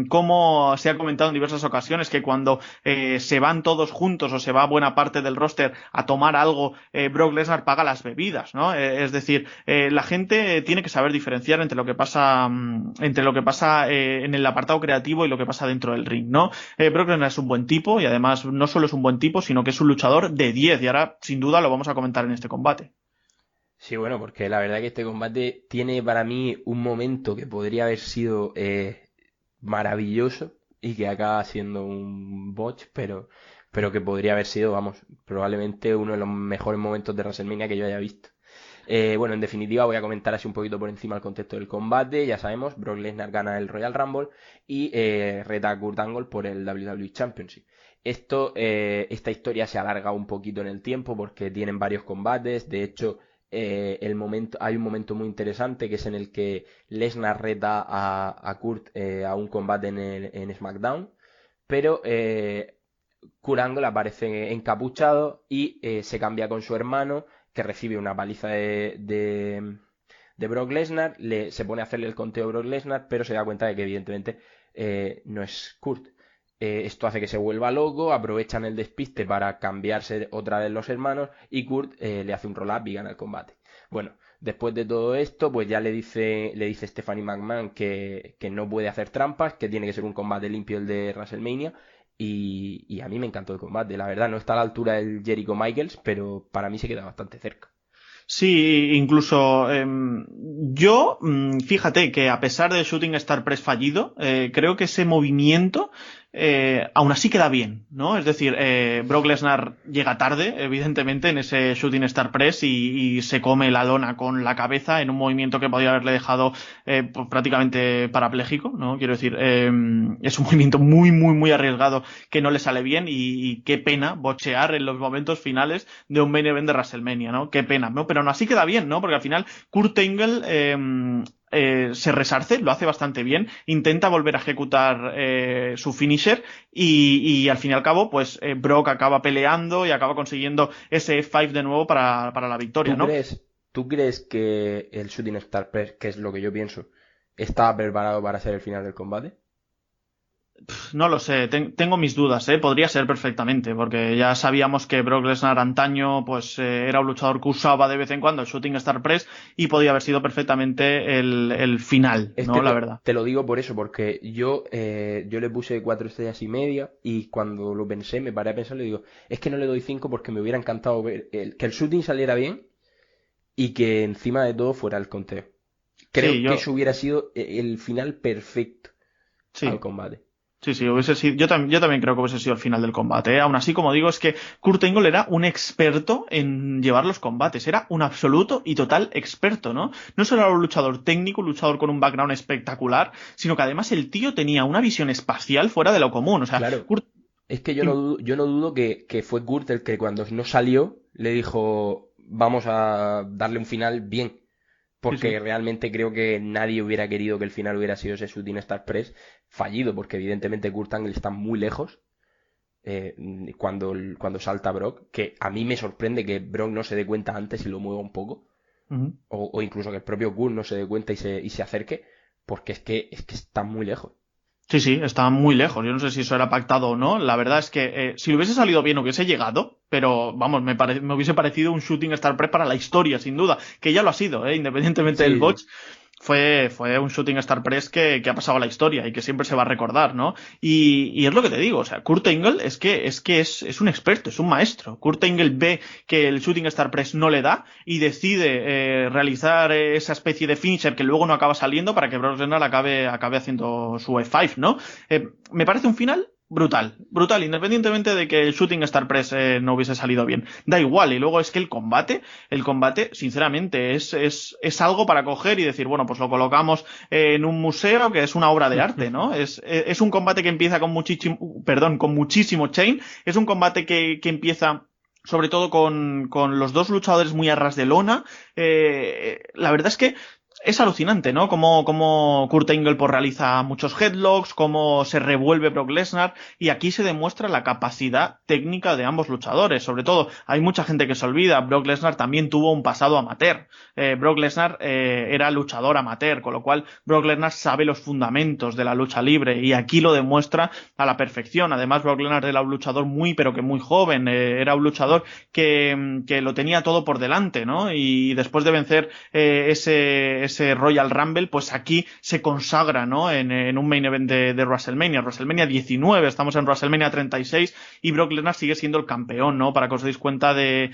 cómo se ha comentado en diversas ocasiones que cuando se van todos juntos o se va buena parte del roster a tomar algo, Brock Lesnar paga las bebidas, ¿no? Es decir, la gente tiene que saber diferenciar entre lo que pasa en el apartado creativo y lo que pasa dentro del ring, ¿no? Brock Lesnar es un buen tipo y además no solo es un buen tipo, sino que es un luchador de 10 y ahora sin duda lo vamos a comentar en este combate. Sí, bueno, porque la verdad que este combate tiene para mí un momento que podría haber sido maravilloso y que acaba siendo un botch, pero que podría haber sido, vamos, probablemente uno de los mejores momentos de WrestleMania que yo haya visto. Bueno, en definitiva voy a comentar así un poquito por encima el contexto del combate. Ya sabemos, Brock Lesnar gana el Royal Rumble y reta a Kurt Angle por el WWE Championship. Esta historia se alarga un poquito en el tiempo porque tienen varios combates. De hecho, hay un momento muy interesante que es en el que Lesnar reta a Kurt a un combate en SmackDown, pero Kurt Angle aparece encapuchado y se cambia con su hermano, que recibe una paliza de Brock Lesnar, se pone a hacerle el conteo a Brock Lesnar, pero se da cuenta de que evidentemente no es Kurt. Esto hace que se vuelva loco, aprovechan el despiste para cambiarse otra vez los hermanos y Kurt le hace un roll-up y gana el combate. Bueno, después de todo esto, pues ya le dice Stephanie McMahon que no puede hacer trampas, que tiene que ser un combate limpio el de WrestleMania. Y a mí me encantó el combate, la verdad no está a la altura del Jericho Michaels, pero para mí se queda bastante cerca. Sí, incluso yo, fíjate que a pesar del Shooting Star Press fallido, creo que ese movimiento aún así queda bien, ¿no? Es decir, Brock Lesnar llega tarde, evidentemente, en ese Shooting Star Press y se come la lona con la cabeza en un movimiento que podría haberle dejado pues, prácticamente parapléjico, ¿no? Quiero decir, es un movimiento muy, muy, muy arriesgado que no le sale bien y qué pena bochear en los momentos finales de un main event de WrestleMania, ¿no? Qué pena, ¿no? Pero aún así queda bien, ¿no? Porque al final Kurt Angle se resarce, lo hace bastante bien, intenta volver a ejecutar su finisher y al fin y al cabo, pues Brock acaba peleando y acaba consiguiendo ese F5 de nuevo para la victoria, ¿no? ¿Tú crees que el Shooting Star Press, que es lo que yo pienso, estaba preparado para ser el final del combate? No lo sé, tengo mis dudas, podría ser perfectamente, porque ya sabíamos que Brock Lesnar antaño pues era un luchador que usaba de vez en cuando el Shooting Star Press y podía haber sido perfectamente el final, Es ¿no? que La verdad. te lo digo por eso, porque yo le puse 4,5 estrellas y cuando lo pensé, me paré a pensar y digo, es que no le doy 5 porque me hubiera encantado ver que el shooting saliera bien y que encima de todo fuera el conteo. Creo Sí, que eso hubiera sido el final perfecto sí. al combate. Sí, hubiese sido, yo también creo que hubiese sido el final del combate, ¿eh? Aún así, como digo, es que Kurt Angle era un experto en llevar los combates, era un absoluto y total experto, ¿no? No solo era un luchador técnico, un luchador con un background espectacular, sino que además el tío tenía una visión espacial fuera de lo común, o sea, Claro. Kurt... Es que yo no dudo que fue Kurt el que cuando no salió le dijo, vamos a darle un final bien. porque sí. realmente creo que nadie hubiera querido que el final hubiera sido ese Shooting Star Press fallido, porque evidentemente Kurt Angle está muy lejos cuando salta Brock, que a mí me sorprende que Brock no se dé cuenta antes y lo mueva un poco, Ujú. o incluso que el propio Kurt no se dé cuenta y se acerque, porque es que está muy lejos. Sí, sí, estaba muy lejos. Yo no sé si eso era pactado o no. La verdad es que si le hubiese salido bien hubiese llegado, pero vamos, me hubiese parecido un Shooting Star Press para la historia, sin duda, que ya lo ha sido, independientemente del Sí, botch. Fue un Shooting Star Press que ha pasado a la historia y que siempre se va a recordar, ¿no? Y es lo que te digo, o sea, Kurt Angle es un experto, es un maestro. Kurt Angle ve que el Shooting Star Press no le da y decide realizar esa especie de finisher que luego no acaba saliendo para que Brock Lesnar acabe haciendo su F5, ¿no? Me parece un final brutal, independientemente de que el Shooting Star Press no hubiese salido bien. Da igual, y luego es que el combate, sinceramente, es algo para coger y decir, bueno, pues lo colocamos en un museo que es una obra de arte, ¿no? Es un combate que empieza con muchísimo chain, es un combate que empieza sobre todo con los dos luchadores muy a ras de lona. La verdad es que es alucinante, ¿no? Cómo Kurt Angle pues, realiza muchos headlocks, cómo se revuelve Brock Lesnar, y aquí se demuestra la capacidad técnica de ambos luchadores. Sobre todo, hay mucha gente que se olvida, Brock Lesnar también tuvo un pasado amateur. Brock Lesnar era luchador amateur, con lo cual Brock Lesnar sabe los fundamentos de la lucha libre, y aquí lo demuestra a la perfección. Además, Brock Lesnar era un luchador muy, pero que muy joven, era un luchador que lo tenía todo por delante, ¿no? Y después de vencer ese Royal Rumble, pues aquí se consagra, ¿no? En un main event de WrestleMania 19, estamos en WrestleMania 36 y Brock Lesnar sigue siendo el campeón, ¿no? Para que os deis cuenta de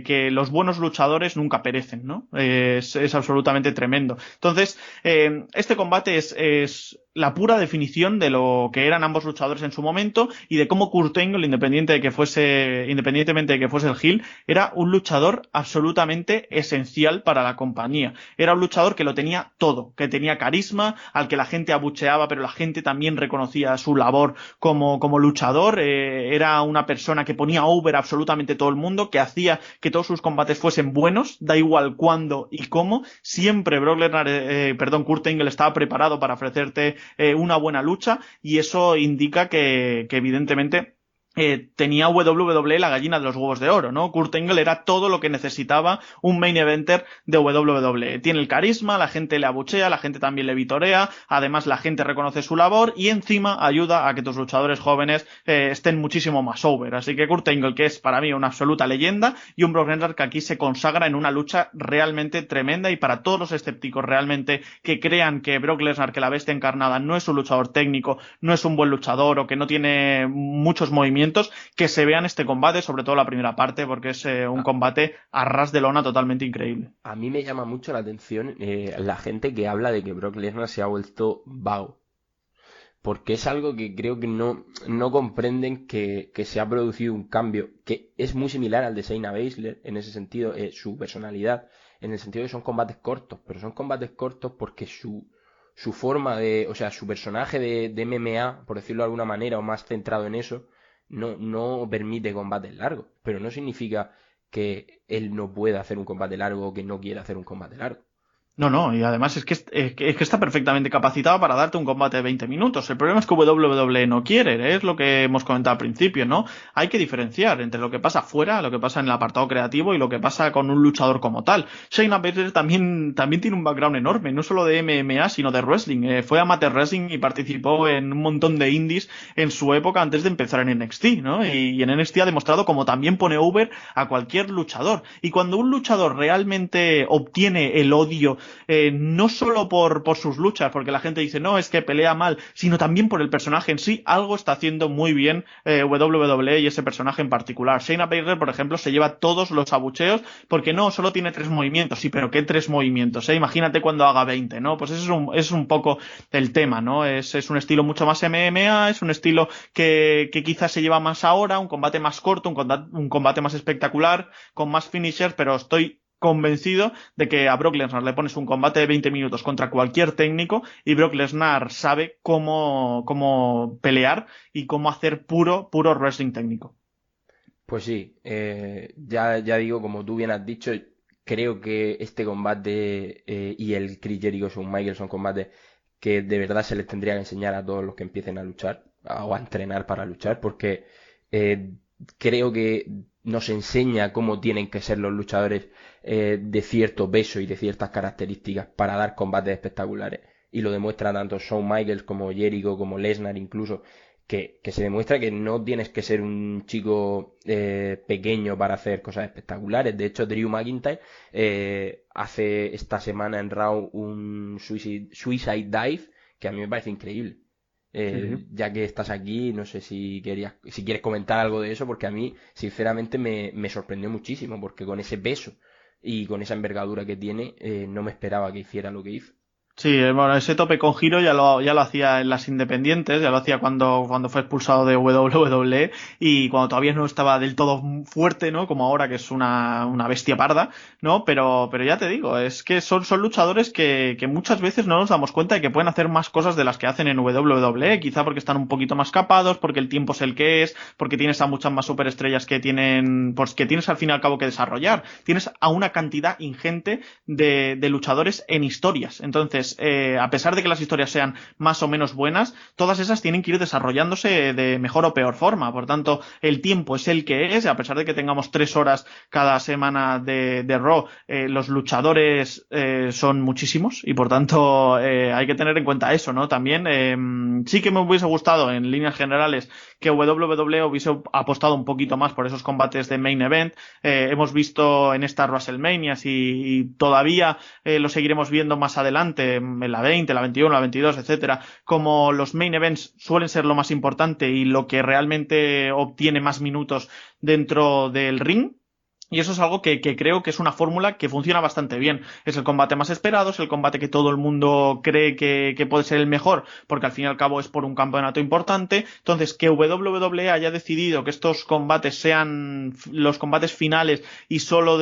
que los buenos luchadores nunca perecen, ¿no? Es absolutamente tremendo. Entonces, este combate es la pura definición de lo que eran ambos luchadores en su momento y de cómo Kurt Angle, independientemente de que fuese el heel, era un luchador absolutamente esencial para la compañía. Era un luchador que lo tenía todo, que tenía carisma, al que la gente abucheaba, pero la gente también reconocía su labor como luchador. Era una persona que ponía over a absolutamente todo el mundo, que hacía que todos sus combates fuesen buenos, da igual cuándo y cómo. Siempre Kurt Angle estaba preparado para ofrecerte una buena lucha, y eso indica que evidentemente tenía WWE la gallina de los huevos de oro, ¿no? Kurt Angle era todo lo que necesitaba un main eventer de WWE. Tiene el carisma, la gente le abuchea, la gente también le vitorea, además la gente reconoce su labor y encima ayuda a que tus luchadores jóvenes estén muchísimo más over. Así que Kurt Angle, que es para mí una absoluta leyenda, y un Brock Lesnar que aquí se consagra en una lucha realmente tremenda, y para todos los escépticos realmente que crean que Brock Lesnar, que la bestia encarnada, no es un luchador técnico, no es un buen luchador o que no tiene muchos movimientos, que se vean este combate, sobre todo la primera parte, porque es un combate a ras de lona totalmente increíble. A mí me llama mucho la atención la gente que habla de que Brock Lesnar se ha vuelto vago. Porque es algo que creo que no comprenden que se ha producido un cambio que es muy similar al de Shayna Baszler en ese sentido, su personalidad, en el sentido de que son combates cortos, pero son combates cortos porque su forma o sea, su personaje de MMA, por decirlo de alguna manera, o más centrado en eso, no permite combates largos, pero no significa que él no pueda hacer un combate largo o que no quiera hacer un combate largo. No, y además es que está perfectamente capacitado para darte un combate de 20 minutos. El problema es que WWE no quiere, es lo que hemos comentado al principio, ¿no? Hay que diferenciar entre lo que pasa fuera, lo que pasa en el apartado creativo y lo que pasa con un luchador como tal. Shayna Baszler también tiene un background enorme, no solo de MMA, sino de wrestling. Fue amateur wrestling y participó en un montón de indies en su época antes de empezar en NXT, ¿no? Y en NXT ha demostrado como también pone over a cualquier luchador. Y cuando un luchador realmente obtiene el odio, no solo por sus luchas, porque la gente dice, no, es que pelea mal, sino también por el personaje en sí, algo está haciendo muy bien WWE y ese personaje en particular. Shayna Baszler, por ejemplo, se lleva todos los abucheos porque no, solo tiene 3 movimientos. Sí, pero ¿qué 3 movimientos? Imagínate cuando haga 20, ¿no? Pues eso es un poco el tema, ¿no? Es un estilo mucho más MMA, es un estilo que quizás se lleva más ahora, un combate más corto, un combate más espectacular, con más finishers, pero estoy convencido de que a Brock Lesnar le pones un combate de 20 minutos contra cualquier técnico y Brock Lesnar sabe cómo pelear y cómo hacer puro wrestling técnico. Pues sí, ya digo, como tú bien has dicho, creo que este combate y el Chris Jericho Shawn Michaels son combates que de verdad se les tendría que enseñar a todos los que empiecen a luchar o a entrenar para luchar, porque eh, creo que nos enseña cómo tienen que ser los luchadores de cierto peso y de ciertas características para dar combates espectaculares. Y lo demuestra tanto Shawn Michaels como Jericho, como Lesnar incluso, que se demuestra que no tienes que ser un chico pequeño para hacer cosas espectaculares. De hecho, Drew McIntyre hace esta semana en Raw un Suicide Dive que a mí me parece increíble. Ya que estás aquí, no sé si quieres comentar algo de eso, porque a mí, sinceramente, me sorprendió muchísimo, porque con ese peso y con esa envergadura que tiene, no me esperaba que hiciera lo que hizo. Sí, bueno, ese tope con giro ya lo hacía en las independientes, ya lo hacía cuando fue expulsado de WWE y cuando todavía no estaba del todo fuerte, ¿no? Como ahora que es una bestia parda, ¿no? Pero ya te digo, es que son luchadores que muchas veces no nos damos cuenta de que pueden hacer más cosas de las que hacen en WWE, quizá porque están un poquito más capados, porque el tiempo es el que es, porque tienes a muchas más superestrellas que pues que tienes al fin y al cabo que desarrollar. Tienes a una cantidad ingente de luchadores en historias. Entonces, a pesar de que las historias sean más o menos buenas, todas esas tienen que ir desarrollándose de mejor o peor forma. Por tanto, el tiempo es el que es, a pesar de que tengamos 3 horas cada semana de Raw, los luchadores son muchísimos y por tanto hay que tener en cuenta eso, ¿no? También sí que me hubiese gustado en líneas generales que WWE hubiese apostado un poquito más por esos combates de main event. Hemos visto en estas WrestleManias y todavía lo seguiremos viendo más adelante en la 20, la 21, la 22, etcétera, como los main events suelen ser lo más importante y lo que realmente obtiene más minutos dentro del ring. Y eso es algo que creo que es una fórmula que funciona bastante bien. Es el combate más esperado, es el combate que todo el mundo cree que puede ser el mejor, porque al fin y al cabo es por un campeonato importante. Entonces, que WWE haya decidido que estos combates sean los combates finales y solo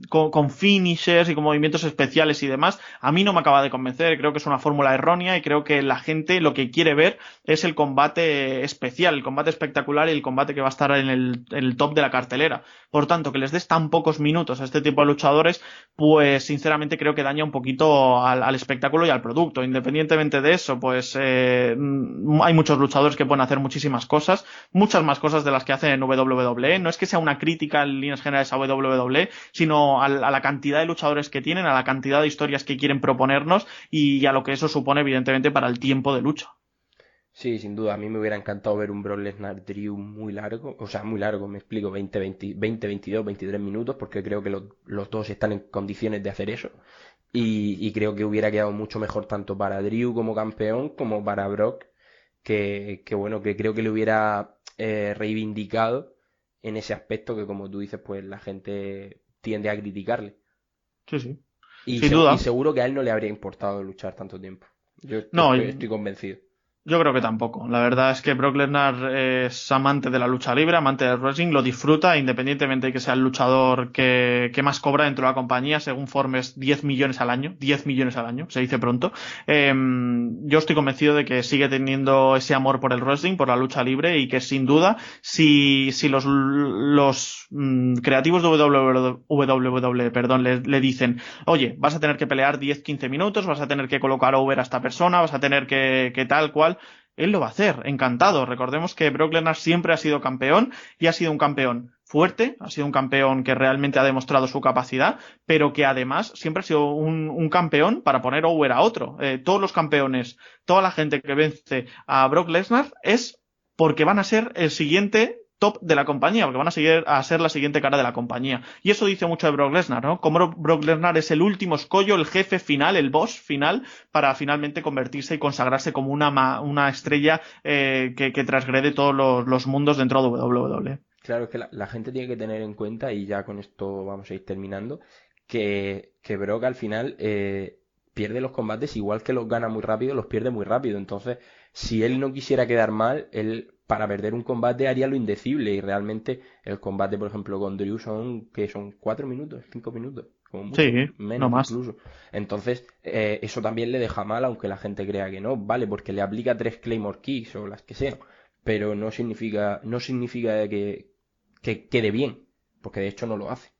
con finishers y con movimientos especiales y demás, a mí no me acaba de convencer. Creo que es una fórmula errónea y creo que la gente lo que quiere ver es el combate especial, el combate espectacular y el combate que va a estar en el top de la cartelera. Por tanto, que les des tan pocos minutos a este tipo de luchadores, pues sinceramente creo que daña un poquito al espectáculo y al producto. Independientemente de eso, pues hay muchos luchadores que pueden hacer muchísimas cosas, muchas más cosas de las que hacen en WWE. No es que sea una crítica en líneas generales a WWE, sino a la cantidad de luchadores que tienen, a la cantidad de historias que quieren proponernos y a lo que eso supone evidentemente para el tiempo de lucha. Sí, sin duda, a mí me hubiera encantado ver un Brock Lesnar Drew muy largo, o sea, muy largo, me explico, 20, 22, 23 minutos, porque creo que los dos están en condiciones de hacer eso, y creo que hubiera quedado mucho mejor tanto para Drew como campeón, como para Brock, que bueno, que creo que le hubiera reivindicado en ese aspecto que, como tú dices, pues la gente tiende a criticarle. Sí, sí. Y, Sin duda. Y seguro que a él no le habría importado luchar tanto tiempo. Yo No, estoy convencido. Yo creo que tampoco. La verdad es que Brock Lesnar es amante de la lucha libre, amante del wrestling, lo disfruta, independientemente de que sea el luchador que más cobra dentro de la compañía, según Forbes, 10 millones al año, 10 millones al año, se dice pronto. Yo estoy convencido de que sigue teniendo ese amor por el wrestling, por la lucha libre, y que sin duda, si los creativos de WWE, perdón, le dicen, oye, vas a tener que pelear 10-15 minutos, vas a tener que colocar over a esta persona, vas a tener que tal cual, él lo va a hacer, encantado. Recordemos que Brock Lesnar siempre ha sido campeón y ha sido un campeón fuerte, ha sido un campeón que realmente ha demostrado su capacidad, pero que además siempre ha sido un campeón para poner over a otro. Todos los campeones, toda la gente que vence a Brock Lesnar es porque van a ser el siguiente top de la compañía, porque van a ser la siguiente cara de la compañía. Y eso dice mucho de Brock Lesnar, ¿no? Como Brock Lesnar es el último escollo, el jefe final, el boss final, para finalmente convertirse y consagrarse como una estrella que transgrede todos los mundos dentro de WWE. Claro, es que la gente tiene que tener en cuenta, y ya con esto vamos a ir terminando, que Brock al final pierde los combates igual que los gana muy rápido, los pierde muy rápido. Entonces, si él no quisiera quedar mal, él para perder un combate haría lo indecible, y realmente el combate, por ejemplo, con Drew son 4 minutos, 5 minutos, como mucho, Sí, menos no más. incluso. Entonces, eso también le deja mal, aunque la gente crea que no, vale, porque le aplica 3 Claymore Kicks o las que sean, pero no significa que quede bien, porque de hecho no lo hace.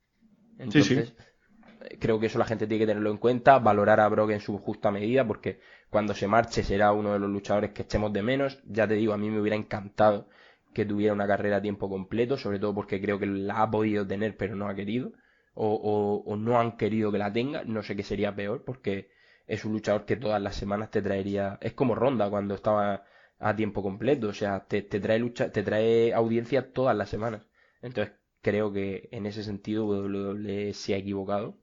Entonces, Sí. creo que eso la gente tiene que tenerlo en cuenta, valorar a Brock en su justa medida, porque cuando se marche será uno de los luchadores que echemos de menos. Ya te digo, a mí me hubiera encantado que tuviera una carrera a tiempo completo, sobre todo porque creo que la ha podido tener pero no ha querido, o no han querido que la tenga. No sé qué sería peor, porque es un luchador que todas las semanas te traería, es como Ronda cuando estaba a tiempo completo, o sea, te trae audiencia todas las semanas. Entonces creo que en ese sentido WWE se ha equivocado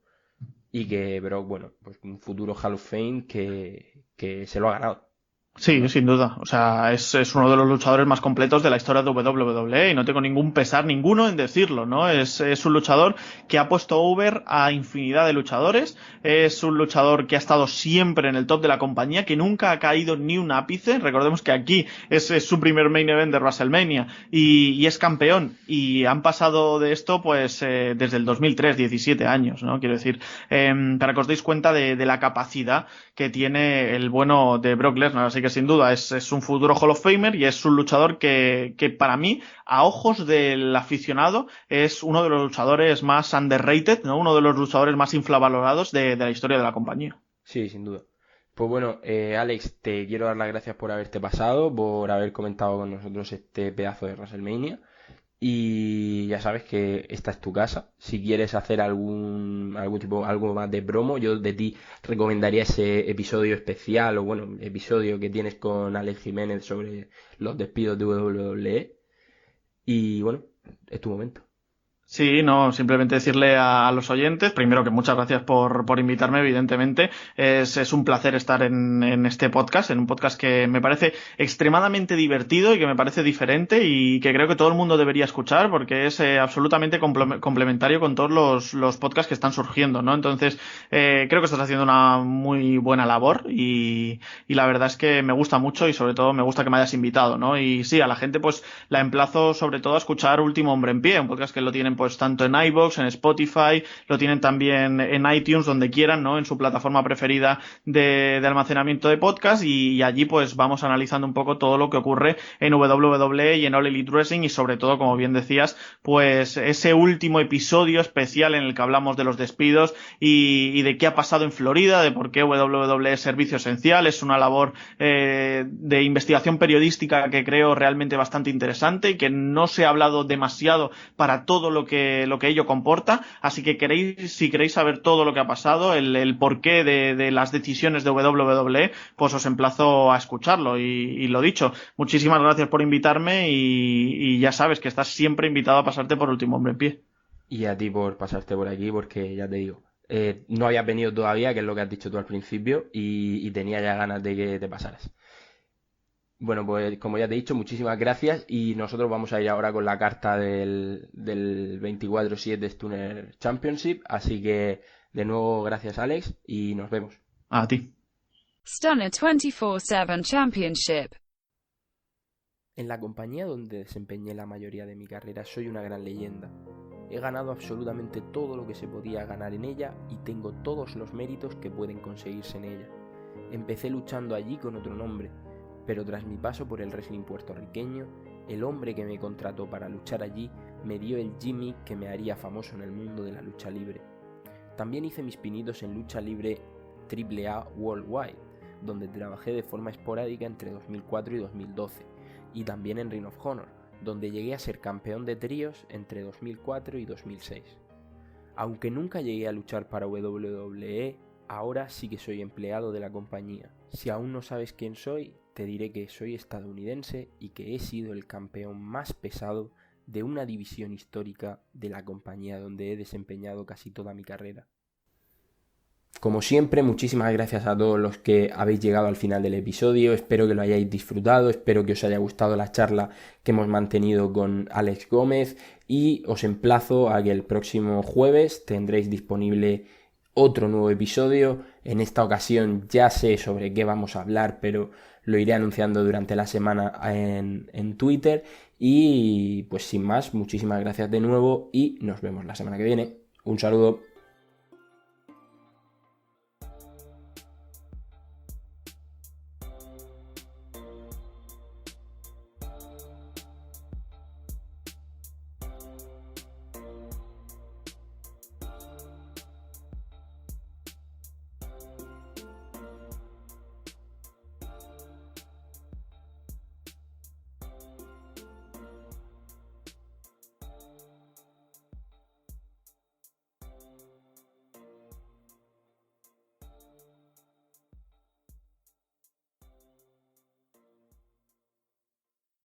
y que Brock, bueno, pues un futuro Hall of Fame que se lo ha ganado. Sí, sin duda. O sea, es uno de los luchadores más completos de la historia de WWE y no tengo ningún pesar ninguno en decirlo, ¿no? Es un luchador que ha puesto over a infinidad de luchadores, es un luchador que ha estado siempre en el top de la compañía, que nunca ha caído ni un ápice. Recordemos que aquí es su primer main event de WrestleMania y es campeón. Y han pasado de esto, pues, desde el 2003, 17 años, ¿no? Quiero decir, para que os deis cuenta de la capacidad que tiene el bueno de Brock Lesnar. Así que sin duda es un futuro Hall of Famer y es un luchador que para mí, a ojos del aficionado, es uno de los luchadores más underrated, ¿no? Uno de los luchadores más infravalorados de la historia de la compañía. Sí, sin duda. Pues bueno, Alex, te quiero dar las gracias por haberte pasado, por haber comentado con nosotros este pedazo de WrestleMania. Y ya sabes que esta es tu casa. Si quieres hacer algo más de promo, yo de ti recomendaría ese episodio especial, o bueno, episodio que tienes con Alex Jiménez sobre los despidos de WWE. Y bueno, es tu momento. Sí, no, simplemente decirle a los oyentes, primero que muchas gracias por invitarme, evidentemente. Es un placer estar en este podcast, en un podcast que me parece extremadamente divertido y que me parece diferente y que creo que todo el mundo debería escuchar porque es absolutamente complementario con todos los podcasts que están surgiendo, ¿no? Entonces, creo que estás haciendo una muy buena labor y la verdad es que me gusta mucho y sobre todo me gusta que me hayas invitado, ¿no? Y sí, a la gente pues la emplazo sobre todo a escuchar Último Hombre en Pie, un podcast que lo tienen pues tanto en iVoox, en Spotify, lo tienen también en iTunes, donde quieran, ¿no? En su plataforma preferida de almacenamiento de podcast y allí pues vamos analizando un poco todo lo que ocurre en WWE y en All Elite Wrestling y sobre todo, como bien decías, pues ese último episodio especial en el que hablamos de los despidos y de qué ha pasado en Florida, de por qué WWE es servicio esencial, es una labor de investigación periodística que creo realmente bastante interesante y que no se ha hablado demasiado para todo lo que ello comporta, así que si queréis saber todo lo que ha pasado, el porqué de las decisiones de WWE, pues os emplazo a escucharlo y lo dicho, muchísimas gracias por invitarme y ya sabes que estás siempre invitado a pasarte por Último Hombre en Pie. Y a ti por pasarte por aquí, porque ya te digo, no habías venido todavía, que es lo que has dicho tú al principio, y tenía ya ganas de que te pasaras. Bueno, pues como ya te he dicho, muchísimas gracias y nosotros vamos a ir ahora con la carta del 24/7 Stunner Championship, así que de nuevo gracias Alex y nos vemos. A ti. Stunner 24/7 Championship. En la compañía donde desempeñé la mayoría de mi carrera soy una gran leyenda. He ganado absolutamente todo lo que se podía ganar en ella y tengo todos los méritos que pueden conseguirse en ella. Empecé luchando allí con otro nombre, pero tras mi paso por el wrestling puertorriqueño, el hombre que me contrató para luchar allí me dio el gimmick que me haría famoso en el mundo de la lucha libre. También hice mis pinitos en lucha libre AAA Worldwide, donde trabajé de forma esporádica entre 2004 y 2012, y también en Ring of Honor, donde llegué a ser campeón de tríos entre 2004 y 2006. Aunque nunca llegué a luchar para WWE, ahora sí que soy empleado de la compañía. Si aún no sabes quién soy, te diré que soy estadounidense y que he sido el campeón más pesado de una división histórica de la compañía donde he desempeñado casi toda mi carrera. Como siempre, muchísimas gracias a todos los que habéis llegado al final del episodio, espero que lo hayáis disfrutado, espero que os haya gustado la charla que hemos mantenido con Alex Gómez y os emplazo a que el próximo jueves tendréis disponible otro nuevo episodio. En esta ocasión ya sé sobre qué vamos a hablar, pero lo iré anunciando durante la semana en Twitter. Y pues sin más, muchísimas gracias de nuevo y nos vemos la semana que viene. Un saludo.